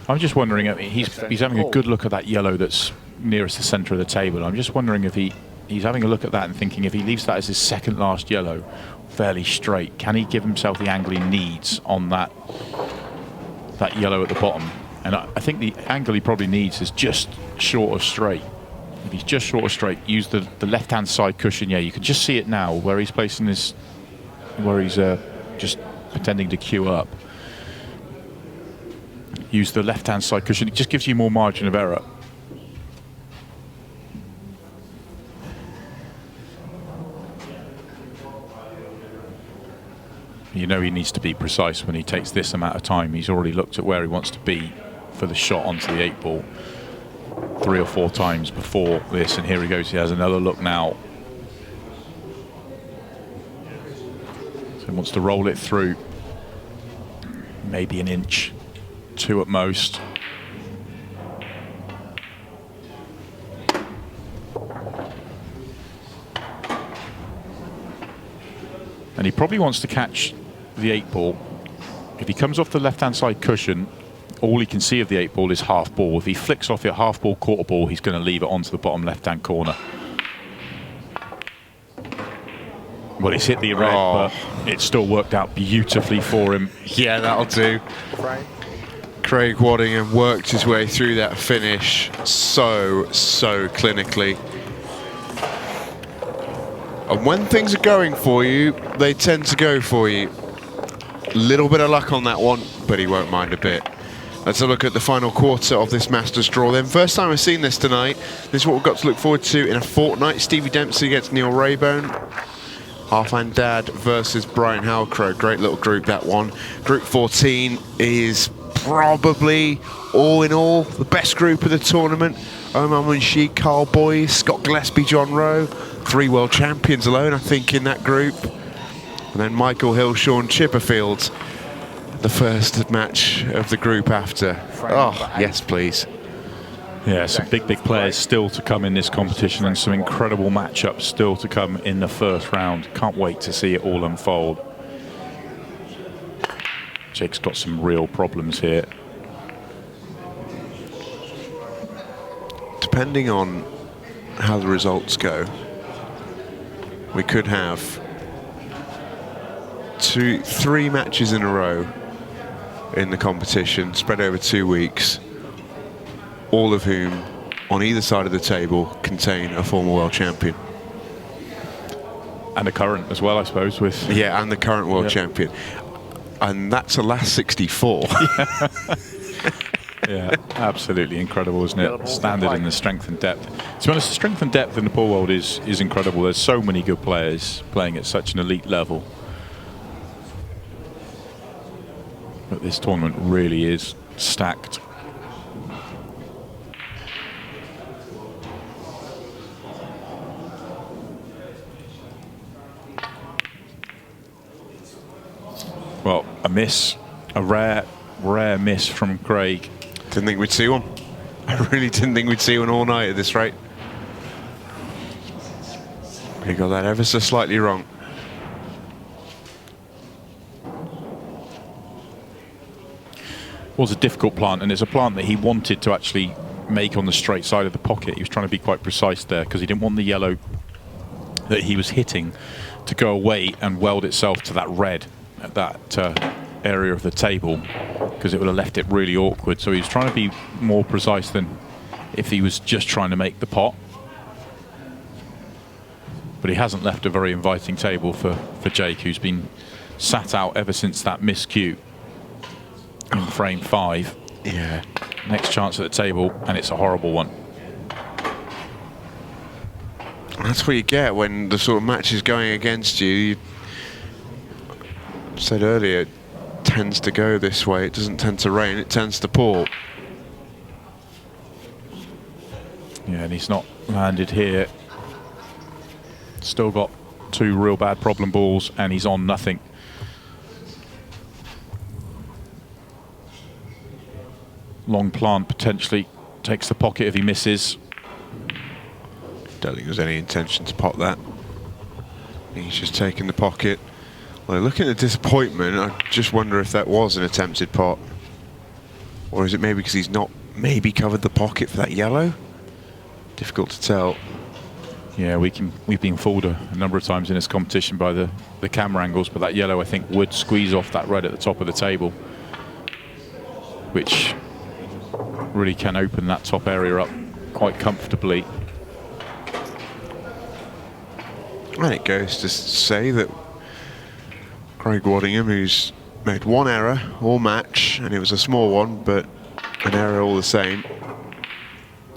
I'm just wondering, I mean, he's having a good look at that yellow that's nearest the centre of the table. I'm just wondering if he's having a look at that and thinking if he leaves that as his second last yellow, fairly straight, can he give himself the angle he needs on that yellow at the bottom? And I think the angle he probably needs is just short of straight. If he's just short of straight, use the left-hand side cushion. Yeah, you can just see it now where he's placing this, where he's just pretending to queue up. Use the left-hand side cushion. It just gives you more margin of error. You know he needs to be precise when he takes this amount of time. He's already looked at where he wants to be for the shot onto the 8-ball 3 or 4 times before this, and here he goes. He has another look now. So he wants to roll it through, maybe an inch, 2 at most. And he probably wants to catch the 8-ball. If he comes off the left-hand side cushion all he can see of the 8 ball is half ball. If he flicks off your half ball, quarter ball, he's going to leave it onto the bottom left-hand corner. Well, he's hit the red, but it still worked out beautifully for him. Yeah, that'll do. Craig Waddingham worked his way through that finish so clinically. And when things are going for you, they tend to go for you. Little bit of luck on that one, but he won't mind a bit. Let's have a look at the final quarter of this Masters draw then. First time I've seen this tonight. This is what we've got to look forward to in a fortnight. Stevie Dempsey against Neil Raybone. Half-Hand Dad versus Brian Halcrow. Great little group, that one. Group 14 is probably, all in all, the best group of the tournament. Omar Munshi, Carl Boyce, Scott Gillespie, John Rowe. 3 world champions alone, I think, in that group. And then Michael Hill, Shaun Chipperfield. The first match of the group after. Oh, yes, please. Yeah, some big players still to come in this competition and some incredible matchups still to come in the first round. Can't wait to see it all unfold. Jake's got some real problems here. Depending on how the results go, we could have 3 matches in a row in the competition, spread over 2 weeks, all of whom, on either side of the table, contain a former world champion. And a current as well, I suppose. With Yeah, and the current world champion. And that's a last 64. Yeah, absolutely incredible, isn't it? Standard in the strength and depth. To be honest, the strength and depth in the pool world is incredible. There's so many good players playing at such an elite level. But this tournament really is stacked. Well, a miss, a rare miss from Craig. Didn't think we'd see one. I really didn't think we'd see one all night at this rate. He got that ever so slightly wrong. Was a difficult plant, and it's a plant that he wanted to actually make on the straight side of the pocket. He was trying to be quite precise there because he didn't want the yellow that he was hitting to go away and weld itself to that red at that area of the table, because it would have left it really awkward. So he was trying to be more precise than if he was just trying to make the pot. But he hasn't left a very inviting table for Jake, who's been sat out ever since that miscue in frame 5. Yeah. Next chance at the table, and it's a horrible one. That's what you get when the sort of match is going against you. You said earlier, it tends to go this way. It doesn't tend to rain, it tends to pour. Yeah, and he's not landed here. Still got 2 real bad problem balls, and he's on nothing. Long plant potentially takes the pocket if he misses. Don't think there's any intention to pot that. He's just taking the pocket. Well, looking at the disappointment, I just wonder if that was an attempted pot. Or is it maybe because he's not maybe covered the pocket for that yellow? Difficult to tell. Yeah, we've been fooled a number of times in this competition by the camera angles, but that yellow, I think, would squeeze off that red at the top of the table, which really can open that top area up quite comfortably. And it goes to say that Craig Waddingham, who's made 1 error all match, and it was a small one, but an error all the same.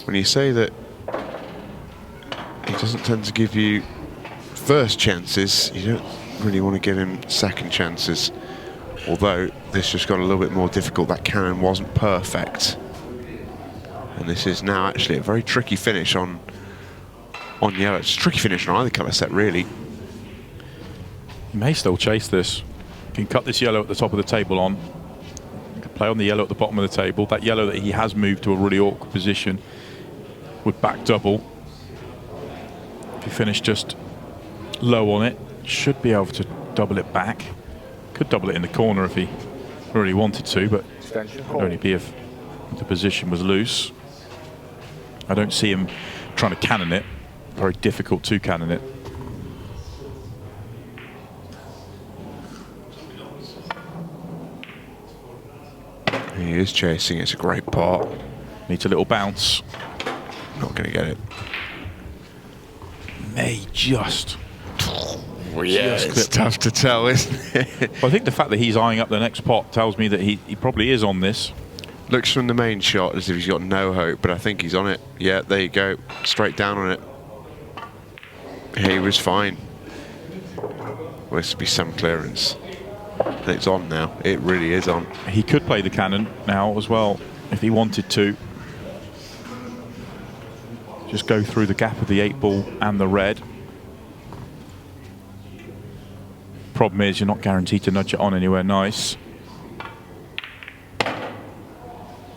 When you say that he doesn't tend to give you first chances, you don't really want to give him second chances. Although this just got a little bit more difficult. That cannon wasn't perfect. And this is now actually a very tricky finish on yellow. It's a tricky finish on either colour set, really. He may still chase this. He can cut this yellow at the top of the table on. He can play on the yellow at the bottom of the table. That yellow that he has moved to a really awkward position would back double. If he finished just low on it, should be able to double it back. Could double it in the corner if he really wanted to, but extension It'd call. only be if the position was loose. I don't see him trying to cannon it. Very difficult to cannon it. He is chasing. It's a great pot. Needs a little bounce. Not going to get it. May just. Well, yeah, it's tough to tell, isn't it? Well, I think the fact that he's eyeing up the next pot tells me that he probably is on this. Looks from the main shot as if he's got no hope, but I think he's on it. Yeah, there you go. Straight down on it. He was fine. Well, this would be some clearance. And it's on now. It really is on. He could play the cannon now as well if he wanted to. Just go through the gap of the 8-ball and the red. Problem is, you're not guaranteed to nudge it on anywhere nice.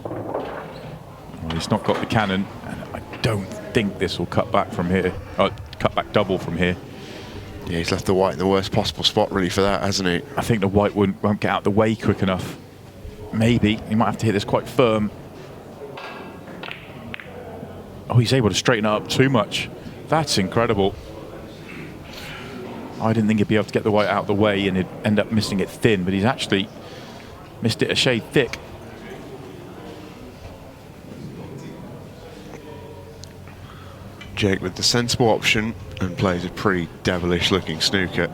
Well, he's not got the cannon, and I don't think this will cut back from here. Cut back double from here. Yeah, he's left the white in the worst possible spot, really, for that, hasn't he? I think the white won't get out the way quick enough. Maybe. He might have to hit this quite firm. Oh, he's able to straighten it up too much. That's incredible. I didn't think he'd be able to get the white out of the way and he'd end up missing it thin, but he's actually missed it a shade thick. Jake with the sensible option and plays a pretty devilish looking snooker.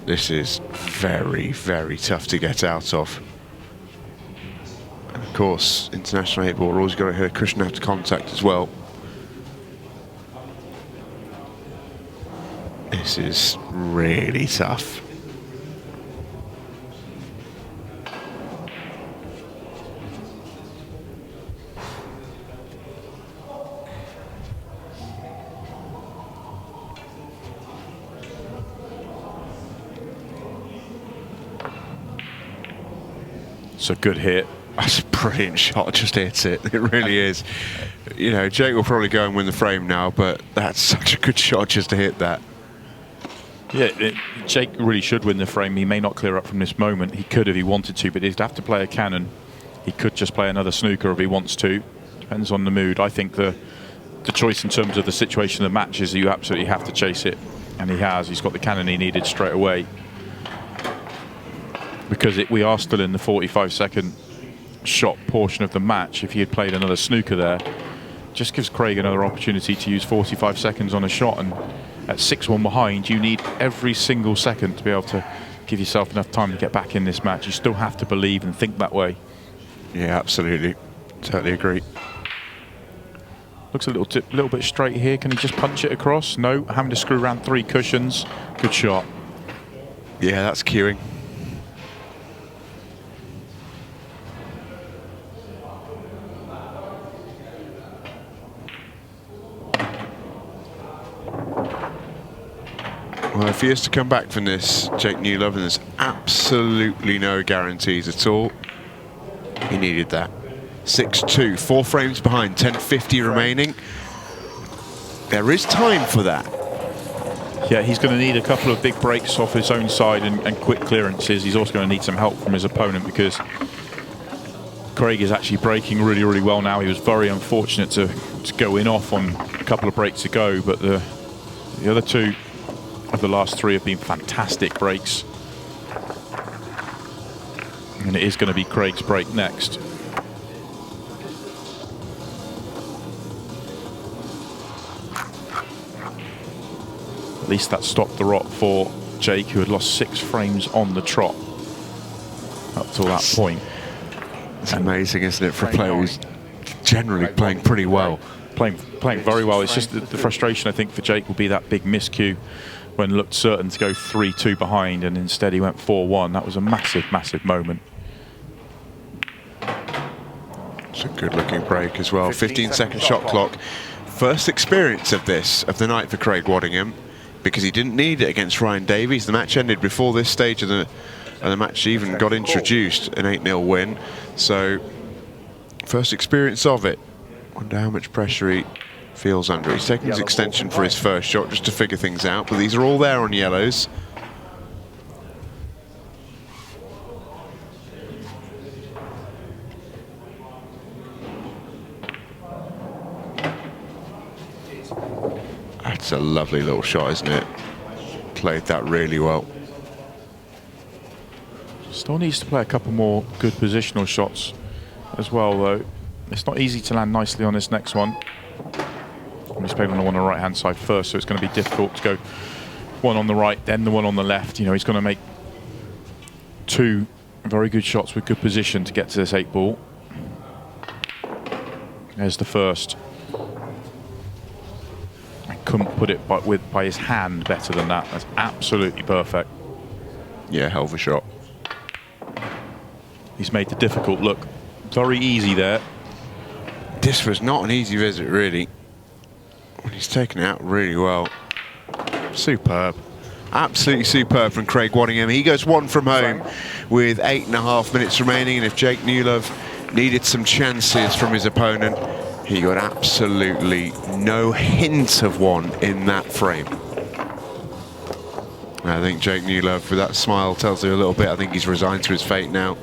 This is very, very tough to get out of. And of course, international 8-ball always got to hit a cushion out of contact as well. This is really tough. It's a good hit. That's a brilliant shot, just hits it. It really is. You know, Jake will probably go and win the frame now, but that's such a good shot just to hit that. Yeah, Jake really should win the frame. He may not clear up from this moment. He could if he wanted to, but he'd have to play a cannon. He could just play another snooker if he wants to. Depends on the mood. I think the choice in terms of the situation of the match is you absolutely have to chase it. And he has. He's got the cannon he needed straight away. Because we are still in the 45-second shot portion of the match. If he had played another snooker there, just gives Craig another opportunity to use 45 seconds on a shot. And at 6-1 behind, you need every single second to be able to give yourself enough time to get back in this match. You still have to believe and think that way. Yeah, absolutely. Totally agree. Looks a little bit straight here. Can he just punch it across? No, having to screw around 3 cushions. Good shot. Yeah, that's queuing. Well, if he is to come back from this, Jake Newlove, and there's absolutely no guarantees at all, he needed that. 6-2, 4 frames behind, 10:50 remaining. There is time for that. Yeah, he's going to need a couple of big breaks off his own side and quick clearances. He's also going to need some help from his opponent because Craig is actually breaking really, really well now. He was very unfortunate to go in off on a couple of breaks ago, but the other 2 of the last 3 have been fantastic breaks. And it is going to be Craig's break next. At least that stopped the rot for Jake, who had lost 6 frames on the trot up till that point. It's amazing, isn't it, for a player who's generally playing pretty well. Playing very well. It's just the frustration, I think, for Jake will be that big miscue when looked certain to go 3-2 behind, and instead he went 4-1. That was a massive, massive moment. It's a good-looking break as well. 15-second shot clock. First experience of this, of the night for Craig Waddingham, because he didn't need it against Ryan Davies. The match ended before this stage of the match even got introduced, an 8-0 win. So, first experience of it. Wonder how much pressure he feels under. He's taking his extension for his first shot just to figure things out, but these are all there on yellows. That's a lovely little shot, isn't it? Played that really well. Still needs to play a couple more good positional shots as well, though. It's not easy to land nicely on this next one. He's played on the one on the right-hand side first, so it's going to be difficult to go one on the right, then the one on the left. You know, he's going to make 2 very good shots with good position to get to this 8 ball. There's the first. I couldn't put it by his hand better than that. That's absolutely perfect. Yeah, hell of a shot. He's made the difficult look very easy there. This was not an easy visit, really. He's taken it out really well. Superb. Absolutely superb from Craig Waddingham. He goes 1 from home with 8.5 minutes remaining, and if Dylan-Newlove needed some chances from his opponent, he got absolutely no hint of one in that frame. I think Dylan-Newlove, with that smile, tells you a little bit. I think he's resigned to his fate now.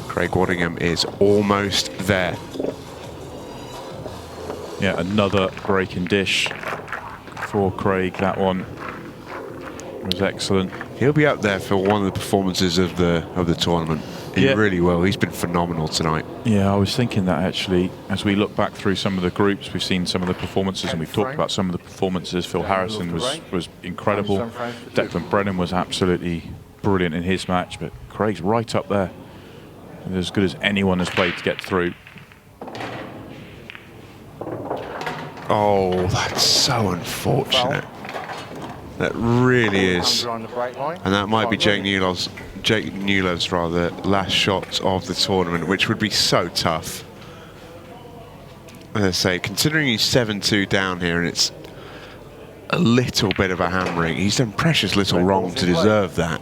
Craig Waddingham is almost there. Yeah, another breaking dish for Craig. That one was excellent. He'll be up there for one of the performances of the tournament. He really will. He's been phenomenal tonight. Yeah, I was thinking that actually. As we look back through some of the groups, we've seen some of the performances, and we've talked about some of the performances. Phil Harrison was incredible. Declan Brennan was absolutely brilliant in his match, but Craig's right up there. As good as anyone has played to get through. Oh, that's so unfortunate. That really is. And that might be Dylan-Newlove's last shot of the tournament, which would be so tough. As I say, considering he's 7-2 down here and it's a little bit of a hammering, he's done precious little wrong to deserve that.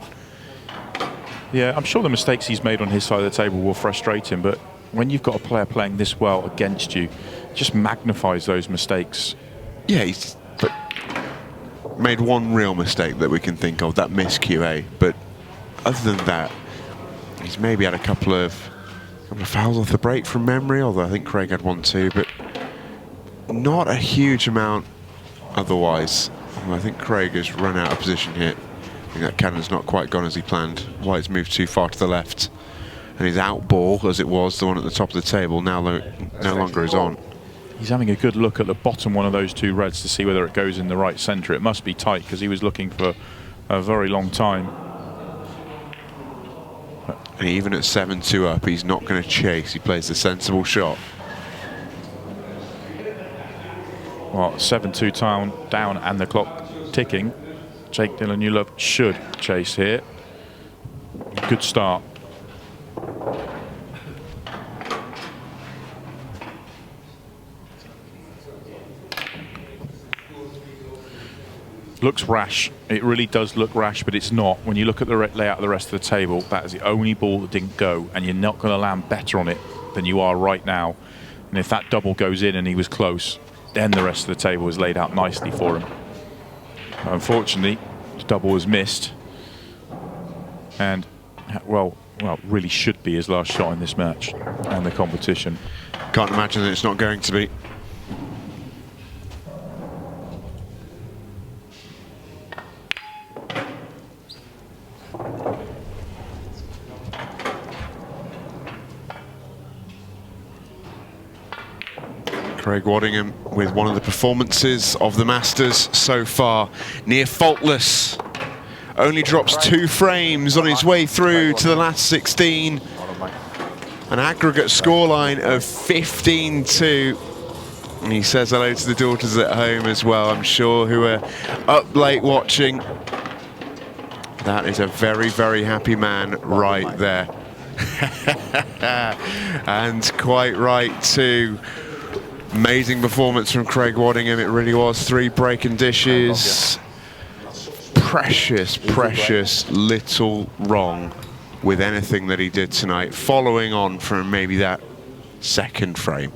Yeah, I'm sure the mistakes he's made on his side of the table will frustrate him, but when you've got a player playing this well against you, it just magnifies those mistakes. Yeah, he's made one real mistake that we can think of, that miss QA, but other than that, he's maybe had a couple of fouls off the break from memory, although I think Craig had 1 too, but not a huge amount otherwise. I think Craig has run out of position here. I think that cannon's not quite gone as he planned. White's moved too far to the left. And his out ball, as it was, the one at the top of the table, now no longer is on. He's having a good look at the bottom one of those 2 reds to see whether it goes in the right centre. It must be tight because he was looking for a very long time. And even at 7-2 up, he's not going to chase. He plays the sensible shot. Well, 7-2 down and the clock ticking. Jake Dylan-Newlove should chase here. Good start. Looks rash. It really does look rash, but it's not. When you look at the layout of the rest of the table, that is the only ball that didn't go, and you're not going to land better on it than you are right now. And if that double goes in and he was close, then the rest of the table is laid out nicely for him. Unfortunately, the double was missed, and well, really should be his last shot in this match and the competition. Can't imagine that it's not going to be. Craig Waddingham with one of the performances of the Masters so far. Near faultless. Only drops 2 frames on his way through to the last 16. An aggregate scoreline of 15-2. And he says hello to the daughters at home as well, I'm sure, who are up late watching. That is a very, very happy man right there. And quite right too. Amazing performance from Craig Waddingham. It really was. 3 breaking dishes. Precious little wrong with anything that he did tonight, following on from maybe that second frame.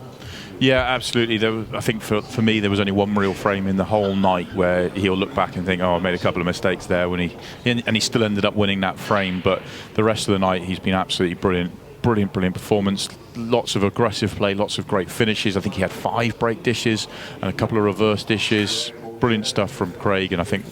Yeah, absolutely. I think for me, there was only one real frame in the whole night where he'll look back and think, oh, I made a couple of mistakes there, and he still ended up winning that frame. But the rest of the night, he's been absolutely brilliant. brilliant performance. Lots of aggressive play, lots of great finishes. I think he had 5 break dishes and a couple of reverse dishes. Brilliant stuff from Craig, and I think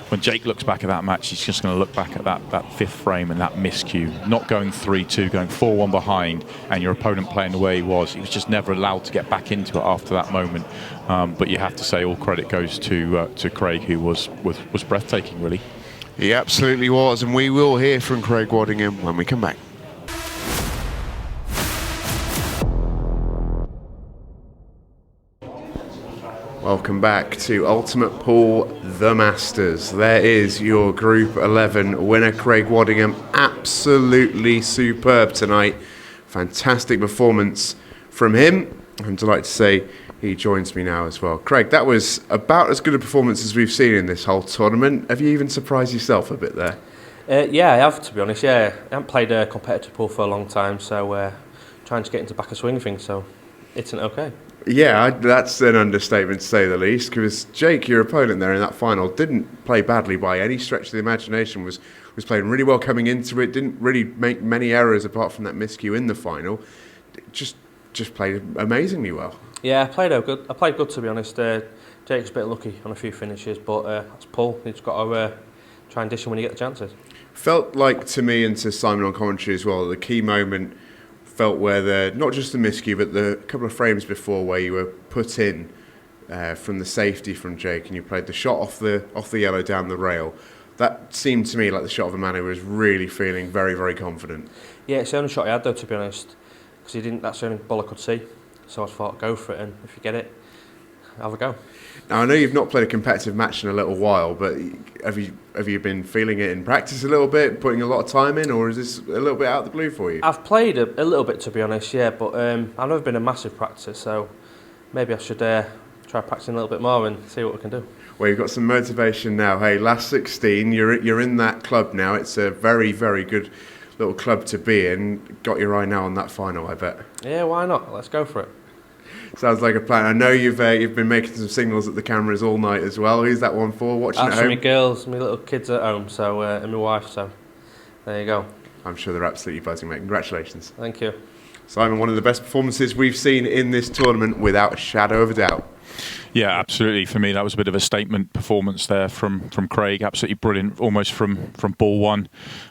when Jake looks back at that match, he's just going to look back at that fifth frame and that miscue. Not going 3-2, going 4-1 behind, and your opponent playing the way he was just never allowed to get back into it after that moment. But you have to say all credit goes to Craig, who was breathtaking, really. He absolutely was, and we will hear from Craig Waddingham when we come back. Welcome back to Ultimate Pool, the Masters. There is your Group 11 winner, Craig Waddingham. Absolutely superb tonight. Fantastic performance from him. I'm delighted to say he joins me now as well. Craig, that was about as good a performance as we've seen in this whole tournament. Have you even surprised yourself a bit there? Yeah, I have, to be honest. Yeah, I haven't played a competitive pool for a long time, so trying to get into back of swing things, so it's an okay. Yeah, that's an understatement to say the least, because Jake, your opponent there in that final, didn't play badly by any stretch of the imagination, was playing really well coming into it, didn't really make many errors apart from that miscue in the final, just played amazingly well. Yeah, I played good, to be honest. Jake's a bit lucky on a few finishes, but that's Paul. You've got to try and dish him when you get the chances. Felt like to me and to Simon on commentary as well, the key moment felt where not just the miscue, but the couple of frames before where you were put in from the safety from Jake, and you played the shot off the yellow down the rail. That seemed to me like the shot of a man who was really feeling very, very confident. Yeah, it's the only shot he had though, to be honest, because that's the only ball I could see. So I thought, go for it, and if you get it, have a go. Now, I know you've not played a competitive match in a little while, but have you been feeling it in practice a little bit, putting a lot of time in, or is this a little bit out of the blue for you? I've played a little bit, to be honest, yeah, but I've never been a massive practice, so maybe I should try practicing a little bit more and see what we can do. Well, you've got some motivation now. Hey, last 16, you're in that club now. It's a very, very good little club to be in. Got your eye now on that final, I bet. Yeah, why not? Let's go for it. Sounds like a plan. I know you've been making some signals at the cameras all night as well. Who's that one for? Watching at home? For my girls, my little kids at home, so and my wife. So there you go. I'm sure they're absolutely buzzing, mate. Congratulations. Thank you, Simon. One of the best performances we've seen in this tournament, without a shadow of a doubt. Yeah, absolutely. For me, that was a bit of a statement performance there from Craig. Absolutely brilliant, almost from ball one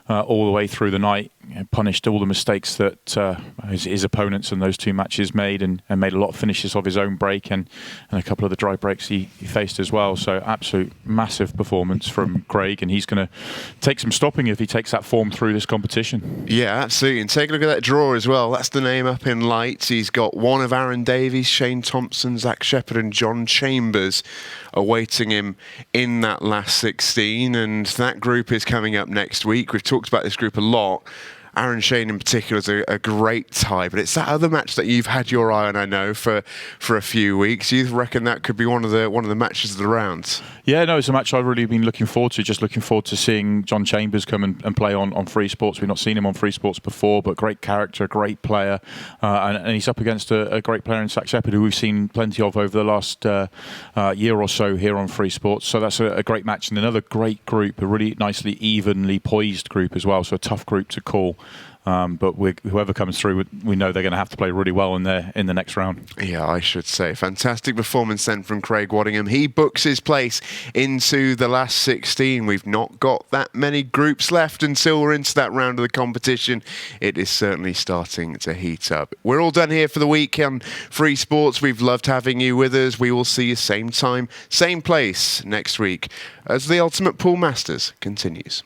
all the way through the night. Punished all the mistakes that his opponents in those 2 matches made, and made a lot of finishes of his own break and a couple of the dry breaks he faced as well. So absolute massive performance from Craig, and he's going to take some stopping if he takes that form through this competition. Yeah, absolutely. And take a look at that draw as well. That's the name up in lights. He's got one of Aaron Davies, Shane Thompson, Zach Shepherd and John Chambers awaiting him in that last 16, and that group is coming up next week. We've talked about this group a lot. Aaron Shane in particular is a great tie, but it's that other match that you've had your eye on, I know, for a few weeks. You reckon that could be one of the matches of the round? Yeah, no, it's a match I've really been looking forward to. Just looking forward to seeing John Chambers come and play on Free Sports. We've not seen him on Free Sports before, but great character, great player, and he's up against a great player in Zach Shepherd, who we've seen plenty of over the last year or so here on Free Sports. So that's a great match, and another great group, a really nicely evenly poised group as well. So a tough group to call. But whoever comes through, we know they're going to have to play really well in the next round. Yeah, I should say. Fantastic performance then from Craig Waddingham. He books his place into the last 16. We've not got that many groups left until we're into that round of the competition. It is certainly starting to heat up. We're all done here for the week on Free Sports. We've loved having you with us. We will see you same time, same place next week as the Ultimate Pool Masters continues.